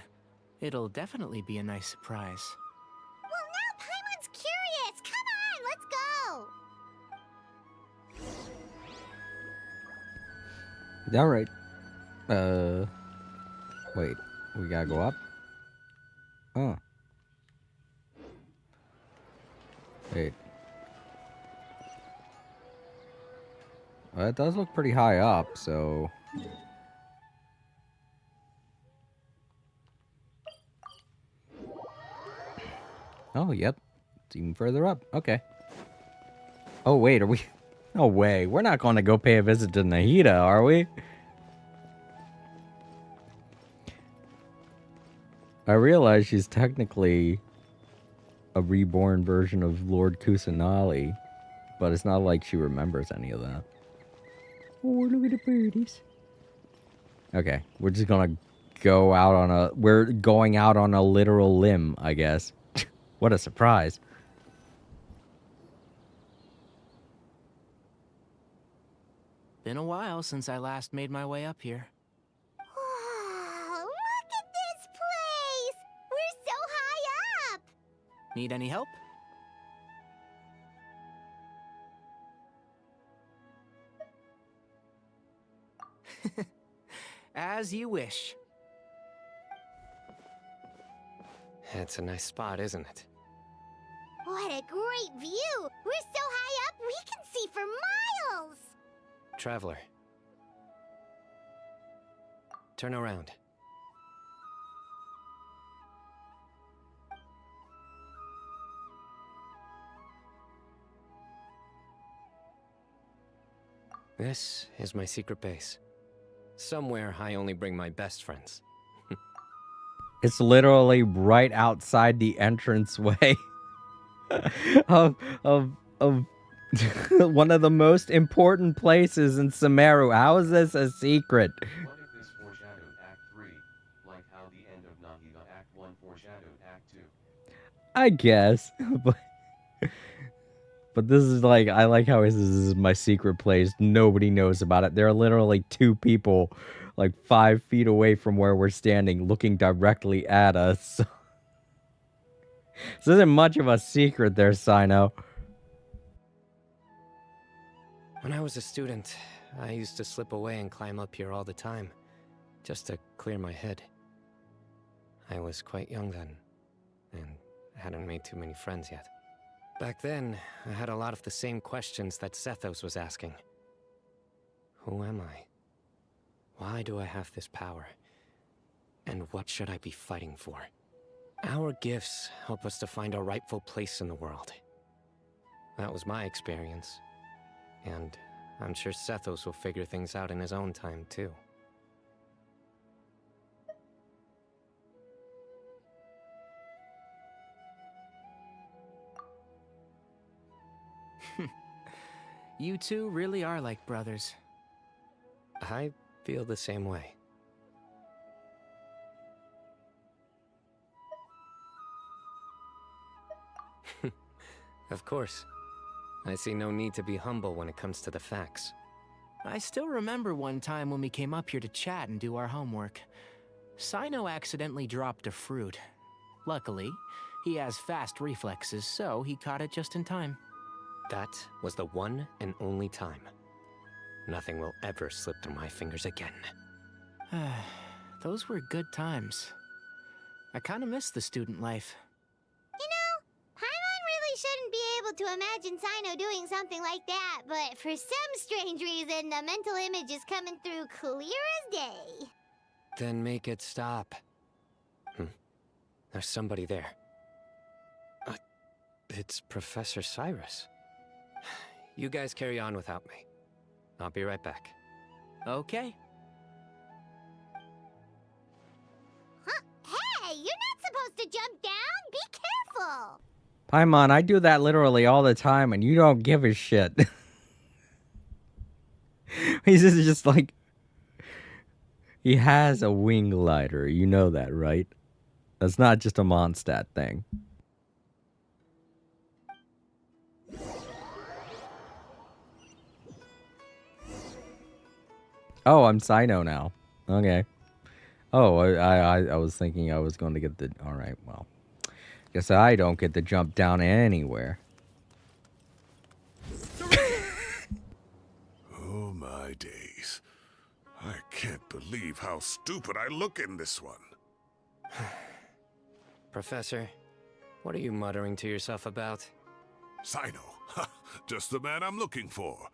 It'll definitely be a nice surprise. Well, now Paimon's curious! Come on, let's go! Alright. Wait. We gotta go up? Oh. Wait. Well, it does look pretty high up, so... Oh, yep. It's even further up. Okay. Oh, wait, are we... No way. We're not going to go pay a visit to Nahida, are we? I realize she's technically a reborn version of Lord Kusanali, but it's not like she remembers any of that. Oh, look at the birdies. Okay, we're just gonna go out on a... We're going out on a literal limb, I guess. What a surprise. Been a while since I last made my way up here. Oh, look at this place! We're so high up! Need any help? As you wish. It's a nice spot, isn't it? What a great view! We're so high up, we can see for miles! Traveler. Turn around. This is my secret base. Somewhere I only bring my best friends. It's literally right outside the entranceway of One of the most important places in Sumeru. How is this a secret? What if this foreshadowed Act 3, like how the end of Nahida Act 1 foreshadowed Act 2? I guess, but this is like, I like how this is my secret place. Nobody knows about it. There are literally 2 people, like 5 feet away from where we're standing, looking directly at us. This isn't much of a secret there, Cyno. When I was a student, I used to slip away and climb up here all the time, just to clear my head. I was quite young then, and hadn't made too many friends yet. Back then, I had a lot of the same questions that Sethos was asking. Who am I? Why do I have this power? And what should I be fighting for? Our gifts help us to find our rightful place in the world. That was my experience. And I'm sure Sethos will figure things out in his own time, too. You two really are like brothers. I feel the same way. Of course. I see no need to be humble when it comes to the facts. I still remember one time when we came up here to chat and do our homework. Cyno accidentally dropped a fruit. Luckily, he has fast reflexes, so he caught it just in time. That was the one and only time. Nothing will ever slip through my fingers again. Those were good times. I kinda miss the student life. You know, Paimon really shouldn't be able to imagine Cyno doing something like that, but for some strange reason, the mental image is coming through clear as day. Then make it stop. There's somebody there. It's Professor Cyrus. You guys carry on without me. I'll be right back. Okay. Huh? Hey, you're not supposed to jump down. Be careful. Paimon, I do that literally all the time, and you don't give a shit. He's just like... He has a wing glider. You know that, right? That's not just a Mondstadt thing. Oh, I'm Cyno now. Okay. Oh, I was thinking I was going to get the... Alright, well. Guess I don't get to jump down anywhere. Oh my days. I can't believe how stupid I look in this one. Professor, what are you muttering to yourself about? Cyno, just the man I'm looking for.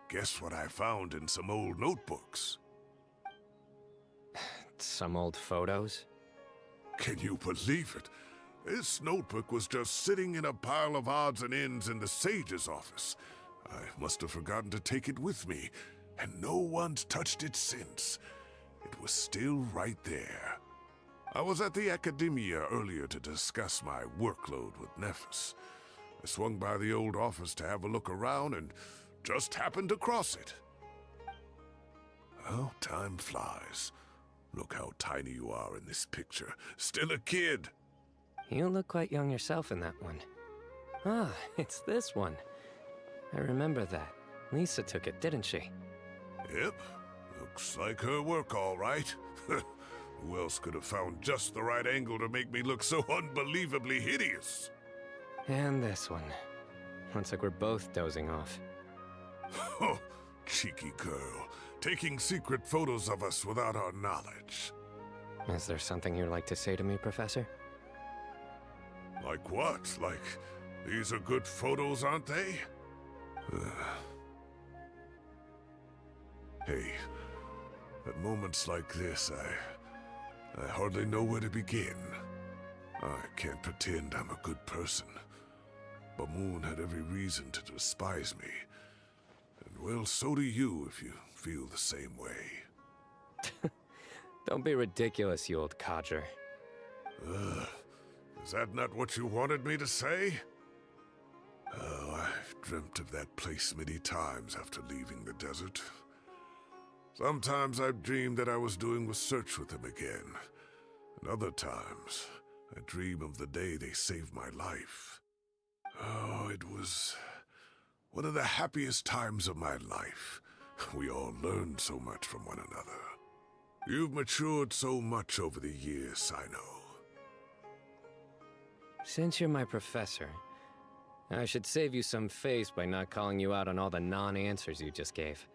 Guess what I found in some old notebooks? Some old photos? Can you believe it? This notebook was just sitting in a pile of odds and ends in the Sage's office. I must have forgotten to take it with me, and no one's touched it since. It was still right there. I was at the Academia earlier to discuss my workload with Nephis. I swung by the old office to have a look around and just happened across it. Oh, time flies. Look how tiny you are in this picture. Still a kid. You look quite young yourself in that one. Ah, it's this one. I remember that. Lisa took it, didn't she? Yep. Looks like her work all right. Who else could have found just the right angle to make me look so unbelievably hideous? And this one. Looks like we're both dozing off. Oh, cheeky girl. Taking secret photos of us without our knowledge. Is there something you'd like to say to me, Professor? Like what? Like, these are good photos, aren't they? Hey, at moments like this, I hardly know where to begin. I can't pretend I'm a good person. Bamoon had every reason to despise me. And well, so do you if you feel the same way. Don't be ridiculous, you old codger. Is that not what you wanted me to say? Oh, I've dreamt of that place many times after leaving the desert. Sometimes I've dreamed that I was doing research with them again, and other times I dream of the day they saved my life. Oh, it was one of the happiest times of my life. We all learned so much from one another. You've matured so much over the years, Cyno. Since you're my professor, I should save you some face by not calling you out on all the non-answers you just gave.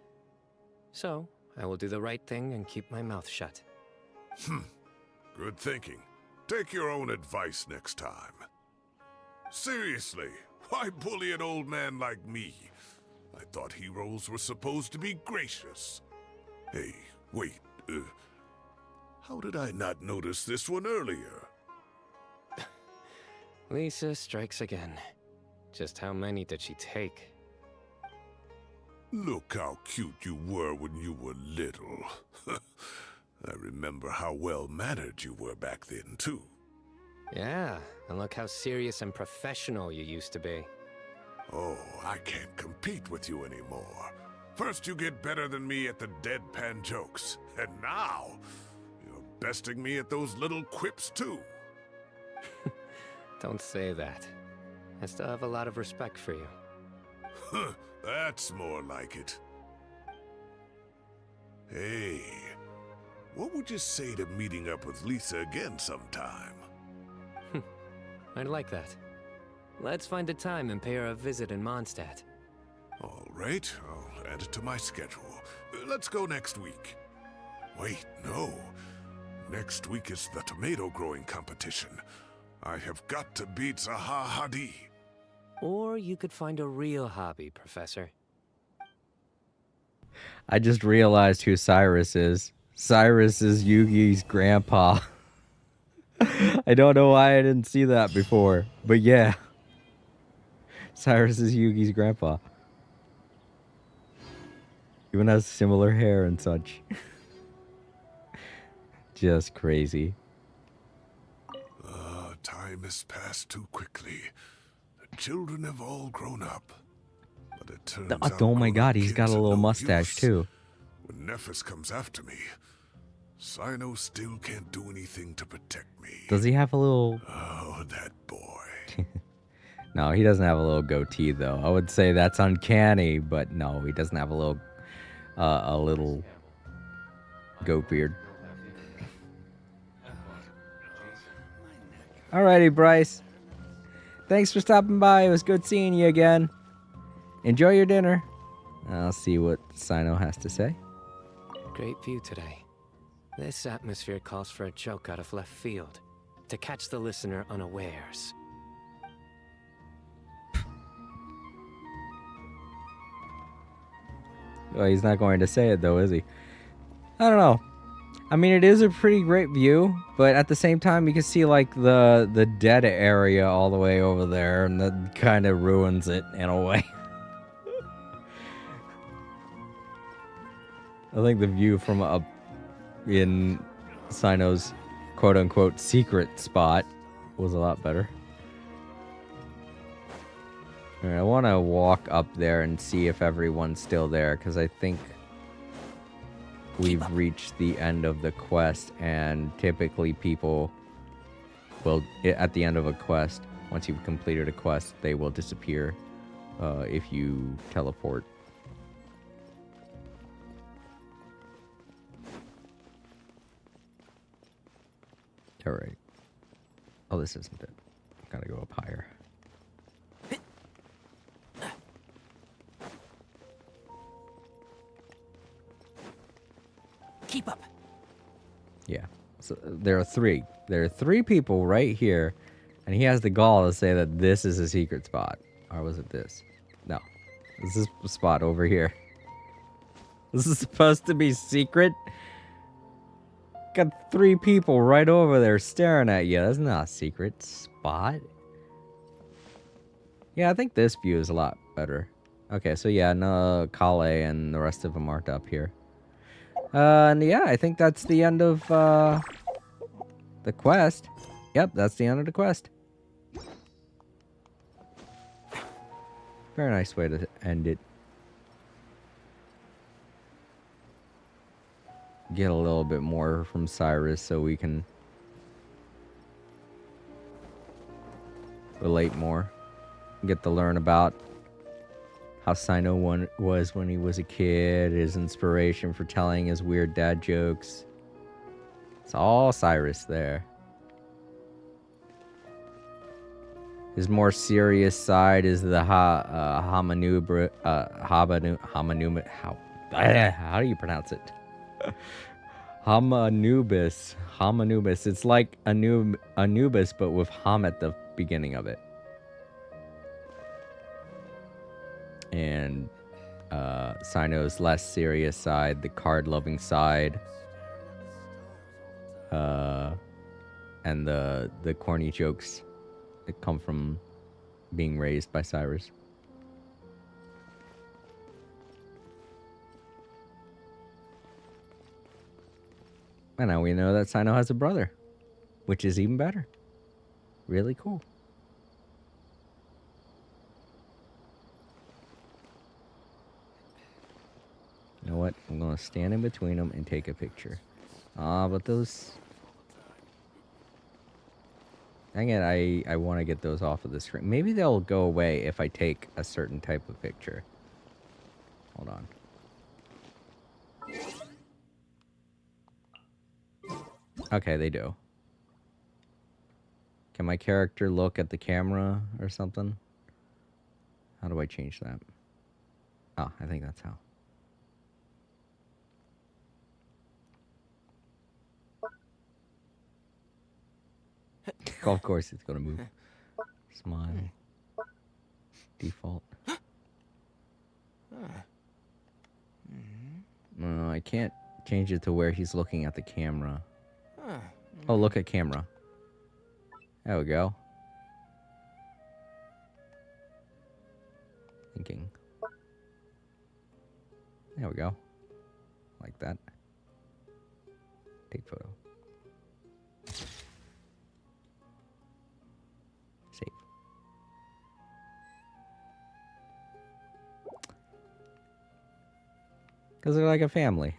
So, I will do the right thing and keep my mouth shut. Good thinking. Take your own advice next time. Seriously, why bully an old man like me? I thought heroes were supposed to be gracious. Hey, wait, how did I not notice this one earlier? Lisa strikes again. Just how many did she take? Look how cute you were when you were little. I remember how well-mannered you were back then, too. Yeah, and look how serious and professional you used to be. Oh, I can't compete with you anymore. First you get better than me at the deadpan jokes, and now you're besting me at those little quips, too. Don't say that. I still have a lot of respect for you. That's more like it. Hey, what would you say to meeting up with Lisa again sometime? I'd like that. Let's find a time and pay her a visit in Mondstadt. All right, I'll add it to my schedule. Let's go next week. Wait, no. Next week is the tomato growing competition. I have got to beat Zaha Hadi. Or you could find a real hobby, Professor. I just realized who Cyrus is. Cyrus is Yugi's grandpa. I don't know why I didn't see that before, but yeah. Cyrus is Yugi's grandpa. Even has similar hair and such. Just crazy. Time has passed too quickly. The children have all grown up. But it turns out Oh my god, he's kids got a are little no mustache use. too. When Nephis comes after me, Cyno still can't do anything to protect me. Does he have a little... Oh, that boy. No, he doesn't have a little goatee though. I would say that's uncanny, but no, he doesn't have a little goat beard. Alrighty, Bryce. Thanks for stopping by. It was good seeing you again. Enjoy your dinner. I'll see what Cyno has to say. Great view today. This atmosphere calls for a joke out of left field, to catch the listener unawares. Well, he's not going to say it though, is he? I don't know. I mean, it is a pretty great view, but at the same time, you can see like the dead area all the way over there, and that kind of ruins it in a way. I think the view from up in Cyno's quote-unquote secret spot was a lot better. All right, I want to walk up there and see if everyone's still there, because I think we've reached the end of the quest, and typically people will, at the end of a quest, once you've completed a quest, they will disappear if you teleport. All right. Oh, this isn't it. Gotta go up higher. Keep up. Yeah. So there are three. There are three people right here, and he has the gall to say that this is a secret spot. Or was it this? No. This is a spot over here. This is supposed to be secret? Got three people right over there staring at you. That's not a secret spot. Yeah, I think this view is a lot better. Okay, so yeah, no, Kale and the rest of them aren't up here. And yeah, I think that's the end of the quest. Yep, that's the end of the quest. Very nice way to end it. Get a little bit more from Cyrus so we can relate more. Get to learn about how Cyno was when he was a kid, his inspiration for telling his weird dad jokes. It's all Cyrus there. His more serious side is the how do you pronounce it? Hamanubis. It's like Anubis, but with Ham at the beginning of it. And Cyno's less serious side, the card-loving side, and the corny jokes that come from being raised by Cyrus. And now we know that Cyno has a brother, which is even better. Really cool. You know what? I'm going to stand in between them and take a picture. But those... Dang it, I want to get those off of the screen. Maybe they'll go away if I take a certain type of picture. Hold on. Okay, they do. Can my character look at the camera or something? How do I change that? Oh, I think that's how. Of course it's gonna move. Smile. Default. No, I can't change it to where he's looking at the camera. Oh, look at camera. There we go. Thinking. There we go. Like that. Take photo. Save. Because they're like a family.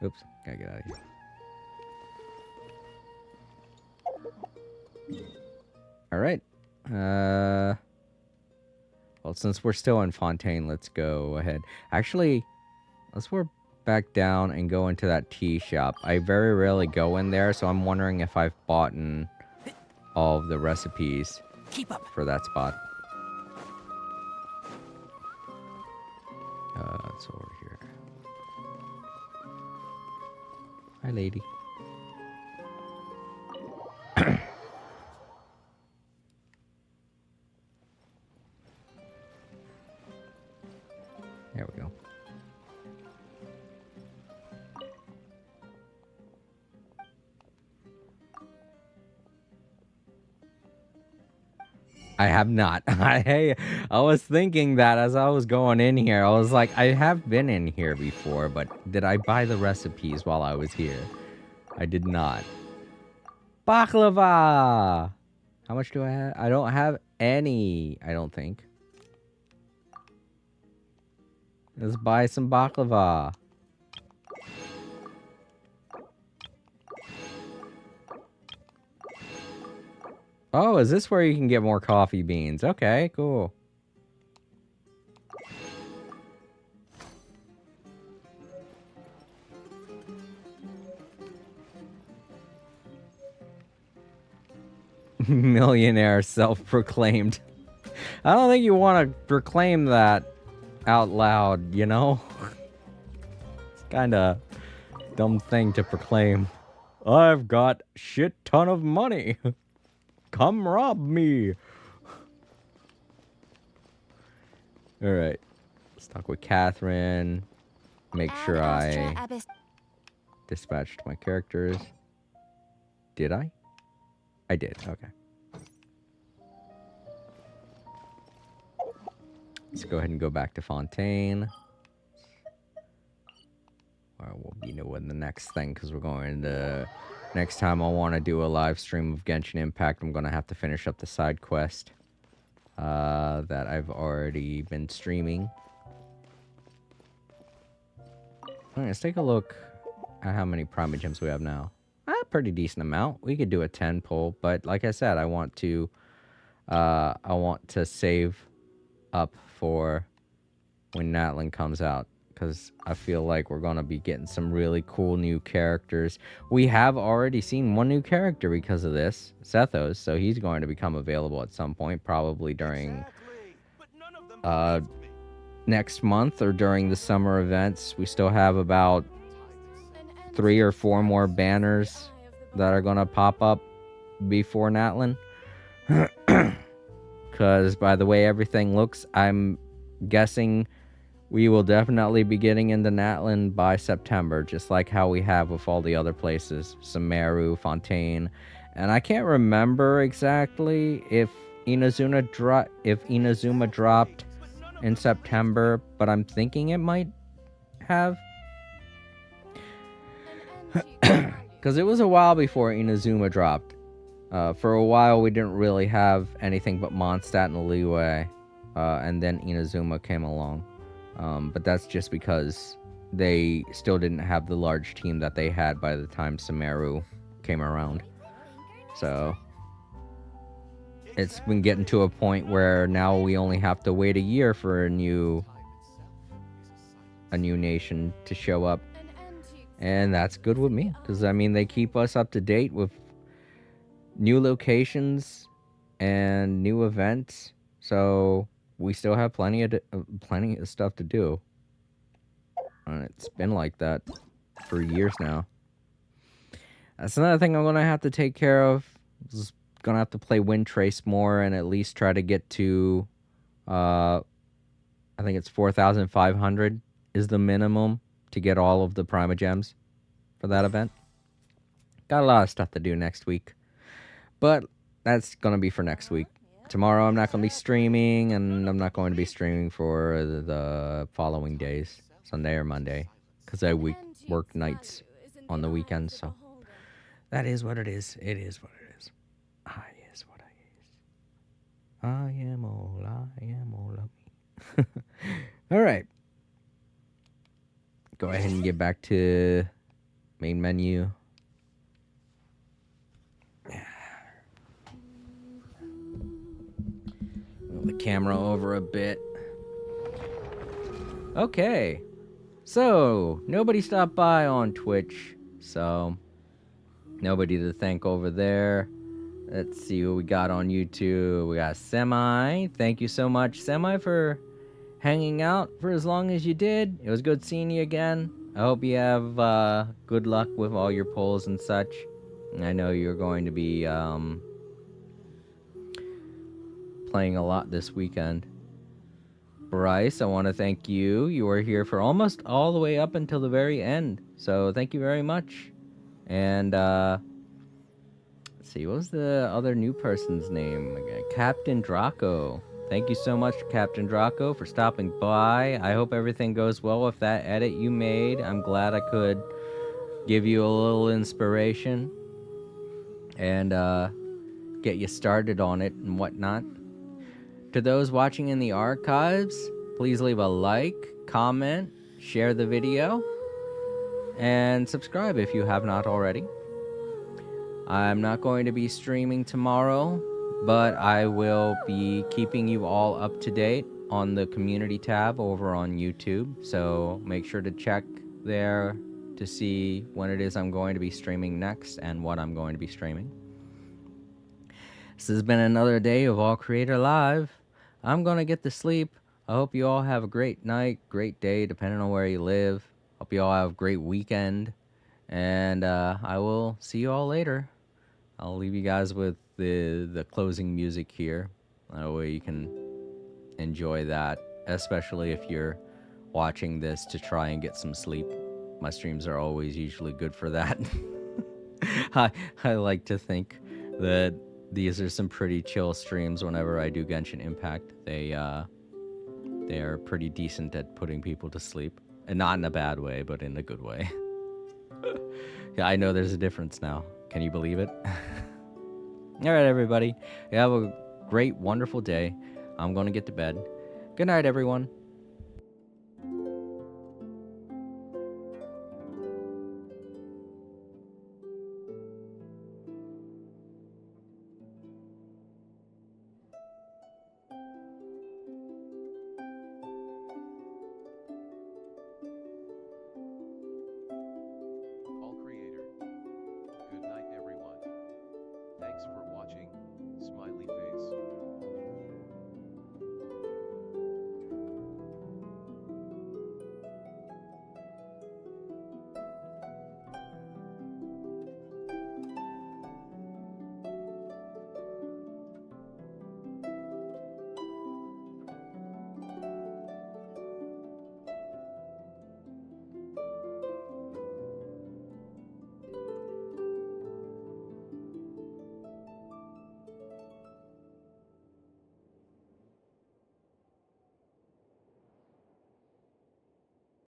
Oops, gotta get out of here. Alright. Well, since we're still in Fontaine, let's go ahead. Actually, let's work back down and go into that tea shop. I very rarely go in there, so I'm wondering if I've bought all of the recipes for that spot. It's over here. Hi, lady. There we go. I have not. I was thinking that as I was going in here. I was like, I have been in here before, but did I buy the recipes while I was here? I did not. Baklava! How much do I have? I don't have any, I don't think. Let's buy some baklava. Oh, is this where you can get more coffee beans? Okay, cool. Millionaire self-proclaimed. I don't think you want to proclaim that out loud, you know? It's kind of dumb thing to proclaim. I've got shit ton of money. Come rob me. All right. Let's talk with Catherine. Make sure I dispatched my characters. Did I? I did. Okay. Let's go ahead and go back to Fontaine. Or we'll be knowing the next thing because we're going to next time I want to do a live stream of Genshin Impact, I'm going to have to finish up the side quest that I've already been streaming. Alright, let's take a look at how many Primogems we have now. Pretty decent amount. We could do a 10 pull, but like I said, I want to save up for when Natlan comes out, because I feel like we're going to be getting some really cool new characters. We have already seen one new character because of this, Sethos, so he's going to become available at some point, probably during next month or during the summer events. We still have about 3 or 4 more banners that are going to pop up before Natlan. Because by the way everything looks, I'm guessing we will definitely be getting into Natlan by September, just like how we have with all the other places. Sumeru, Fontaine. And I can't remember exactly if Inazuma dropped in September, but I'm thinking it might have. Because it was a while before Inazuma dropped. For a while, we didn't really have anything but Mondstadt and Liyue, and then Inazuma came along. But that's just because they still didn't have the large team that they had by the time Sumeru came around. So it's been getting to a point where now we only have to wait a year for a new nation to show up. And that's good with me, because I mean they keep us up to date with new locations and new events, so we still have plenty of stuff to do. And it's been like that for years now. That's another thing I'm gonna have to take care of. Is gonna have to play Wind Trace more and at least try to get to I think it's 4,500 is the minimum to get all of the Primogems for that event. Got a lot of stuff to do next week, but that's gonna be for next week. Tomorrow I'm not gonna be streaming, and I'm not going to be streaming for the following days, Sunday or Monday, because I work nights on the weekends. So that is what it is. It is what it is. I is what I is. I am all of me. All right. Go ahead and get back to main menu. Move the camera over a bit. Okay. So, nobody stopped by on Twitch. So, nobody to thank over there. Let's see what we got on YouTube. We got Semi. Thank you so much, Semi, for hanging out for as long as you did. It was good seeing you again. I hope you have good luck with all your polls and such. I know you're going to be playing a lot this weekend. Bryce, I want to thank you. You were here for almost all the way up until the very end. So thank you very much. And let's see, what was the other new person's name again? Captain Draco. Thank you so much, Captain Draco, for stopping by. I hope everything goes well with that edit you made. I'm glad I could give you a little inspiration and get you started on it and whatnot. To those watching in the archives, please leave a like, comment, share the video, and subscribe if you have not already. I'm not going to be streaming tomorrow, but I will be keeping you all up to date on the community tab over on YouTube, so make sure to check there to see when it is I'm going to be streaming next and what I'm going to be streaming. This has been another day of All Creator Live. I'm going to get to sleep. I hope you all have a great night, great day, depending on where you live. Hope you all have a great weekend, and I will see you all later. I'll leave you guys with the closing music here. That way you can enjoy that, especially if you're watching this to try and get some sleep. My streams are always usually good for that. I like to think that these are some pretty chill streams whenever I do Genshin Impact. They are pretty decent at putting people to sleep. And not in a bad way, but in a good way. Yeah, I know there's a difference now. Can you believe it? All right, everybody. You have a great, wonderful day. I'm going to get to bed. Good night, everyone.